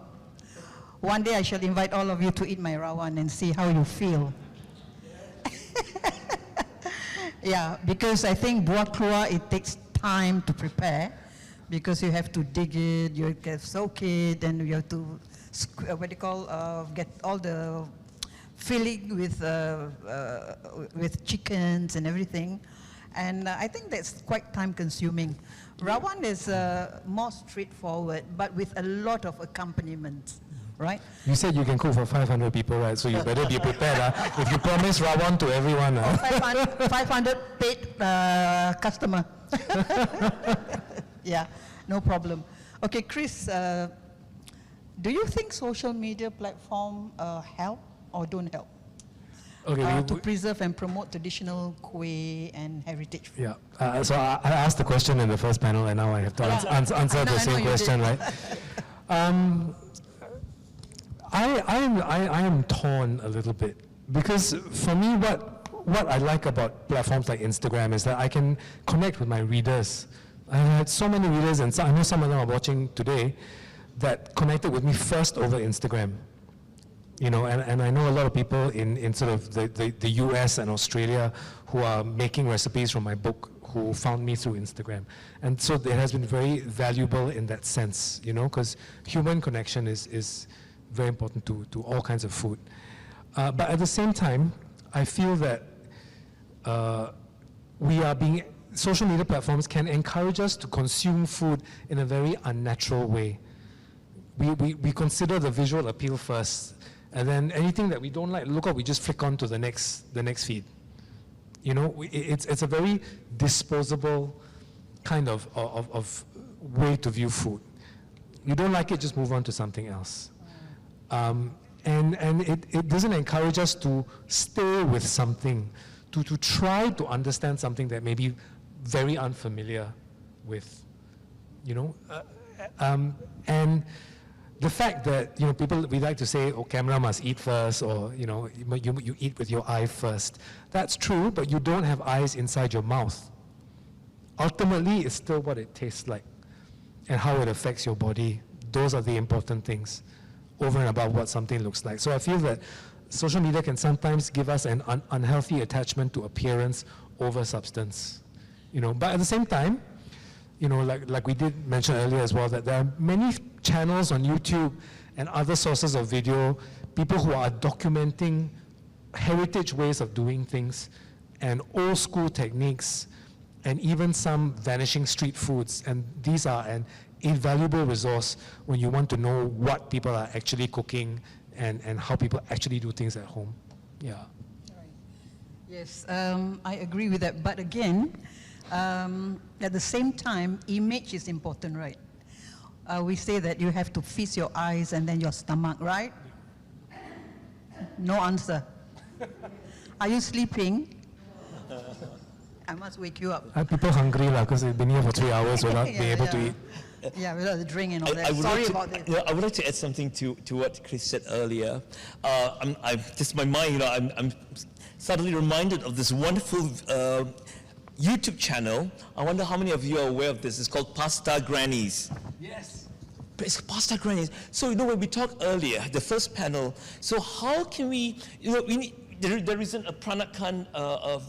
One day I shall invite all of you to eat my Rawan and see how you feel. Yeah, because I think Buah Keluar, it takes time to prepare, because you have to dig it, you have to soak it, and you have to, get all the filling with chickens and everything. And I think that's quite time consuming. Rawan is more straightforward, but with a lot of accompaniment, right? You said you can cook for 500 people, right? So you better be prepared. If you promise Rawan to everyone. 500 paid customer. Yeah, no problem. Okay, Chris, do you think social media platform help or don't help? Okay, to preserve and promote traditional kueh and heritage food? Yeah, so I asked the question in the first panel, and now I have to answer the same question, right? I am torn a little bit, because for me, what I like about platforms like Instagram is that I can connect with my readers I had so many readers, and I know some of them are watching today, that connected with me first over Instagram. You know, and I know a lot of people in sort of the US and Australia who are making recipes from my book who found me through Instagram. And so it has been very valuable in that sense, you know, because human connection is very important to all kinds of food. But at the same time, I feel that social media platforms can encourage us to consume food in a very unnatural way. We consider the visual appeal first, and then anything that we don't like, we just flick on to the next feed. You know, it's a very disposable kind of way to view food. You don't like it, just move on to something else. And it doesn't encourage us to stay with something, to try to understand something that may be very unfamiliar with, you know. And the fact that, you know, we like to say, oh, camera must eat first, or, you know, you eat with your eye first. That's true, but you don't have eyes inside your mouth. Ultimately, it's still what it tastes like and how it affects your body. Those are the important things over and above what something looks like. So I feel that social media can sometimes give us an unhealthy attachment to appearance over substance. You know, but at the same time, you know, like we did mention earlier as well, that there are many channels on YouTube and other sources of video, people who are documenting heritage ways of doing things and old school techniques and even some vanishing street foods. And these are an invaluable resource when you want to know what people are actually cooking and how people actually do things at home. Yeah. Right. Yes, I agree with that. But again, at the same time, image is important, right? We say that you have to feast your eyes and then your stomach, right? No answer. Are you sleeping? I must wake you up. Are people hungry because they've been here for 3 hours without being able to eat? Yeah, without the drink and all that. Sorry about that. I would like to add something to what Chris said earlier. Just my mind, you know, I'm suddenly reminded of this wonderful YouTube channel. I wonder how many of you are aware of this. It's called Pasta Grannies. Yes. It's Pasta Grannies. So, you know, when we talked earlier, the first panel, so how can we, you know, there isn't a Peranakan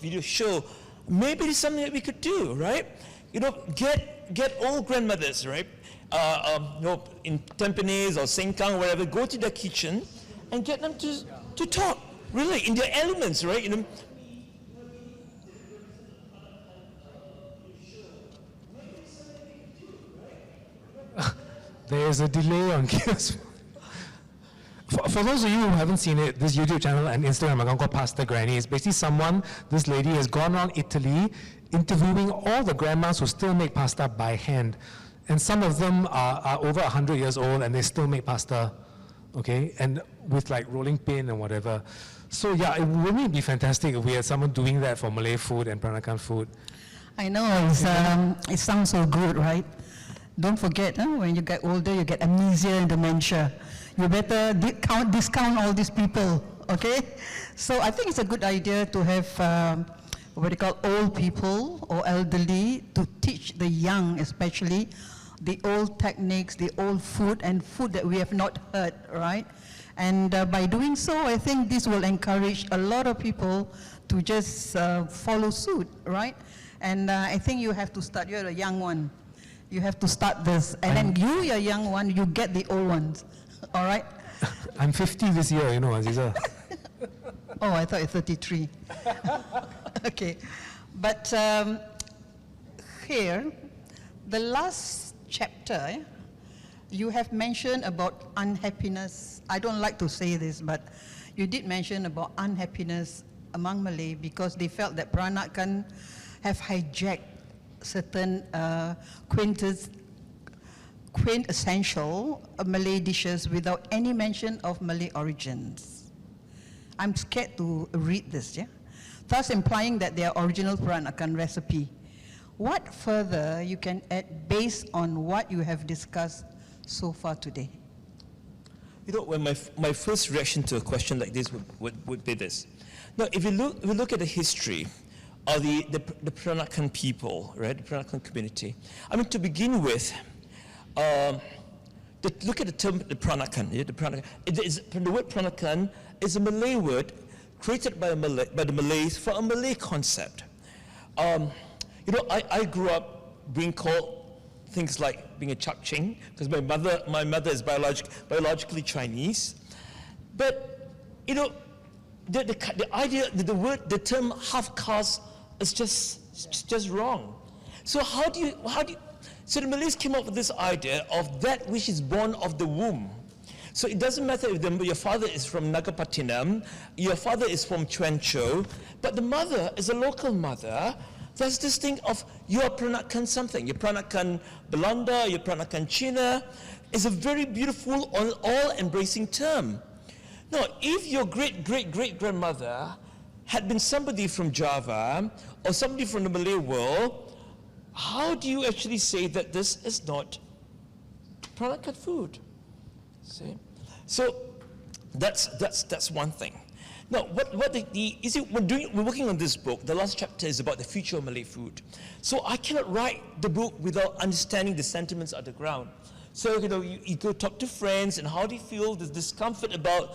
video show. Maybe it's something that we could do, right? You know, get old grandmothers, right? You know, in Tampines or Sengkang, wherever, go to their kitchen and get them to talk, really, in their elements, right? You know, There's a delay on Kia's. For those of you who haven't seen it, this YouTube channel and Instagram account called Pasta Granny is basically this lady has gone around Italy interviewing all the grandmas who still make pasta by hand. And some of them are over 100 years old and they still make pasta, okay? And with like rolling pin and whatever. So yeah, it wouldn't be fantastic if we had someone doing that for Malay food and Peranakan food. I know, it sounds so good, right? Don't forget, when you get older, you get amnesia and dementia. You better discount all these people, okay? So I think it's a good idea to have what they call old people or elderly to teach the young, especially, the old techniques, the old food, and food that we have not heard, right? And by doing so, I think this will encourage a lot of people to just follow suit, right? And I think you have to start, you're a young one. You have to start this, and then you're a young one, you get the old ones, all right? I'm 50 this year, you know, Aziza. Oh, I thought you're 33. Okay, but here, the last chapter, you have mentioned about unhappiness. I don't like to say this, but you did mention about unhappiness among Malay because they felt that Peranakan have hijacked certain quintessential Malay dishes without any mention of Malay origins. I'm scared to read this, yeah? Thus implying that they are original Peranakan recipe. What further you can add based on what you have discussed so far today? You know, when my first reaction to a question like this would be this. Now, if we look at the history, are the Peranakan people, right? The Peranakan community. I mean, to begin with, look at the term the Peranakan. Yeah, the Peranakan. The word Peranakan is a Malay word created by the Malays for a Malay concept. You know, I grew up being called things like being a Chak Ching, because my mother is biologically Chinese. But, you know, the idea, the word, the term half caste is just wrong. So so the Malays came up with this idea of that which is born of the womb. So it doesn't matter if your father is from Nagapattinam, your father is from Chuancho, but the mother is a local mother. There's this thing of you are Peranakan something. You're Peranakan Belanda, you're Peranakan Cina. It's a very beautiful, all-embracing term. Now, if your great-great-great-grandmother had been somebody from Java or somebody from the Malay world, how do you actually say that this is not Peranakan food? See? So that's one thing. Now, we're working on this book. The last chapter is about the future of Malay food. So I cannot write the book without understanding the sentiments on the ground. So, you know, you go talk to friends, and how do you feel this discomfort about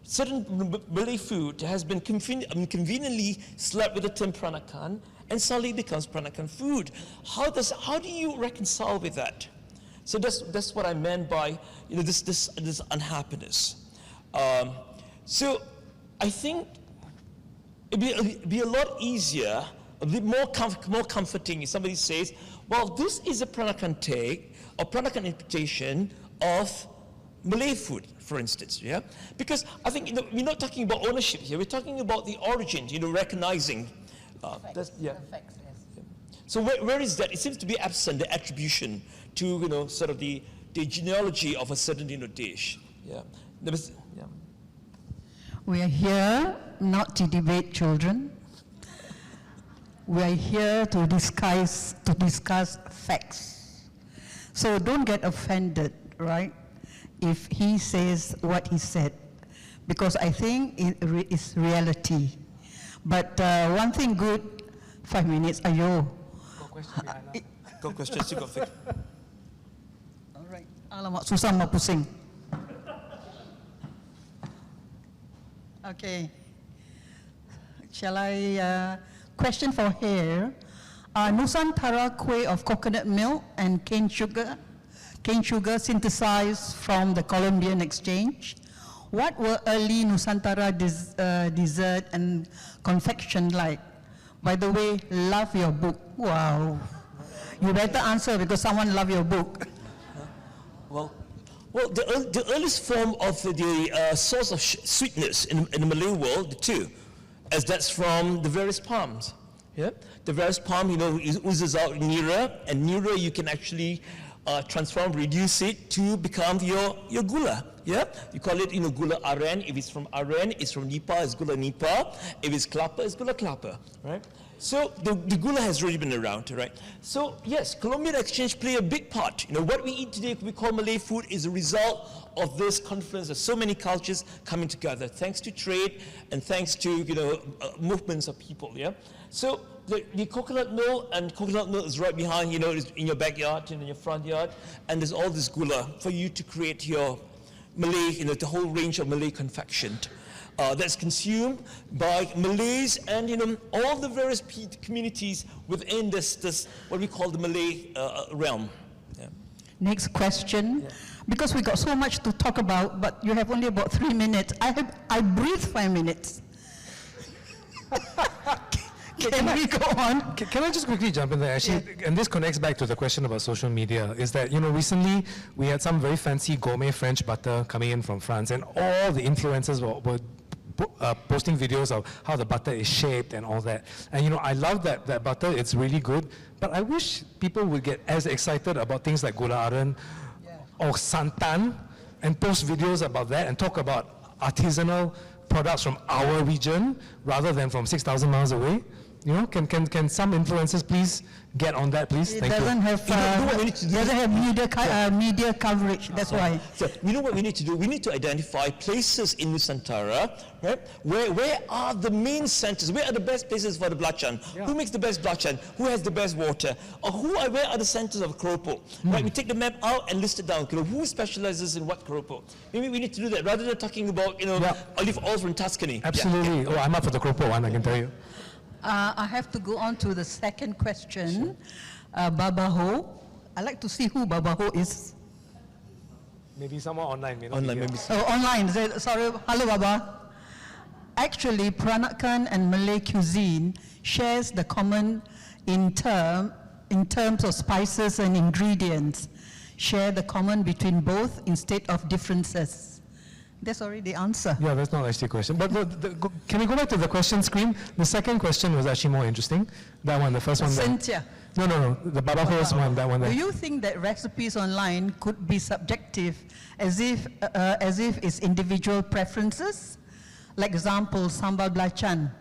certain Malay food has been conveniently slapped with the term Peranakan, and suddenly becomes Peranakan food. How do you reconcile with that? So that's what I meant by, you know, this unhappiness. So I think it'd be a lot easier, a bit more comforting if somebody says, well, this is a Peranakan take or Peranakan interpretation of Malay food, for instance, yeah? Because I think, you know, we're not talking about ownership here, we're talking about the origin, you know, recognizing. Facts, yes. So where is that? It seems to be absent, the attribution to, you know, sort of the genealogy of a certain, you know, dish. Yeah. We are here not to debate children. We are here to discuss facts. So don't get offended, right, if he says what he said, because I think it is reality. But one thing good, 5 minutes, ayo. Got questions, you got fit. All right. Alamak, susah mau pusing. Okay. Shall I question for here? Nusantara kueh of coconut milk and cane sugar synthesized from the Colombian exchange. What were early Nusantara dessert and confection like? By the way, love your book. Wow. You better answer because someone love your book. Well, the earliest form of the source of sweetness in the Malay world, the two, as that's from the various palms. Yeah? The various palm, you know, oozes out nira, and nira you can actually transform, reduce it to become your gula. Yeah, you call it, you know, gula aren. If it's from aren, it's from nipa, it's gula nipa. If it's klapa, it's gula klapa, right? So the gula has already been around, right? So yes, Colombian exchange play a big part. You know, what we eat today, we call Malay food, is a result of this confluence of so many cultures coming together, thanks to trade and thanks to, you know, movements of people. Yeah. So the coconut milk is right behind, you know, in your backyard and in your front yard, and there's all this gula for you to create your Malay, you know, the whole range of Malay confection that's consumed by Malays and, you know, all the various communities within this what we call the Malay realm. Yeah. Next question. Yeah. Because we got so much to talk about, but you have only about 3 minutes. I breathe 5 minutes. Can we go on? Can I just quickly jump in there? Actually, and this connects back to the question about social media, is that, you know, recently we had some very fancy gourmet French butter coming in from France, and all the influencers were posting videos of how the butter is shaped and all that. And, you know, I love that butter, it's really good, but I wish people would get as excited about things like gula aren or santan and post videos about that and talk about artisanal products from our region rather than from 6,000 miles away. You know, can some influencers please get on that, please? It Thank doesn't you. have, doesn't have media coverage, that's why. So, you know what we need to do? We need to identify places in Nusantara, right? Where are the main centers? Where are the best places for the belacan? Yeah. Who makes the best belacan? Who has the best water? Or where are the centers of keropok? Right? We take the map out and list it down. Who specializes in what keropok? Maybe we need to do that rather than talking about, olive oil from Tuscany. Absolutely. Yeah. Oh, I'm up for the keropok one, I can tell you. I have to go on to the second question. Baba Ho. I'd like to see who Baba Ho is. Maybe someone online. Online, maybe. Oh, online. Sorry. Hello, Baba. Actually, Peranakan and Malay cuisine shares the common in terms of spices and ingredients. Share the common between both instead of differences. That's already the answer. Yeah, that's not actually a question. But can we go back to the question screen? The second question was actually more interesting. That one, the first one. Cynthia. No. The Baba Ho's one, that one there. Do you think that recipes online could be subjective, as if it's individual preferences? Like example, sambal belacan.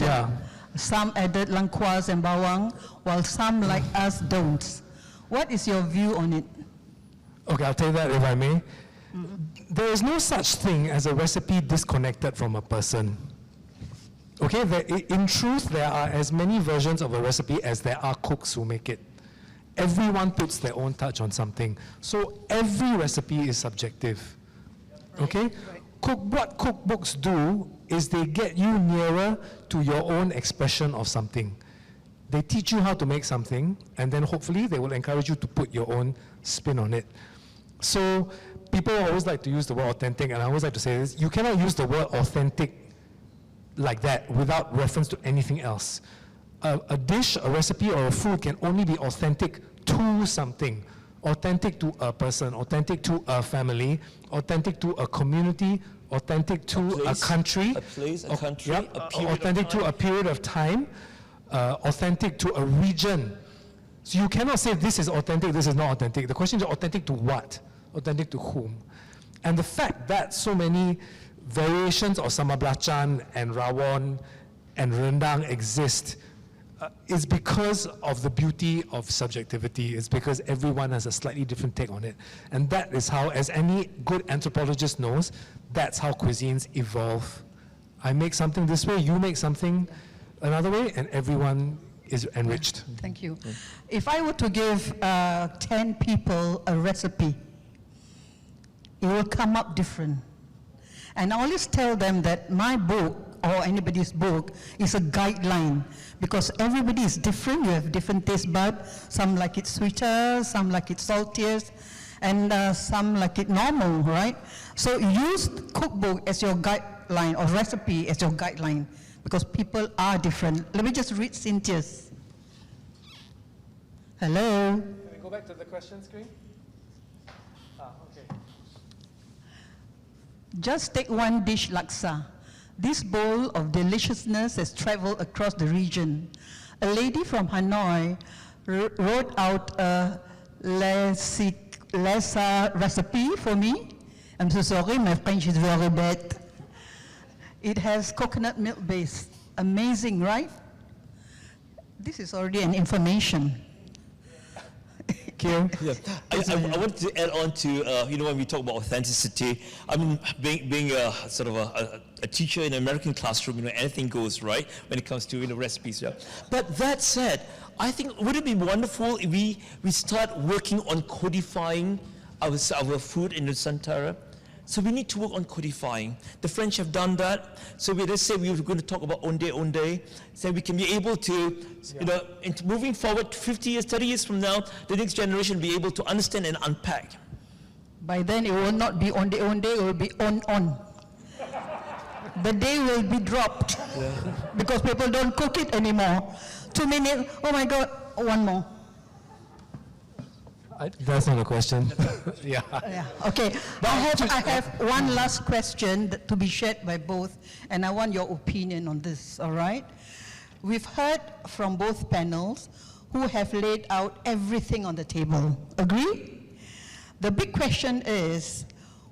Yeah. Some added langkuas and bawang, while some like us don't. What is your view on it? Okay, I'll take that if I may. There is no such thing as a recipe disconnected from a person. Okay, in truth, there are as many versions of a recipe as there are cooks who make it. Everyone puts their own touch on something. So every recipe is subjective. Okay? What cookbooks do is they get you nearer to your own expression of something. They teach you how to make something, and then hopefully they will encourage you to put your own spin on it. So people always like to use the word authentic, and I always like to say this: you cannot use the word authentic like that without reference to anything else. A dish, a recipe, or a food can only be authentic to something. Authentic to a person, authentic to a family, authentic to a community, authentic to a country, a place, a country, a period authentic to a period of time, authentic to a region. So you cannot say this is authentic, this is not authentic. The question is authentic to what? Authentic to whom? And the fact that so many variations of sambal belacan and rawon and rendang exist is because of the beauty of subjectivity. It's because everyone has a slightly different take on it. And that is how, as any good anthropologist knows, that's how cuisines evolve. I make something this way, you make something another way, and everyone is enriched. Thank you. If I were to give 10 people a recipe, it will come up different. And I always tell them that my book, or anybody's book, is a guideline, because everybody is different. You have different taste buds. Some like it sweeter, some like it saltier, and some like it normal, right? So use cookbook as your guideline, or recipe as your guideline, because people are different. Let me just read Cynthia's. Hello? Can we go back to the question screen? Okay. Just take one dish laksa. This bowl of deliciousness has traveled across the region. A lady from Hanoi wrote out a recipe for me. I'm so sorry, my French is very bad. It has coconut milk base. Amazing, right? This is already an information. Yeah. I want to add on to, when we talk about authenticity, I mean, being a sort of a teacher in an American classroom, anything goes, right, when it comes to, recipes. Yeah. But that said, I think, would it be wonderful if we start working on codifying our food in Nusantara? So we need to work on codifying. The French have done that. So let's say we were going to talk about onde, so we can be able to, moving forward 50 years, 30 years from now, the next generation will be able to understand and unpack. By then it will not be onde, it will be on. The day will be dropped, because people don't cook it anymore. 2 minutes, oh my God, one more. That's not a question. Yeah. Okay. I have one last question to be shared by both, and I want your opinion on this, all right? We've heard from both panels who have laid out everything on the table. Agree? The big question is,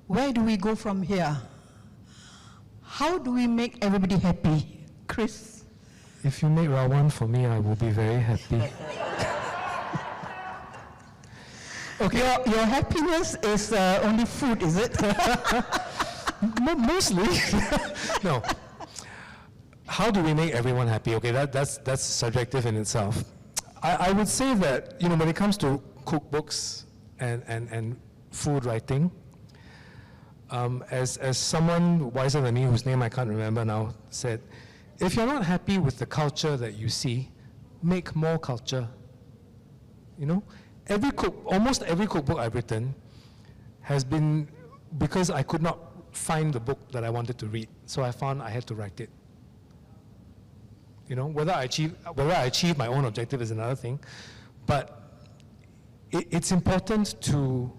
where do we go from here? How do we make everybody happy? Chris? If you make rawan for me, I will be very happy. Okay. Your happiness is only food, is it? Mostly. No. How do we make everyone happy? Okay, that's subjective in itself. I would say that, you know, when it comes to cookbooks and food writing, as someone wiser than me, whose name I can't remember now, said, if you're not happy with the culture that you see, make more culture. You know? Almost every cookbook I've written has been because I could not find the book that I wanted to read, so I found I had to write it. You know, whether I achieve my own objective is another thing, but it's important to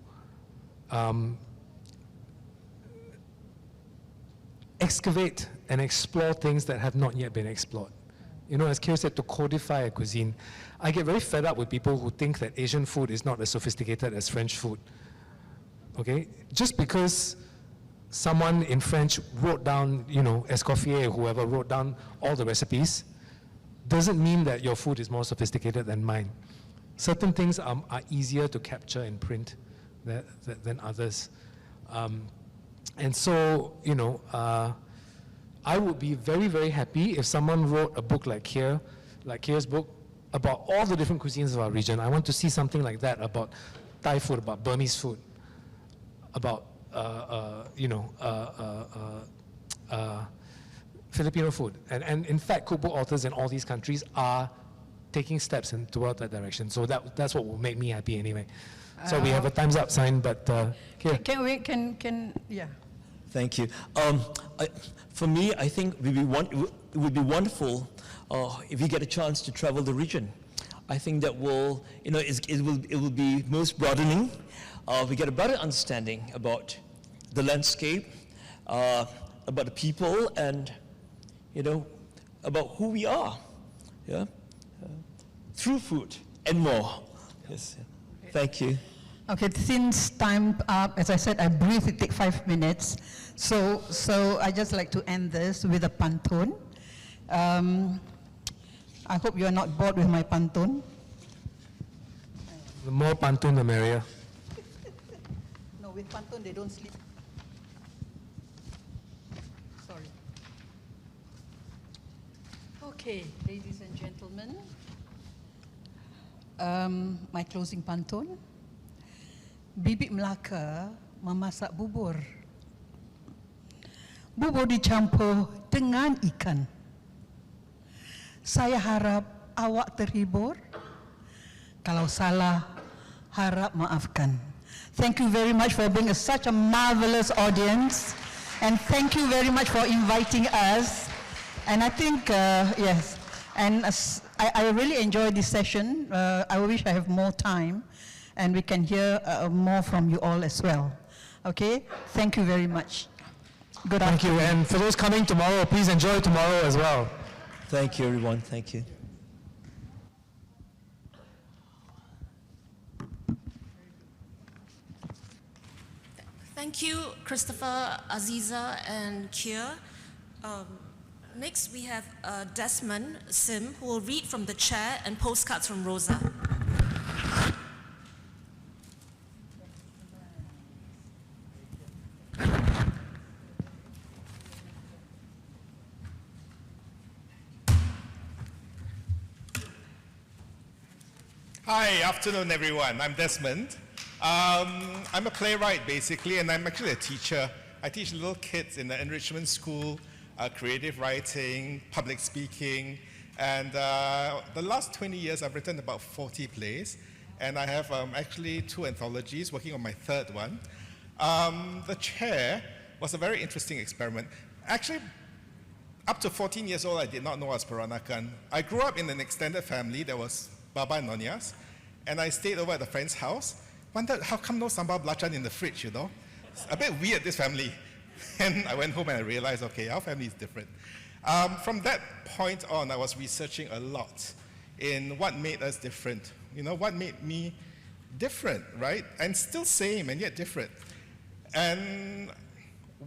excavate and explore things that have not yet been explored. You know, as Kier said, to codify a cuisine. I get very fed up with people who think that Asian food is not as sophisticated as French food. Okay? Just because someone in French wrote down, you know, Escoffier or whoever wrote down all the recipes, doesn't mean that your food is more sophisticated than mine. Certain things are easier to capture in print than others. And so, you know, I would be very, very happy if someone wrote a book like Kier's book, about all the different cuisines of our region. I want to see something like that about Thai food, about Burmese food, about, Filipino food. And in fact, cookbook authors in all these countries are taking steps toward that direction. So that's what will make me happy anyway. So we have a time's up sign, but Kier. Yeah. Thank you. For me, I think it would be wonderful if we get a chance to travel the region. I think that will, you know, it will be most broadening. We get a better understanding about the landscape, about the people, and, you know, about who we are. Yeah, through food and more. Yes. Thank you. Okay, since time up, as I said, I briefly take 5 minutes. So I just like to end this with a pantun. I hope you are not bored with my pantun. The more pantun, the merrier. No, with pantun they don't sleep. Sorry. Okay, ladies and gentlemen, my closing pantun. Bibik Melaka memasak bubur. Bubur dicampur dengan ikan. Saya harap awak terhibur. Kalau salah, harap maafkan. Thank you very much for being such a marvelous audience. And thank you very much for inviting us. And I think, yes, and I really enjoyed this session. I wish I have more time. And we can hear more from you all as well. Okay? Thank you very much. Good afternoon. Thank you. And for those coming tomorrow, please enjoy tomorrow as well. Thank you, everyone. Thank you. Thank you, Christopher, Aziza, and Kier. Next, we have Desmond Sim, who will read from the chair and postcards from Rosa. Hi, afternoon everyone. I'm Desmond. I'm a playwright basically, and I'm actually a teacher. I teach little kids in the enrichment school, creative writing, public speaking, and the last 20 years I've written about 40 plays, and I have actually 2 anthologies, working on my 3rd one. The chair was a very interesting experiment. Actually, up to 14 years old, I did not know I was Peranakan. I grew up in an extended family that was Baba Nyonyas, and I stayed over at a friend's house. Wondered how come no sambal belacan in the fridge, you know? It's a bit weird, this family. And I went home and I realized, okay, our family is different. From that point on, I was researching a lot in what made us different. You know, what made me different, right? And still same and yet different. And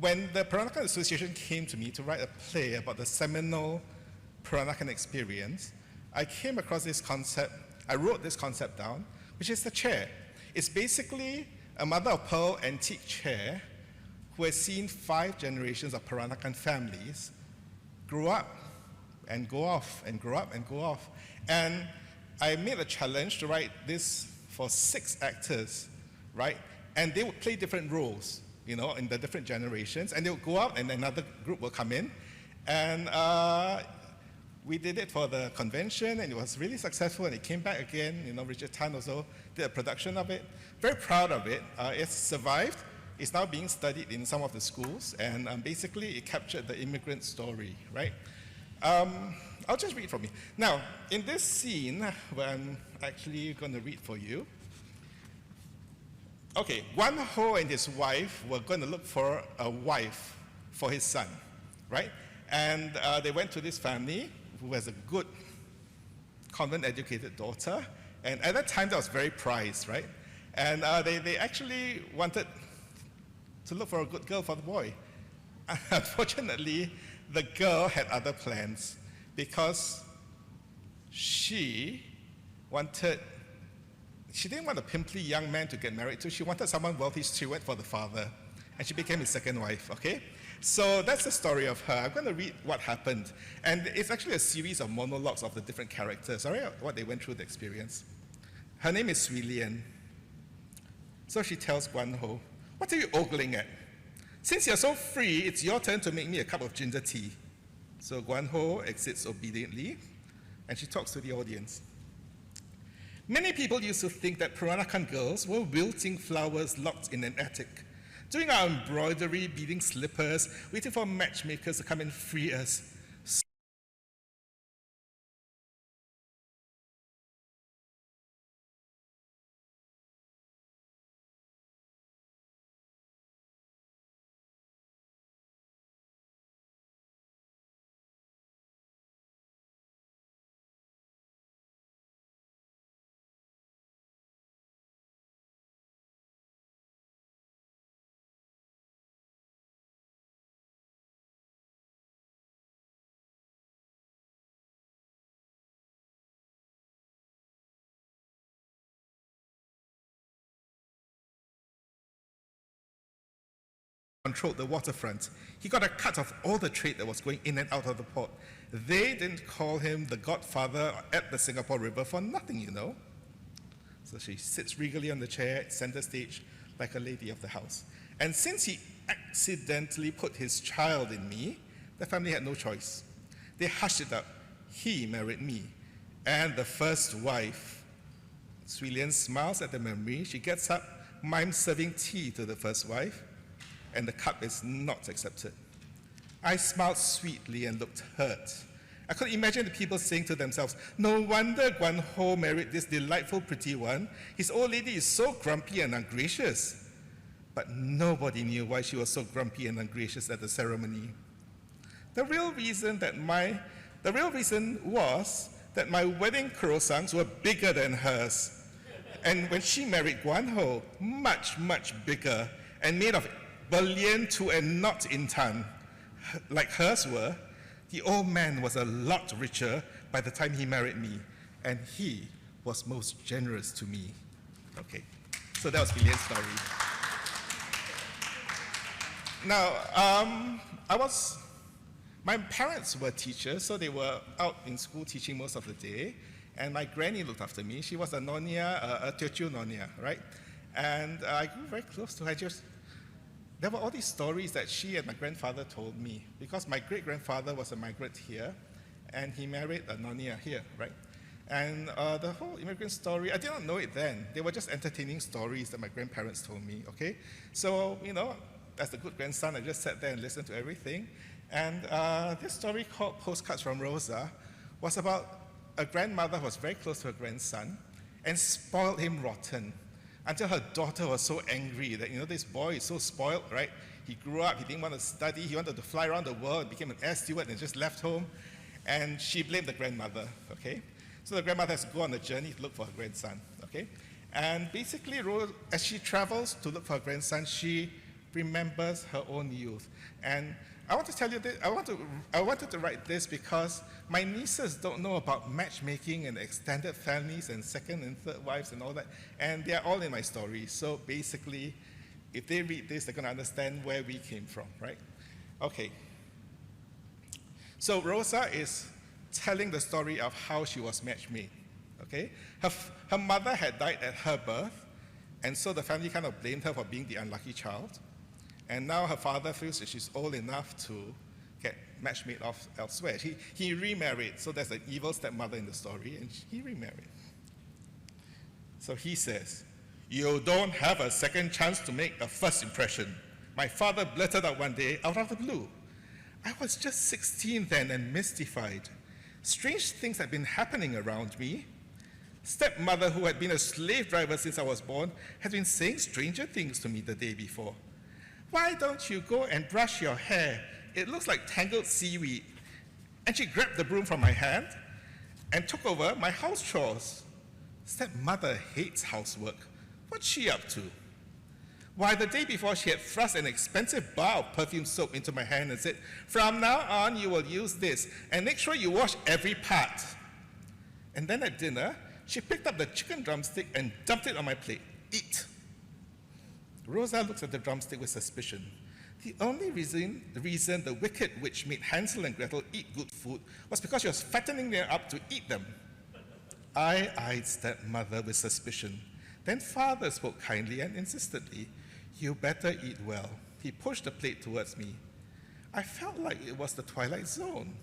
when the Peranakan Association came to me to write a play about the seminal Peranakan experience, I came across this concept, I wrote this concept down, which is the chair. It's basically a mother-of-pearl antique chair who has seen 5 generations of Peranakan families grow up and go off and grow up and go off. And I made a challenge to write this for 6 actors, right? And they would play different roles, you know, in the different generations. And they would go out and another group will come in. And we did it for the convention and it was really successful and it came back again. You know, Richard Tan also did a production of it. Very proud of it. It's survived. It's now being studied in some of the schools. And basically it captured the immigrant story, right? I'll just read from you. Now, in this scene, where I'm actually going to read for you, okay, Guan Ho and his wife were going to look for a wife for his son, right? And they went to this family who has a good convent-educated daughter, and at that time that was very prized, right? And they actually wanted to look for a good girl for the boy. Unfortunately, the girl had other plans because she didn't want a pimply young man to get married to. She wanted someone wealthy. She went for the father, and she became his second wife, okay? So that's the story of her. I'm going to read what happened. And it's actually a series of monologues of the different characters, all right, what they went through the experience. Her name is Swee Lian. So she tells Guan Ho, "What are you ogling at? Since you're so free, it's your turn to make me a cup of ginger tea." So Guan Ho exits obediently, and she talks to the audience. "Many people used to think that Peranakan girls were wilting flowers locked in an attic, doing our embroidery, beading slippers, waiting for matchmakers to come and free us. Controlled the waterfront. He got a cut of all the trade that was going in and out of the port. They didn't call him the godfather at the Singapore River for nothing, you know." So she sits regally on the chair, center stage, like a lady of the house. "And since he accidentally put his child in me, the family had no choice. They hushed it up. He married me. And the first wife." Swee Lian smiles at the memory. She gets up, mimes serving tea to the first wife, and the cup is not accepted. I smiled sweetly and looked hurt. I could imagine the people saying to themselves, "No wonder Guan Ho married this delightful pretty one. His old lady is so grumpy and ungracious." But nobody knew why she was so grumpy and ungracious at the ceremony. The real reason was that my wedding croissants were bigger than hers. And when she married Guan Ho, much, much bigger, and made of bullion to and not intan, like hers were, the old man was a lot richer by the time he married me, and he was most generous to me. Okay, so that was Swee Lian's story. Now, my parents were teachers, so they were out in school teaching most of the day, and my granny looked after me. She was a Nyonya, a Teochew Nyonya, right? And I grew very close to her. There were all these stories that she and my grandfather told me, because my great-grandfather was a migrant here, and he married a Nyonya here, right? And the whole immigrant story, I did not know it then. They were just entertaining stories that my grandparents told me, okay? So, you know, as a good grandson, I just sat there and listened to everything. And this story called Postcards from Rosa was about a grandmother who was very close to her grandson and spoiled him rotten, until her daughter was so angry that, you know, this boy is so spoiled, right? He grew up, he didn't want to study, he wanted to fly around the world, became an air steward and just left home. And she blamed the grandmother, okay? So the grandmother has to go on a journey to look for her grandson, okay? And basically, as she travels to look for her grandson, she remembers her own youth. And I want to tell you this. I wanted to write this because my nieces don't know about matchmaking and extended families and second and third wives and all that, and they are all in my story. So basically, if they read this, they're going to understand where we came from, right? Okay. So Rosa is telling the story of how she was matchmade. Okay, her mother had died at her birth, and so the family kind of blamed her for being the unlucky child. And now her father feels that she's old enough to get matchmade off elsewhere. He remarried, so there's an evil stepmother in the story, and he remarried. So he says, "You don't have a second chance to make a first impression," my father blurted out one day out of the blue. I was just 16 then and mystified. Strange things had been happening around me. Stepmother, who had been a slave driver since I was born, had been saying stranger things to me the day before. "Why don't you go and brush your hair? It looks like tangled seaweed." And she grabbed the broom from my hand and took over my house chores. Stepmother hates housework. What's she up to? Why, the day before, she had thrust an expensive bar of perfume soap into my hand and said, "From now on, you will use this, and make sure you wash every part." And then at dinner, she picked up the chicken drumstick and dumped it on my plate. "Eat." Rosa looks at the drumstick with suspicion. The only reason the wicked witch made Hansel and Gretel eat good food was because she was fattening them up to eat them. I eyed stepmother with suspicion. Then father spoke kindly and insistently. "You better eat well." He pushed the plate towards me. I felt like it was the Twilight Zone.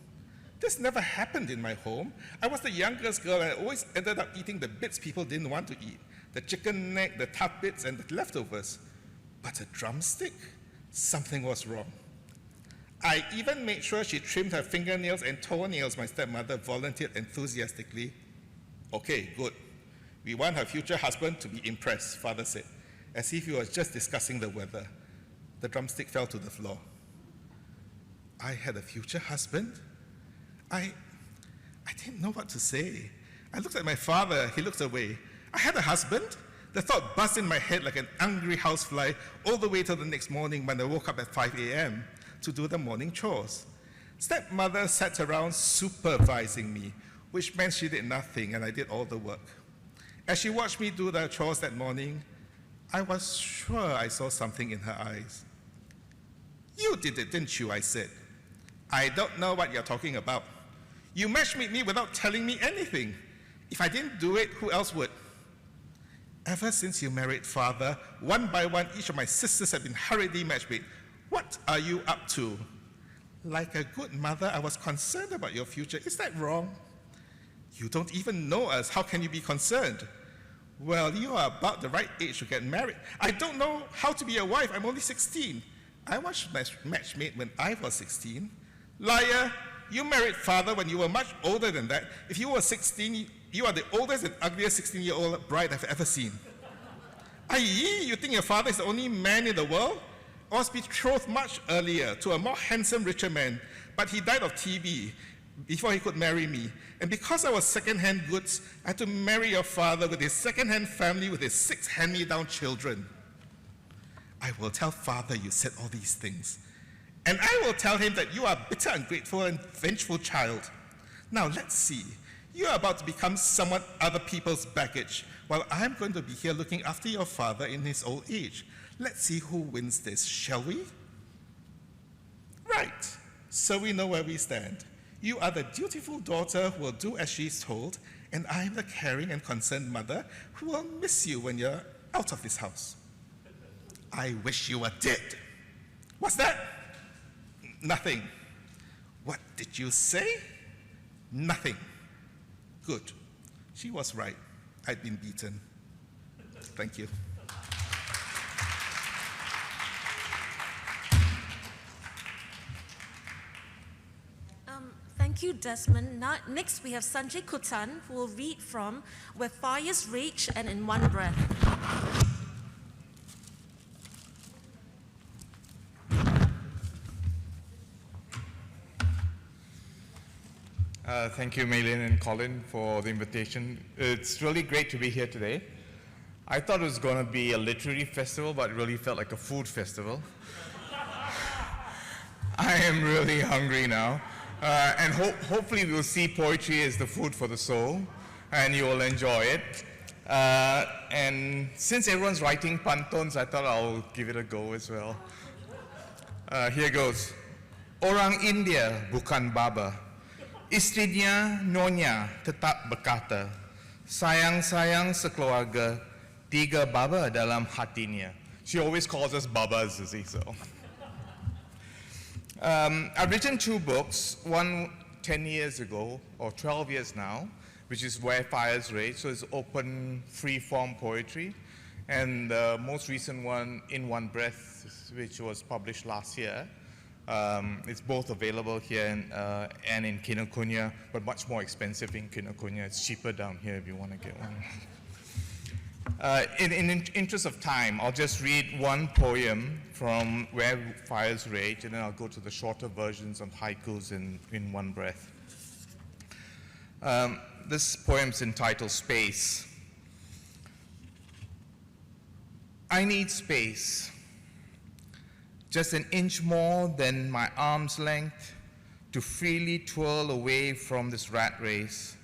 This never happened in my home. I was the youngest girl and I always ended up eating the bits people didn't want to eat. The chicken neck, the top bits, and the leftovers. But a drumstick? Something was wrong. I even made sure she trimmed her fingernails and toenails, my stepmother volunteered enthusiastically. "Okay, good. We want her future husband to be impressed," father said, as if he was just discussing the weather. The drumstick fell to the floor. I had a future husband? I didn't know what to say. I looked at my father. He looked away. I had a husband? The thought buzzed in my head like an angry housefly all the way till the next morning when I woke up at 5 a.m. to do the morning chores. Stepmother sat around supervising me, which meant she did nothing and I did all the work. As she watched me do the chores that morning, I was sure I saw something in her eyes. "You did it, didn't you?" I said. "I don't know what you're talking about. You matchmade me without telling me anything. If I didn't do it, who else would?" "Ever since you married father, one by one, each of my sisters have been hurriedly matchmade. What are you up to?" "Like a good mother, I was concerned about your future. Is that wrong?" "You don't even know us. How can you be concerned?" "Well, you are about the right age to get married." "I don't know how to be a wife. I'm only 16. I was matchmade when I was 16. "Liar! You married father when you were much older than that. If you were 16, you are the oldest and ugliest 16-year-old bride I've ever seen." "Aye, you think your father is the only man in the world?" "I was betrothed much earlier to a more handsome, richer man, but he died of TB before he could marry me. And because I was second-hand goods, I had to marry your father with his second-hand family with his 6 hand-me-down children." "I will tell father you said all these things. And I will tell him that you are a bitter, ungrateful, and vengeful child. Now let's see. You are about to become someone other people's baggage, while I'm going to be here looking after your father in his old age. Let's see who wins this, shall we?" "Right. So we know where we stand. You are the dutiful daughter who will do as she's told, and I'm the caring and concerned mother who will miss you when you're out of this house." "I wish you were dead." "What's that?" "Nothing." "What did you say?" "Nothing." Good. She was right. I'd been beaten. Thank you. Thank you, Desmond. Next, we have Sanjay Kutan, who will read from Where Fires Rage and in One Breath. Thank you, Maylin and Colin, for the invitation. It's really great to be here today. I thought it was going to be a literary festival, but it really felt like a food festival. I am really hungry now. And hopefully we'll see poetry as the food for the soul, and you will enjoy it. And since everyone's writing pantons, I thought I'll give it a go as well. Here goes. Orang India bukan Baba. Istrinya Nyonya tetap berkata, sayang-sayang sekeluarga, tiga Baba dalam hatinya. She always calls us Babas, you see, so. I've written 2 books, one 10 years ago, or 12 years now, which is Where Fires Rage, so it's open, free-form poetry. And the most recent one, In One Breath, which was published last year. It's both available here and in Kinokuniya, but much more expensive in Kinokuniya. It's cheaper down here if you want to get one. In interest of time, I'll just read one poem from Where Fires Rage, and then I'll go to the shorter versions of haikus in one breath. This poem's entitled Space. I need space. Just an inch more than my arm's length to freely twirl away from this rat race,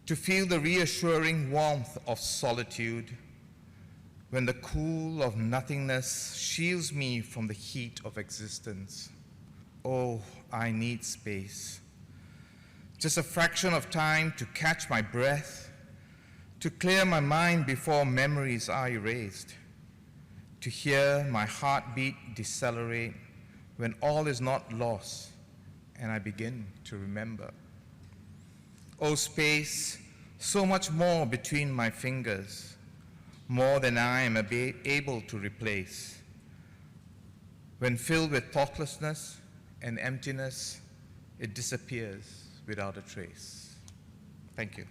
to feel the reassuring warmth of solitude when the cool of nothingness shields me from the heat of existence. Oh, I need space. Just a fraction of time to catch my breath, to clear my mind before memories are erased, to hear my heartbeat decelerate when all is not lost and I begin to remember. Oh, space, so much more between my fingers, more than I am able to replace. When filled with thoughtlessness and emptiness, it disappears without a trace. Thank you.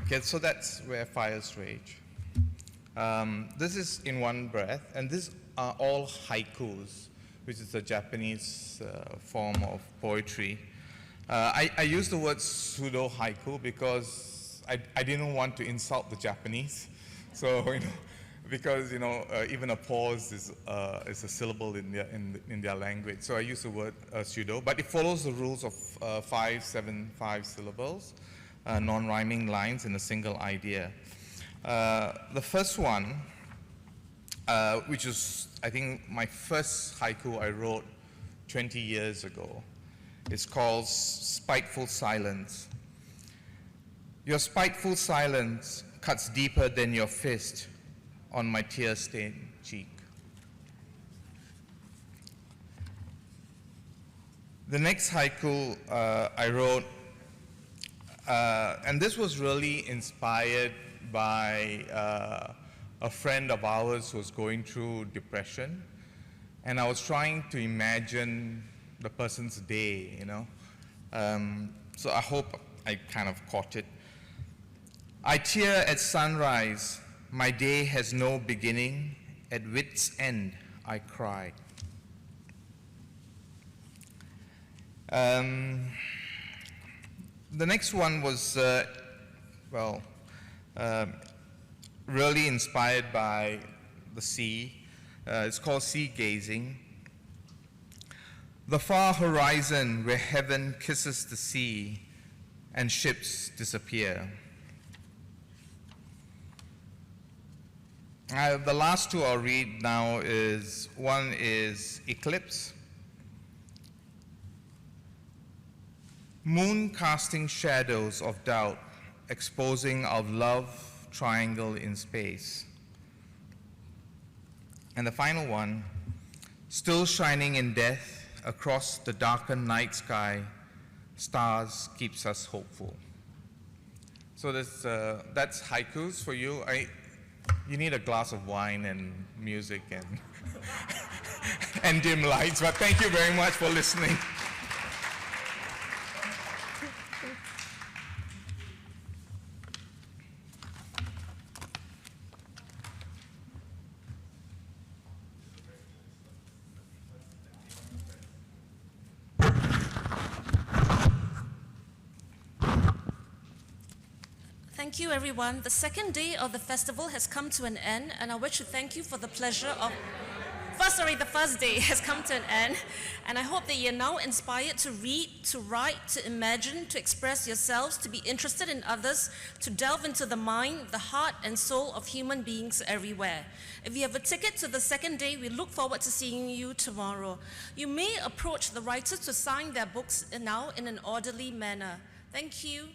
Okay, so that's Where Fires Rage. This is In One Breath, and these are all haikus, which is a Japanese form of poetry. I use the word pseudo haiku because I didn't want to insult the Japanese. So, because even a pause is a syllable in their language. So I use the word pseudo, but it follows the rules of 5-7-5 syllables. Non-rhyming lines in a single idea. The first one, which is, I think, my first haiku I wrote 20 years ago, is called Spiteful Silence. Your spiteful silence cuts deeper than your fist on my tear-stained cheek. The next haiku I wrote, and this was really inspired by a friend of ours who was going through depression, and I was trying to imagine the person's day, so I hope I kind of caught it. I tear at sunrise, my day has no beginning, at wit's end I cry. The next one was, really inspired by the sea. It's called Sea Gazing. The far horizon where heaven kisses the sea and ships disappear. The last two I'll read now is, one is Eclipse. Moon casting shadows of doubt, exposing our love triangle in space. And the final one, still shining in death across the darkened night sky, stars keeps us hopeful. So that's haikus for you. You need a glass of wine and music and, and dim lights, but thank you very much for listening. Thank you, everyone. The second day of the festival has come to an end, and I wish to thank you for the pleasure of... the first day has come to an end, and I hope that you're now inspired to read, to write, to imagine, to express yourselves, to be interested in others, to delve into the mind, the heart, and soul of human beings everywhere. If you have a ticket to the second day, we look forward to seeing you tomorrow. You may approach the writers to sign their books now in an orderly manner. Thank you.